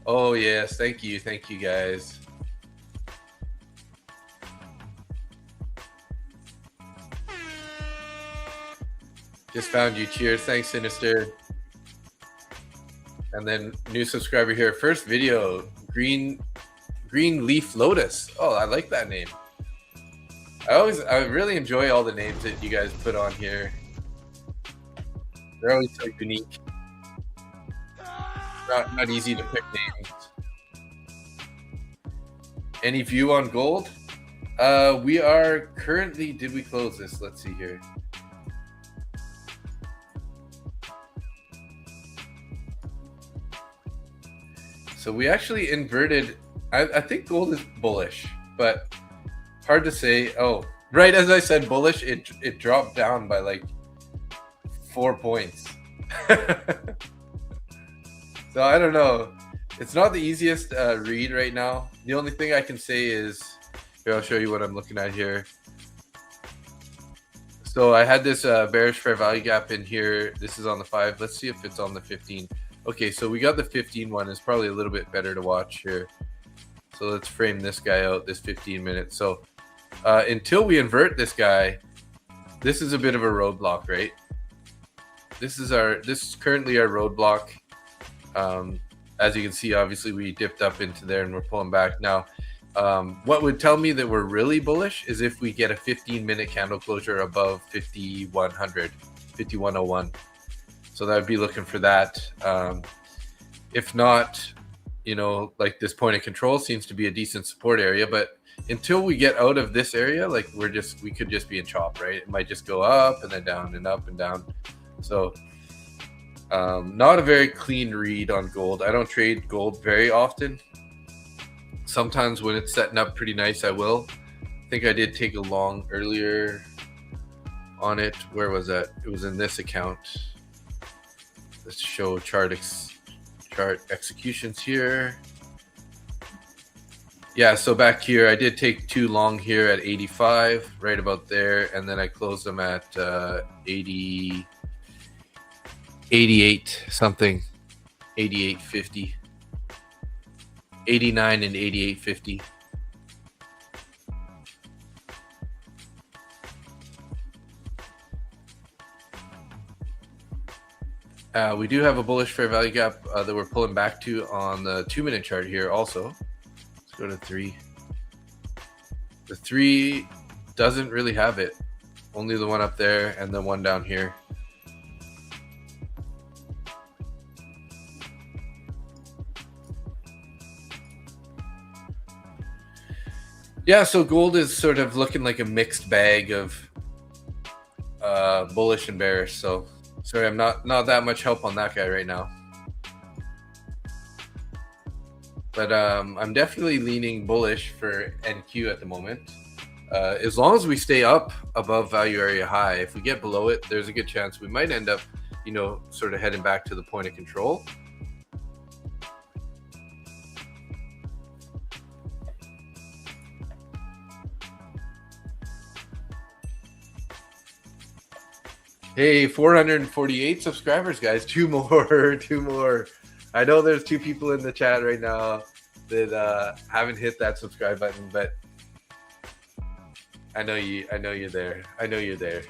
Oh yes, thank you guys. Just found you. Cheers. Thanks, Sinister. And then new subscriber here. First video, green leaf lotus. Oh, I like that name. I really enjoy all the names that you guys put on here. They're always so unique. Not easy to pick names. Any view on gold? We are currently, did we close this? Let's see here. So we actually inverted. I think gold is bullish, but hard to say. Oh, right as I said bullish, it dropped down by like 4 points. So I don't know. It's not the easiest read right now. The only thing I can say is, here, I'll show you what I'm looking at here. So I had this bearish fair value gap in here. This is on the 5. Let's see if it's on the 15. Okay, so we got the 15 one. It's probably a little bit better to watch here. So let's frame this guy out, this 15 minutes. So until we invert this guy, this is a bit of a roadblock, right? This is currently our roadblock. As you can see, obviously we dipped up into there and we're pulling back now. What would tell me that we're really bullish is if we get a 15-minute candle closure above 5100, 5101. So that would be looking for that. If not, you know, like this point of control seems to be a decent support area, but until we get out of this area, like we could just be in chop, right? It might just go up and then down and up and down. So not a very clean read on gold. I don't trade gold very often. Sometimes when it's setting up pretty nice, I will. I think I did take a long earlier on it. Where was that? It was in this account. Let's show chart executions here. Yeah, so back here, I did take 2 long here at 85, right about there, and then I closed them at 80, 88 something, 88.50, 89 and 88.50. We do have a bullish fair value gap that we're pulling back to on the 2-minute chart here also. Let's go to 3. The 3 doesn't really have it. Only the one up there and the one down here. Yeah, so gold is sort of looking like a mixed bag of bullish and bearish. So sorry, I'm not that much help on that guy right now. But I'm definitely leaning bullish for NQ at the moment. As long as we stay up above value area high, if we get below it, there's a good chance we might end up, you know, sort of heading back to the point of control. Hey, 448 subscribers, guys. 2 more, 2 more. I know there's 2 people in the chat right now that haven't hit that subscribe button, but I know you're there. I know you're there.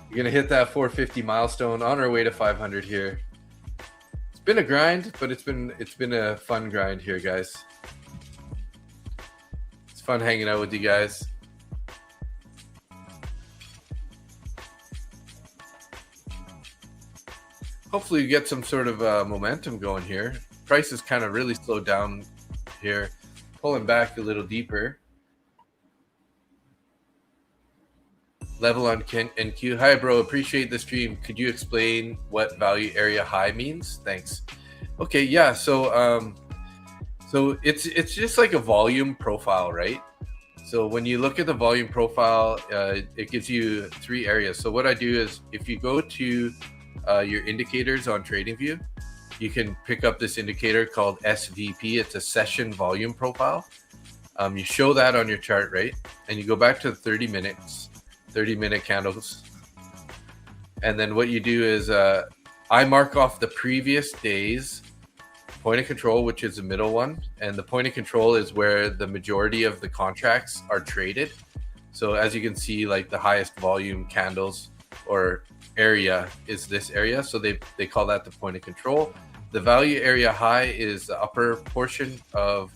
You're gonna hit that 450 milestone on our way to 500 here. It's been a grind, but it's been a fun grind here, guys. It's fun hanging out with you guys. Hopefully you get some sort of momentum going here. Price is kind of really slowed down here, pulling back a little deeper. Level on NQ. Hi, bro. Appreciate the stream. Could you explain what value area high means? Thanks. Okay, yeah. So so it's just like a volume profile, right? So when you look at the volume profile, it gives you 3 areas. So what I do is, if you go to your indicators on TradingView, you can pick up this indicator called SVP. It's a session volume profile. You show that on your chart, right? And you go back to the 30-minute candles. And then what you do is I mark off the previous day's point of control, which is the middle one. And the point of control is where the majority of the contracts are traded. So as you can see, like the highest volume candles or area is this area. So they call that the point of control. The value area high is the upper portion of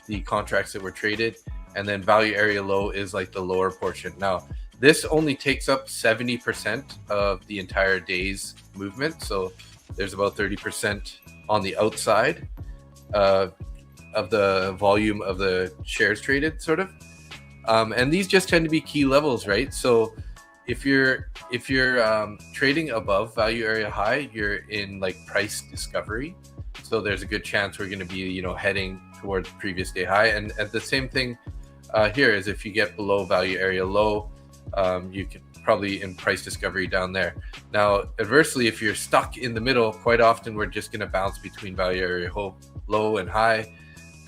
the contracts that were traded. And then value area low is like the lower portion. Now, this only takes up 70% of the entire day's movement. So there's about 30% on the outside of the volume of the shares traded, sort of. And these just tend to be key levels, right? So if you're trading above value area high, you're in like price discovery. So there's a good chance we're going to be, heading towards previous day high. And the same thing here is, if you get below value area low, you can probably in price discovery down there. Now, adversely, if you're stuck in the middle, quite often we're just going to bounce between value area low and high,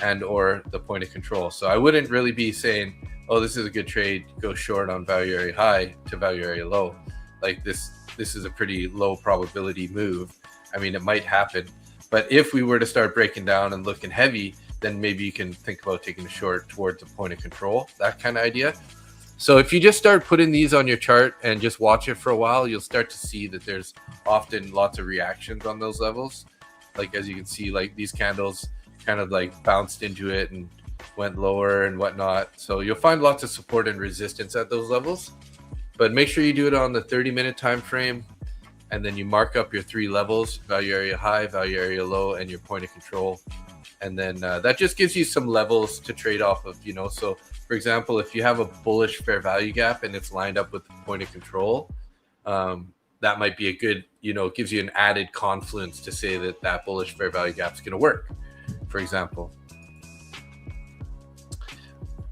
and or the point of control. So I wouldn't really be saying, oh, this is a good trade, go short on value area high to value area low. Like this is a pretty low probability move. I mean, it might happen, but if we were to start breaking down and looking heavy, then maybe you can think about taking a short towards the point of control, that kind of idea. So if you just start putting these on your chart and just watch it for a while, you'll start to see that there's often lots of reactions on those levels. Like, as you can see, like these candles kind of like bounced into it and went lower and whatnot. So you'll find lots of support and resistance at those levels, but make sure you do it on the 30-minute time frame. And then you mark up your 3 levels: value area high, value area low, and your point of control. And then that just gives you some levels to trade off of, So for example, if you have a bullish fair value gap and it's lined up with the point of control, that might be a good, gives you an added confluence to say that that bullish fair value gap is going to work, for example.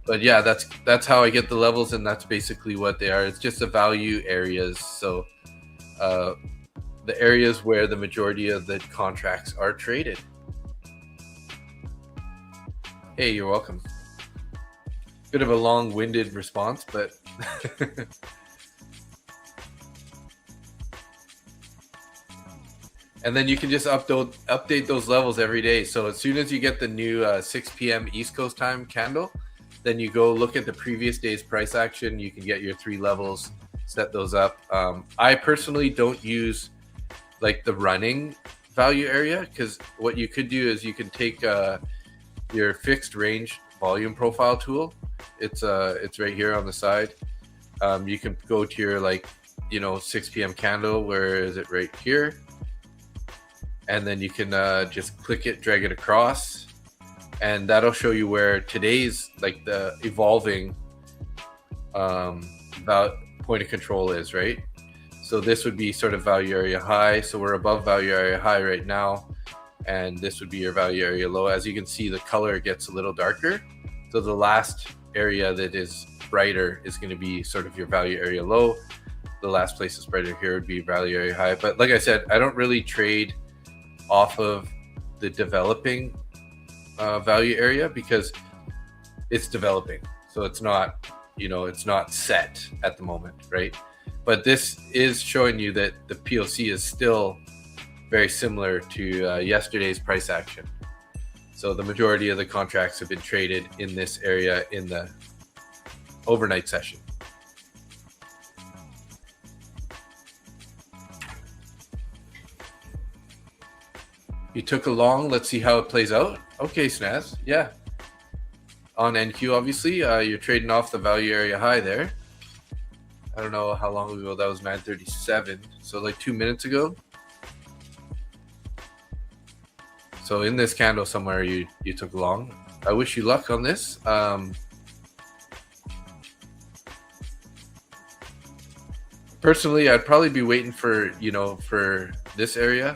But yeah, that's how I get the levels, and that's basically what they are. It's just the value areas. So the areas where the majority of the contracts are traded. Hey, you're welcome. Bit of a long-winded response, but and then you can just update those levels every day. So as soon as you get the new 6 p.m. East Coast time candle, then you go look at the previous day's price action. You can get your 3 levels, set those up. I personally don't use like the running value area, because what you could do is you can take your fixed range volume profile tool. It's right here on the side. You can go to your 6 p.m. candle. Where is it? Right here. And then you can just click it, drag it across, and that'll show you where today's like the evolving about point of control is, right? So this would be sort of value area high. So we're above value area high right now, and this would be your value area low. As you can see, the color gets a little darker. So the last area that is brighter is going to be sort of your value area low. The last place that's brighter here would be value area high. But like I said, I don't really trade off of the developing value area, because it's developing. So it's not, it's not set at the moment, right? But this is showing you that the POC is still very similar to yesterday's price action. So the majority of the contracts have been traded in this area in the overnight session. You took a long, let's see how it plays out. Okay, Snaz, yeah. On NQ, obviously, you're trading off the value area high there. I don't know how long ago that was, 9:37. So like 2 minutes ago. So in this candle somewhere, you took long. I wish you luck on this. Personally, I'd probably be waiting for, for this area,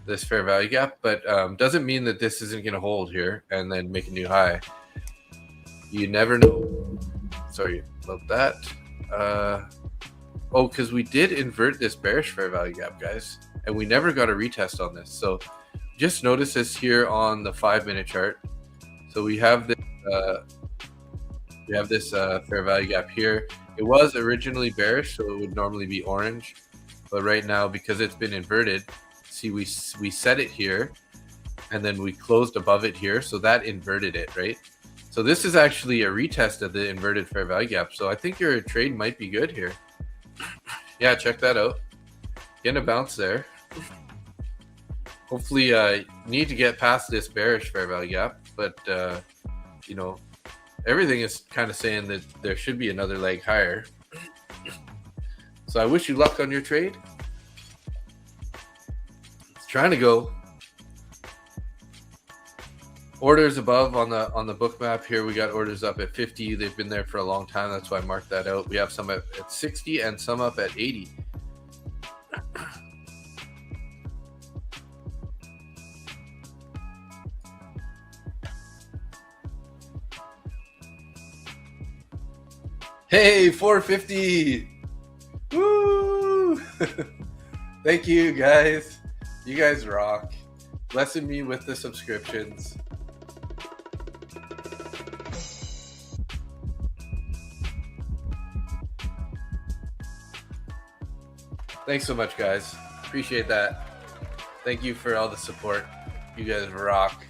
this fair value gap, but doesn't mean that this isn't going to hold here and then make a new high. You never know. Sorry about that. Oh, because we did invert this bearish fair value gap, guys, and we never got a retest on this. So just notice this here on the 5-minute chart. So we have this fair value gap here. It was originally bearish, so it would normally be orange, but right now, because it's been inverted, see, we set it here, and then we closed above it here, so that inverted it, right? So this is actually a retest of the inverted fair value gap. So I think your trade might be good here. Yeah, check that out. Getting a bounce there. Hopefully, you need to get past this bearish fair value gap, but you know, everything is kind of saying that there should be another leg higher. So I wish you luck on your trade. It's trying to go. Orders above on the book map here. We got orders up at 50. They've been there for a long time. That's why I marked that out. We have some at 60 and some up at 80. Hey, 450. Woo! Thank you, guys. You guys rock. Blessing me with the subscriptions. Thanks so much, guys. Appreciate that. Thank you for all the support. You guys rock.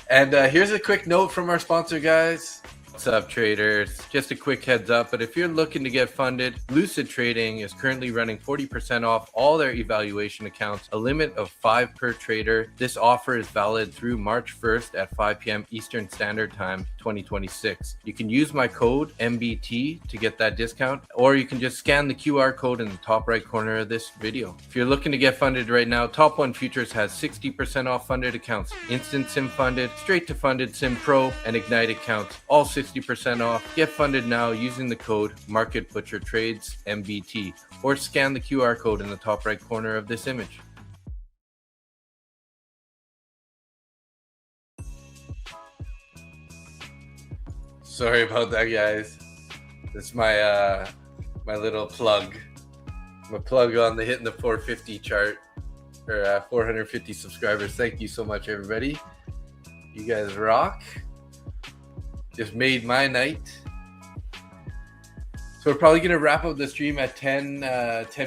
And here's a quick note from our sponsor, guys. What's up, traders? Just a quick heads up, but if you're looking to get funded, Lucid Trading is currently running 40% off all their evaluation accounts, a limit of 5 per trader. This offer is valid through March 1st at 5 p.m. Eastern Standard Time, 2026. You can use my code MBT to get that discount, or you can just scan the QR code in the top right corner of this video. If you're looking to get funded right now, Top 1 Futures has 60% off funded accounts, Instant Sim Funded, Straight to Funded Sim Pro, and Ignite accounts, all 60% off. Get funded now using the code Market Butcher Trades MBT, or scan the QR code in the top right corner of this image. Sorry about that, guys. That's my my little plug. My plug on the hitting the 450 chart, or 450 subscribers. Thank you so much, everybody. You guys rock. Just made my night. So we're probably going to wrap up the stream at 10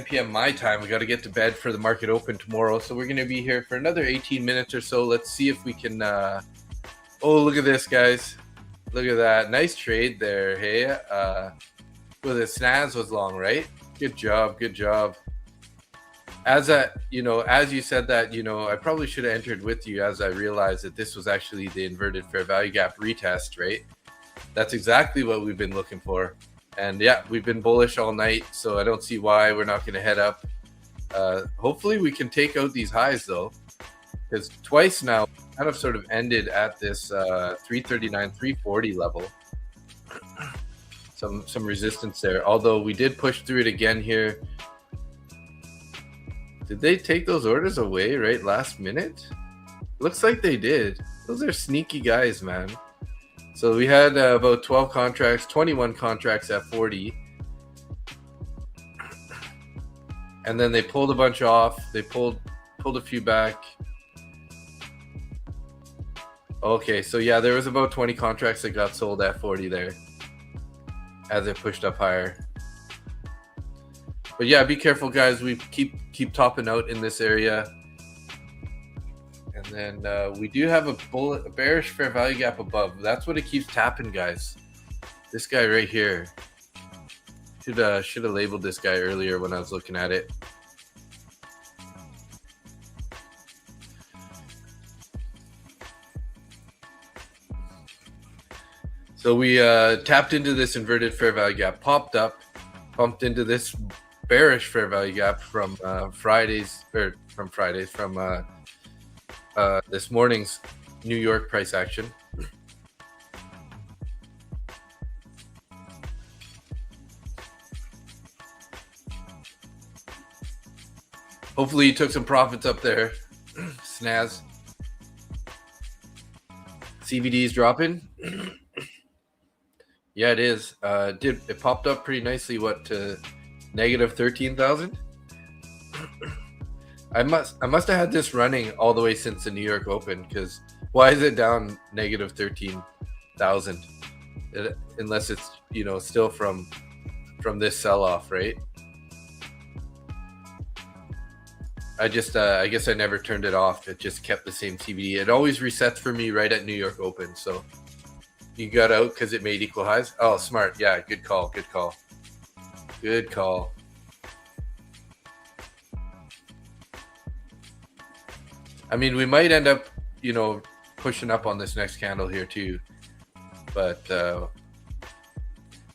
p.m. my time. We got to get to bed for the market open tomorrow. So we're going to be here for another 18 minutes or so. Let's see if we can... oh, look at this, guys. Look at that. Nice trade there. Hey, well, the snaz was long, right? Good job. Good job. As you said that, I probably should have entered with you, as I realized that this was actually the inverted fair value gap retest, right? That's exactly what we've been looking for. And yeah, we've been bullish all night, so I don't see why we're not going to head up. Hopefully we can take out these highs, though, because twice now kind of sort of ended at this 339, 340 level. Some resistance there, although we did push through it again here. Did they take those orders away right last minute? Looks like they did. Those are sneaky guys, man. So we had about 12 contracts, 21 contracts at 40. And then they pulled a bunch off. They pulled a few back. Okay, so yeah, there was about 20 contracts that got sold at 40 there as it pushed up higher. But yeah, be careful, guys. We keep topping out in this area. And then we do have a bearish fair value gap above. That's what it keeps tapping, guys. This guy right here. Should have labeled this guy earlier when I was looking at it. So we tapped into this inverted fair value gap, popped up, pumped into this bearish fair value gap from this morning's New York price action. Hopefully you took some profits up there. snaz. CVD is dropping. Yeah, it is. It popped up pretty nicely? What, to negative 13,000? I must have had this running all the way since the New York Open, because why is it down negative 13,000? Unless it's, you know, still from this sell-off, right? I guess I never turned it off. It just kept the same CVD. It always resets for me right at New York Open. So you got out because it made equal highs. Oh, smart. Yeah, good call. Good call. Good call. I mean, we might end up, you know, pushing up on this next candle here too. But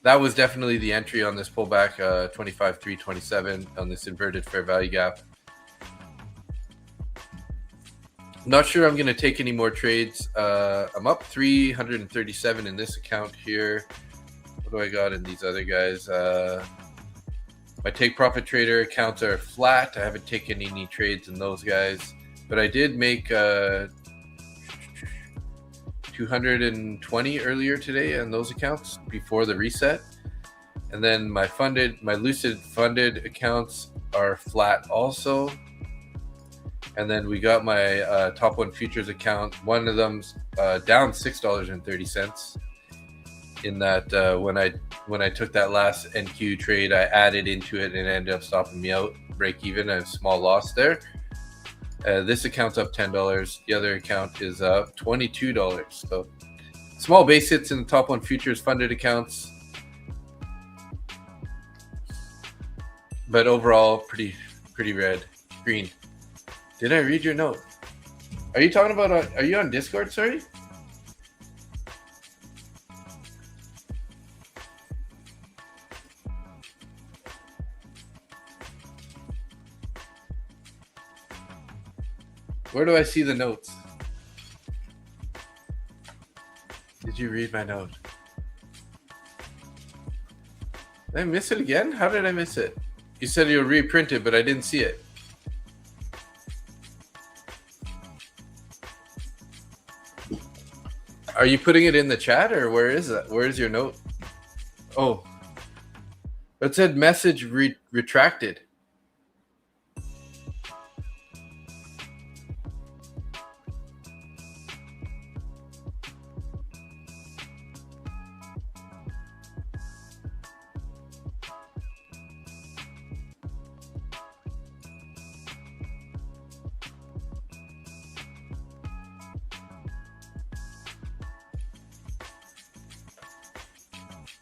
that was definitely the entry on this pullback, 25.327 on this inverted fair value gap. Not sure I'm going to take any more trades. I'm up 337 in this account here. What do I got in these other guys? My take profit trader accounts are flat. I haven't taken any trades in those guys, but I did make 220 earlier today on those accounts before the reset. And then my Lucid funded accounts are flat also. And then we got my top one futures account. One of them's down $6.30. In that when I took that last NQ trade, I added into it and it ended up stopping me out, break even, a small loss there. This account's up $10. The other account is up $22. So small base hits in the top one futures funded accounts, but overall pretty green. Did I read your note? Are you talking about? Are you on Discord? Sorry. Where do I see the notes? Did you read my note? Did I miss it again? How did I miss it? You said you'll reprint it, but I didn't see it. Are you putting it in the chat, or where is that? Where is your note? Oh, it said message retracted.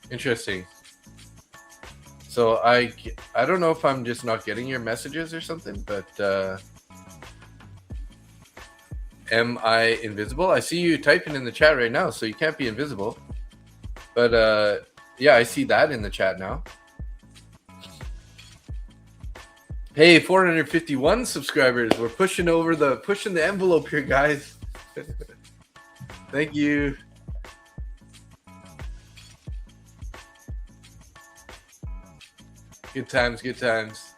Interesting. So I don't know if I'm just not getting your messages or something, but am I invisible? I see you typing in the chat right now, so you can't be invisible. But yeah, I see that in the chat now. Hey, 451 subscribers. We're pushing the envelope here, guys. Thank you. Good times, good times.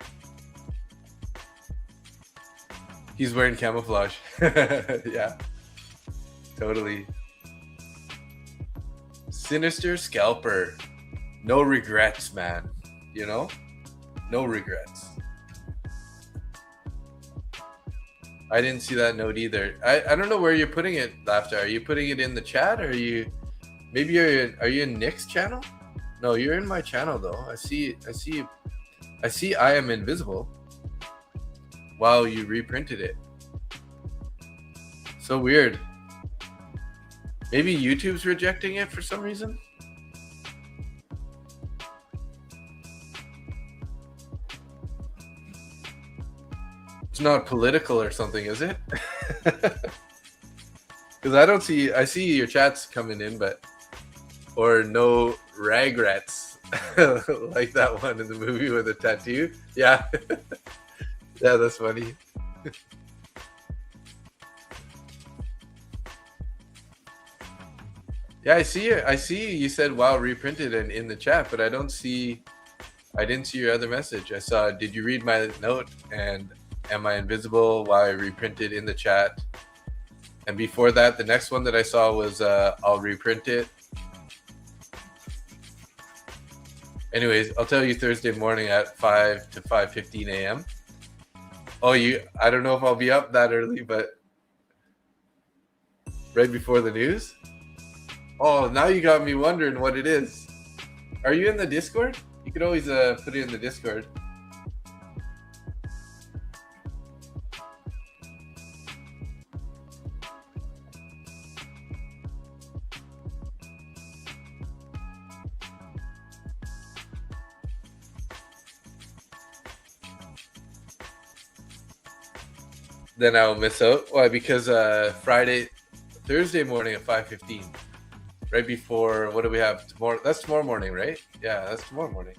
He's wearing camouflage. Yeah, totally. Sinister scalper. No regrets, man. You know? No regrets. I didn't see that note either. I don't know where you're putting it, Laughter. Are you putting it in the chat, or are you in Nick's channel? No, you're in my channel though. I see I am invisible. Wow, you reprinted it. So weird. Maybe YouTube's rejecting it for some reason. It's not political or something, is it? Because I see your chats coming in, but or no regrets, like that one in the movie with the tattoo. Yeah, yeah, that's funny. Yeah, I see it. I see you said wow reprinted and in the chat, but I didn't see your other message. I saw, did you read my note? And Am I invisible? Why I reprinted in the chat. And before that, the next one that I saw was I'll reprint it. Anyways, I'll tell you Thursday morning at 5 to 5:15 a.m. Oh, I don't know if I'll be up that early, but right before the news? Oh, now you got me wondering what it is. Are you in the Discord? You could always put it in the Discord. Then I'll miss out. Why? Because Thursday morning at 5:15. Right before, what do we have tomorrow? That's tomorrow morning, right? Yeah, that's tomorrow morning.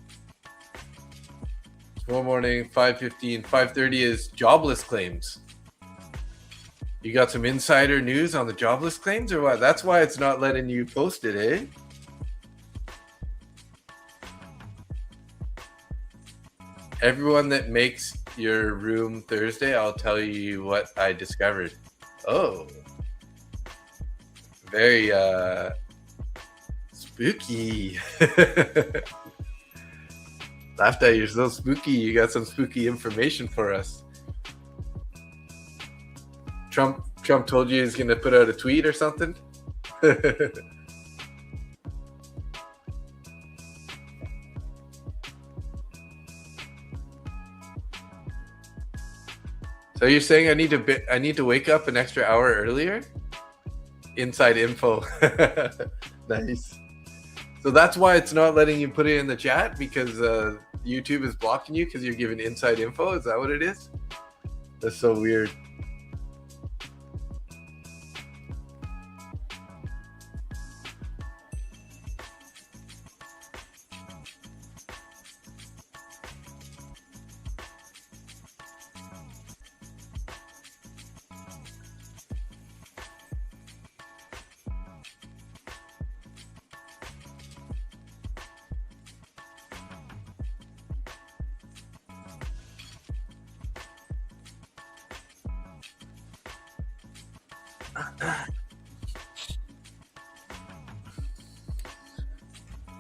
Tomorrow morning, 5:15, 5:30 is jobless claims. You got some insider news on the jobless claims or what? That's why it's not letting you post it, eh? Everyone that makes your room Thursday, I'll tell you what I discovered. Oh. Very spooky. Laughed at, you're so spooky. You got some spooky information for us. Trump told you he's gonna put out a tweet or something. So you're saying I need to wake up an extra hour earlier? Inside info. Nice. So that's why it's not letting you put it in the chat, because YouTube is blocking you because you're giving inside info. Is that what it is? That's so weird.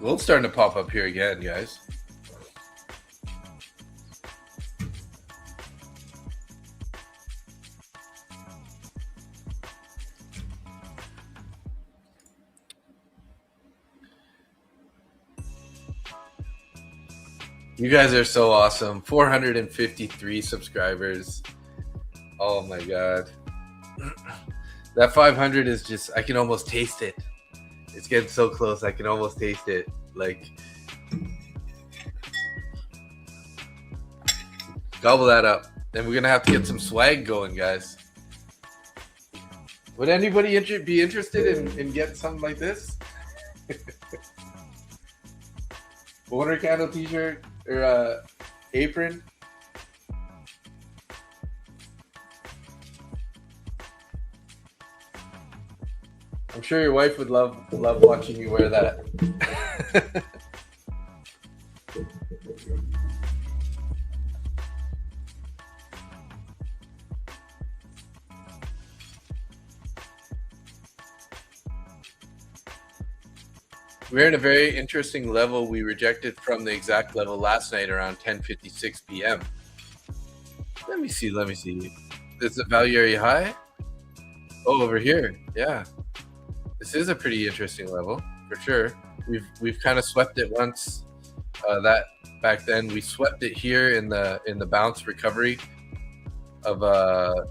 Gold's starting to pop up here again, guys. You guys are so awesome. 453 subscribers. Oh my god. That 500 is just, I can almost taste it. It's getting so close. I can almost taste it. Like, gobble that up. Then we're going to have to get some swag going, guys. Would anybody be interested in getting something like this? Water candle t-shirt or apron? I'm sure your wife would love watching you wear that. We're in a very interesting level. We rejected from the exact level last night around 10:56 p.m. Let me see. Is the value area high? Oh, over here. Yeah. This is a pretty interesting level for sure. We've kind of swept it once. That back then we swept it here in the bounce recovery of the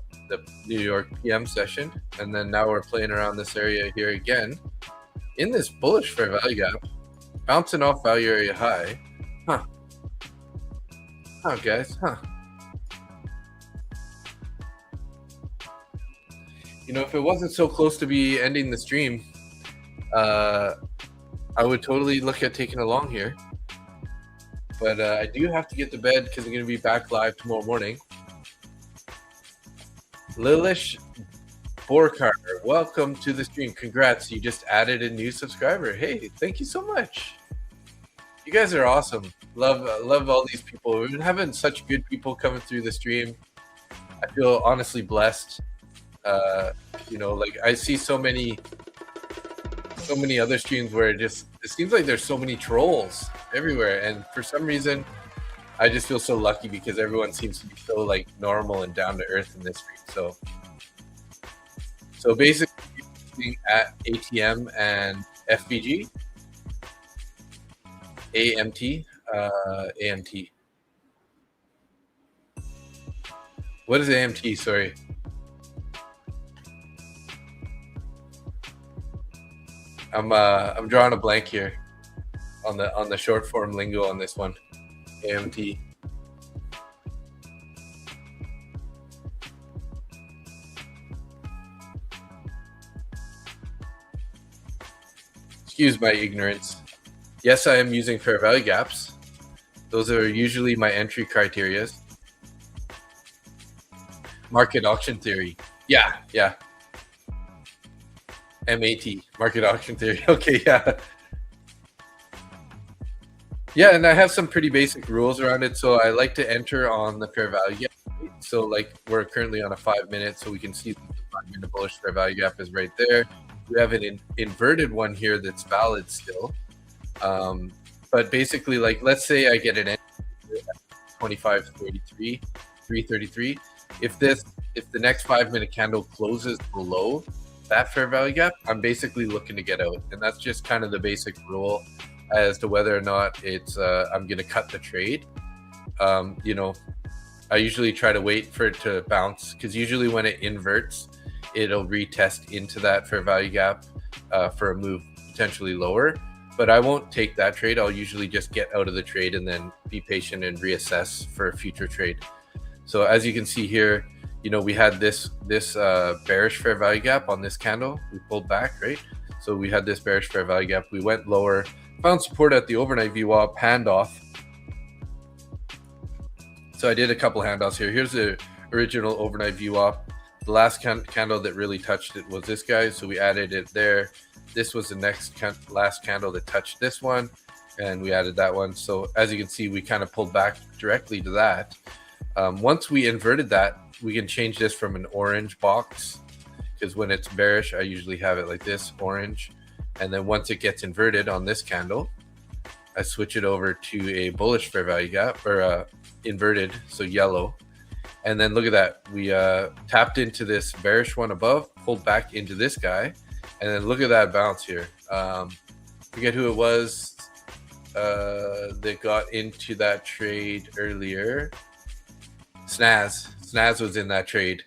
New York PM session, and then now we're playing around this area here again in this bullish fair value gap, bouncing off value area high. Huh, guys. You know, if it wasn't so close to be ending the stream, I would totally look at taking a long here. But I do have to get to bed because I'm going to be back live tomorrow morning. Lilish Borkar, welcome to the stream. Congrats, you just added a new subscriber. Hey, thank you so much. You guys are awesome. Love all these people. We've been having such good people coming through the stream. I feel honestly blessed. You know, like I see so many other streams where it seems like there's so many trolls everywhere, and for some reason I just feel so lucky because everyone seems to be so like normal and down to earth in this stream. So basically looking at ATM and FBG, AMT, AMT. What is AMT? Sorry. I'm drawing a blank here on the short form lingo on this one. AMT. Excuse my ignorance. Yes, I am using fair value gaps. Those are usually my entry criteria. Market auction theory. Yeah. MAT, market auction theory. Okay, yeah. Yeah, and I have some pretty basic rules around it. So I like to enter on the fair value gap. So like we're currently on a 5 minute, so we can see the 5 minute bullish fair value gap is right there. We have an inverted one here that's valid still. But basically, like let's say I get an entry at 25.33, 333. If the next 5 minute candle closes below that fair value gap, I'm basically looking to get out, and that's just kind of the basic rule as to whether or not it's I'm going to cut the trade. You know, I usually try to wait for it to bounce because usually when it inverts, it'll retest into that fair value gap for a move potentially lower. But I won't take that trade. I'll usually just get out of the trade and then be patient and reassess for a future trade. So as you can see here, you know, we had this bearish fair value gap on this candle. We pulled back, right? So we had this bearish fair value gap. We went lower, found support at the overnight VWAP, handoff. So I did a couple handoffs here. Here's the original overnight VWAP. The last candle that really touched it was this guy. So we added it there. This was the last candle that touched this one, and we added that one. So as you can see, we kind of pulled back directly to that. Once we inverted that, we can change this from an orange box, because when it's bearish, I usually have it like this, orange. And then once it gets inverted on this candle, I switch it over to a bullish fair value gap, or inverted, so yellow. And then look at that. We tapped into this bearish one above, pulled back into this guy. And then look at that bounce here. Forget who it was that got into that trade earlier. Snaz was in that trade.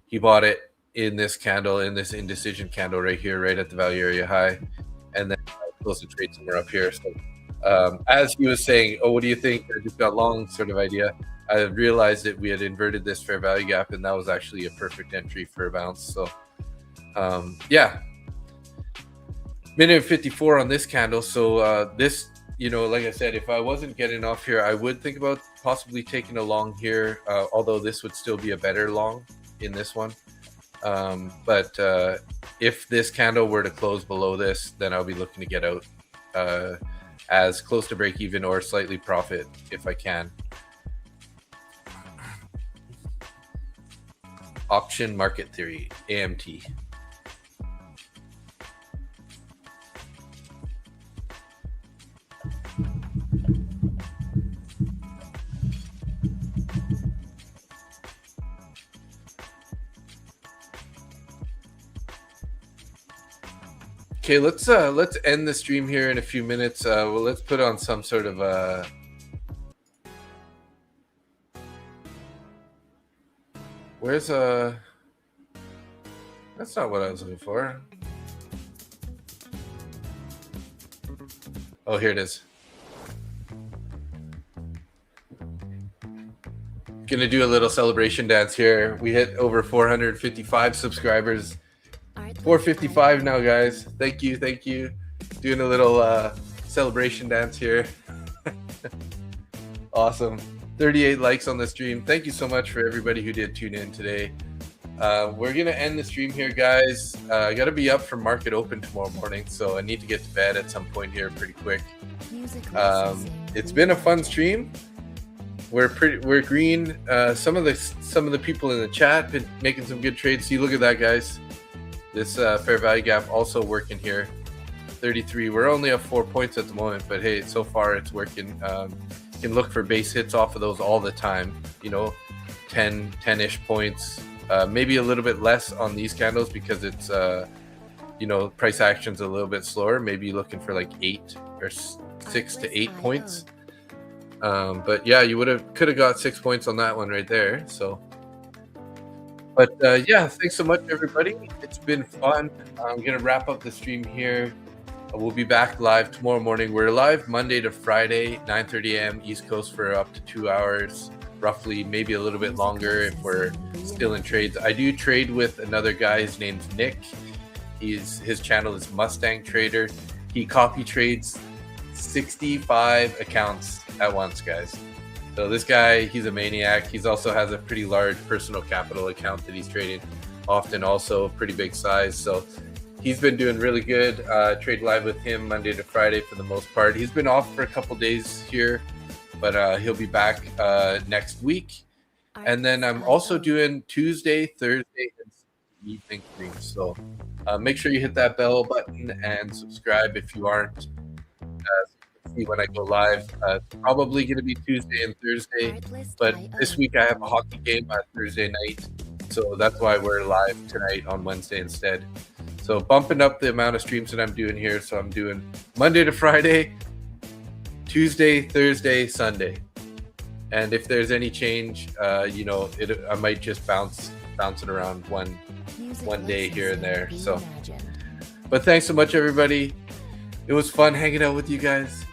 He bought it in this candle, in this indecision candle right here, right at the value area high, and then closed the trade somewhere up here. So as he was saying, oh, what do you think? I just got long sort of idea. I realized that we had inverted this fair value gap, and that was actually a perfect entry for a bounce. So yeah, minute 54 on this candle. So this, you know, like I said, if I wasn't getting off here, I would think about possibly taking a long here, although this would still be a better long in this one. But if this candle were to close below this, then I'll be looking to get out as close to break even or slightly profit if I can. Auction market theory, AMT. Okay, let's end the stream here in a few minutes. Well, let's put on some sort of where's that's not what I was looking for. Oh, here it is. Gonna do a little celebration dance here. We hit over 455 subscribers. 455 now, guys. Thank you. Doing a little celebration dance here. Awesome. 38 likes on the stream. Thank you so much for everybody who did tune in today. We're gonna end the stream here, guys. I gotta be up for market open tomorrow morning, so I need to get to bed at some point here pretty quick. It's been a fun stream. we're green. Some of the people in the chat been making some good trades. See, look at that, guys. This fair value gap also working here. 33. We're only up 4 points at the moment, but hey, so far it's working. You can look for base hits off of those all the time. You know, 10-ish points. Maybe a little bit less on these candles because it's you know, price action's a little bit slower. Maybe looking for like 8 or 6 to 8 points. But yeah, you could have got 6 points on that one right there. So, but yeah, thanks so much, everybody. It's been fun. I'm gonna wrap up the stream here. We'll be back live tomorrow morning. We're live Monday to Friday, 9:30 a.m. East Coast for up to 2 hours, roughly, maybe a little bit longer if we're still in trades. I do trade with another guy. His name's Nick. His channel is Mustang Trader. He copy trades 65 accounts at once, guys. So this guy, he's a maniac. He also has a pretty large personal capital account that he's trading, often also pretty big size. So he's been doing really good. Trade live with him Monday to Friday for the most part. He's been off for a couple days here, but he'll be back next week. And then I'm also doing Tuesday, Thursday, and evening streams. So make sure you hit that bell button and subscribe if you aren't. See when I go live. It's probably going to be Tuesday and Thursday, but this week I have a hockey game on Thursday night, so that's why we're live tonight on Wednesday instead. So bumping up the amount of streams that I'm doing here. So I'm doing Monday to Friday, Tuesday, Thursday, Sunday. And if there's any change, you know, I might just bounce it around one day here and there. So, but thanks so much, everybody. It was fun hanging out with you guys.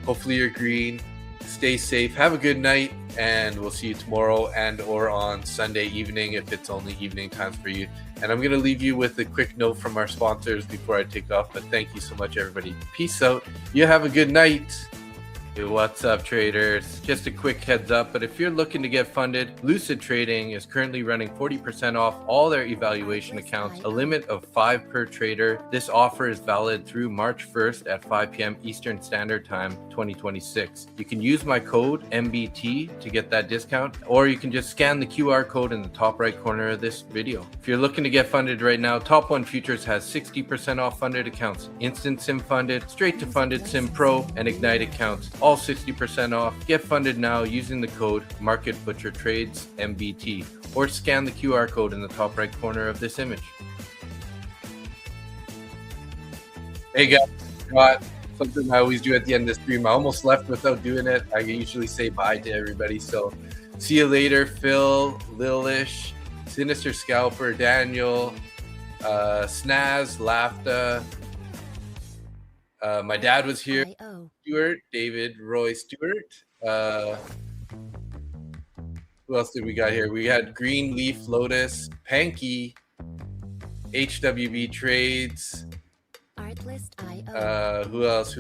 Hopefully you're green. Stay safe. Have a good night, and we'll see you tomorrow and or on Sunday evening if it's only evening times for you. And I'm going to leave you with a quick note from our sponsors before I take off. But thank you so much, everybody. Peace out. You have a good night. Hey, what's up, traders? Just a quick heads up, but if you're looking to get funded, Lucid Trading is currently running 40% off all their evaluation accounts, a limit of 5 per trader. This offer is valid through March 1st at 5 p.m. Eastern Standard Time, 2026. You can use my code MBT to get that discount, or you can just scan the QR code in the top right corner of this video. If you're looking to get funded right now, Top 1 Futures has 60% off funded accounts, Instant Sim Funded, Straight to Funded Sim Pro, and Ignite accounts. All 60% off. Get funded now using the code MarketButcherTrades MBT, or scan the QR code in the top right corner of this image. Hey guys, got something I always do at the end of the stream. I almost left without doing it. I usually say bye to everybody. So see you later, Phil, Lilish, Sinister Scalper, Daniel, Snaz, Lafta. My dad was here. Stewart, David, Roy Stewart. Who else did we got here? We had Green Leaf Lotus, Panky, HWB Trades. Who else?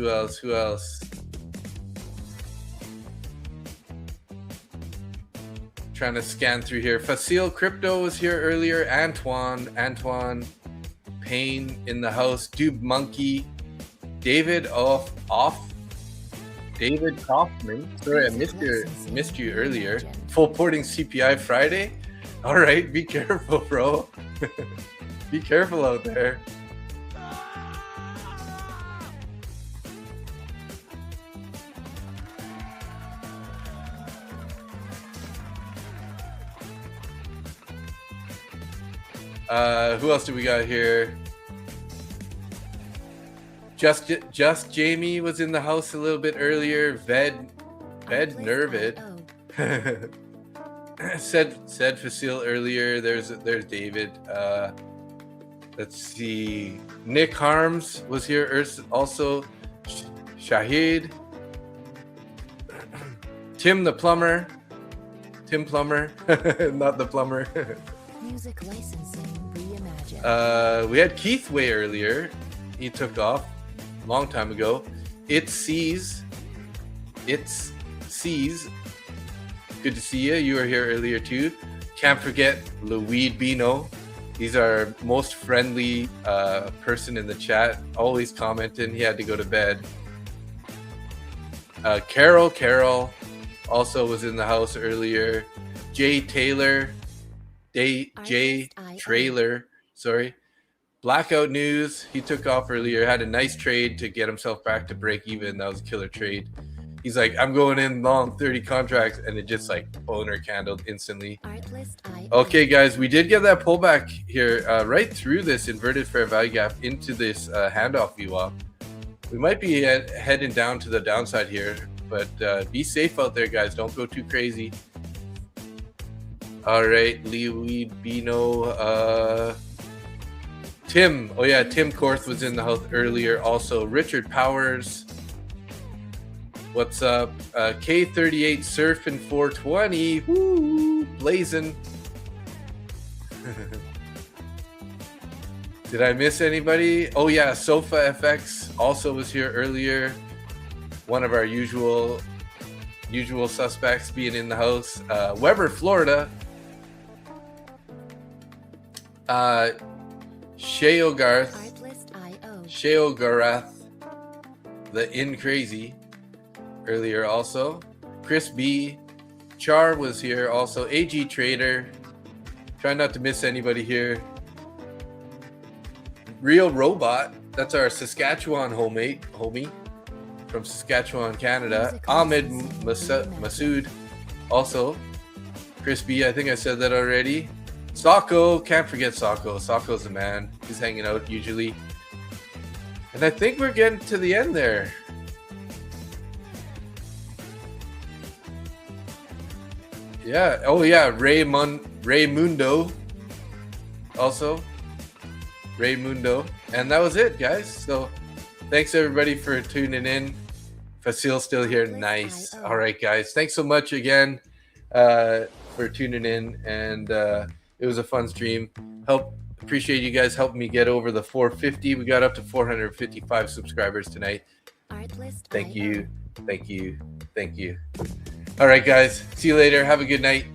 Trying to scan through here. Facile Crypto was here earlier. Antoine Payne in the house. Dude Monkey. David David Kaufman. Sorry, I missed you earlier. Full porting CPI Friday. All right, be careful, bro. Be careful out there. Who else do we got here? Just Jamie was in the house a little bit earlier. Ved Nervid said Facile earlier. There's David. Let's see. Nick Harms was here also. Shahid. Tim Plumber, not the plumber. Music licensing reimagined. We had Keith way earlier. He took off a long time ago. It sees. Good to see you. You were here earlier too. Can't forget Louis Bino. He's our most friendly person in the chat. Always commenting. He had to go to bed. Carol. also was in the house earlier. Jay Taylor, Jay Trailer, sorry. Blackout News, he took off earlier, had a nice trade to get himself back to break even. That was a killer trade. He's like, I'm going in long 30 contracts, and it just like boner candled instantly. Okay, guys, we did get that pullback here right through this inverted fair value gap into this handoff VWAP. We might be heading down to the downside here, but be safe out there, guys. Don't go too crazy. All right, Lee Bino, Tim. Oh yeah, Tim Korth was in the house earlier. Also, Richard Powers. What's up? K38 Surfing 420. Woo, blazing. Did I miss anybody? Oh yeah, Sofa FX also was here earlier. One of our usual suspects being in the house. Weber, Florida. Sheogarath, the In Crazy, earlier also. Chris B, Char was here also. AG Trader, try not to miss anybody here. Real Robot, that's our Saskatchewan homie from Saskatchewan, Canada. Ahmed Masood, also. Chris B, I think I said that already. Sako, can't forget Sako. Sako's the man. He's hanging out usually. And I think we're getting to the end there. Yeah. Oh yeah, Raymundo. Also. Raymundo. And that was it, guys. So thanks everybody for tuning in. Fasil's still here. Nice. All right, guys. Thanks so much again for tuning in. And it was a fun stream. Appreciate you guys helping me get over the 450. We got up to 455 subscribers tonight. Thank you. All right, guys. See you later. Have a good night.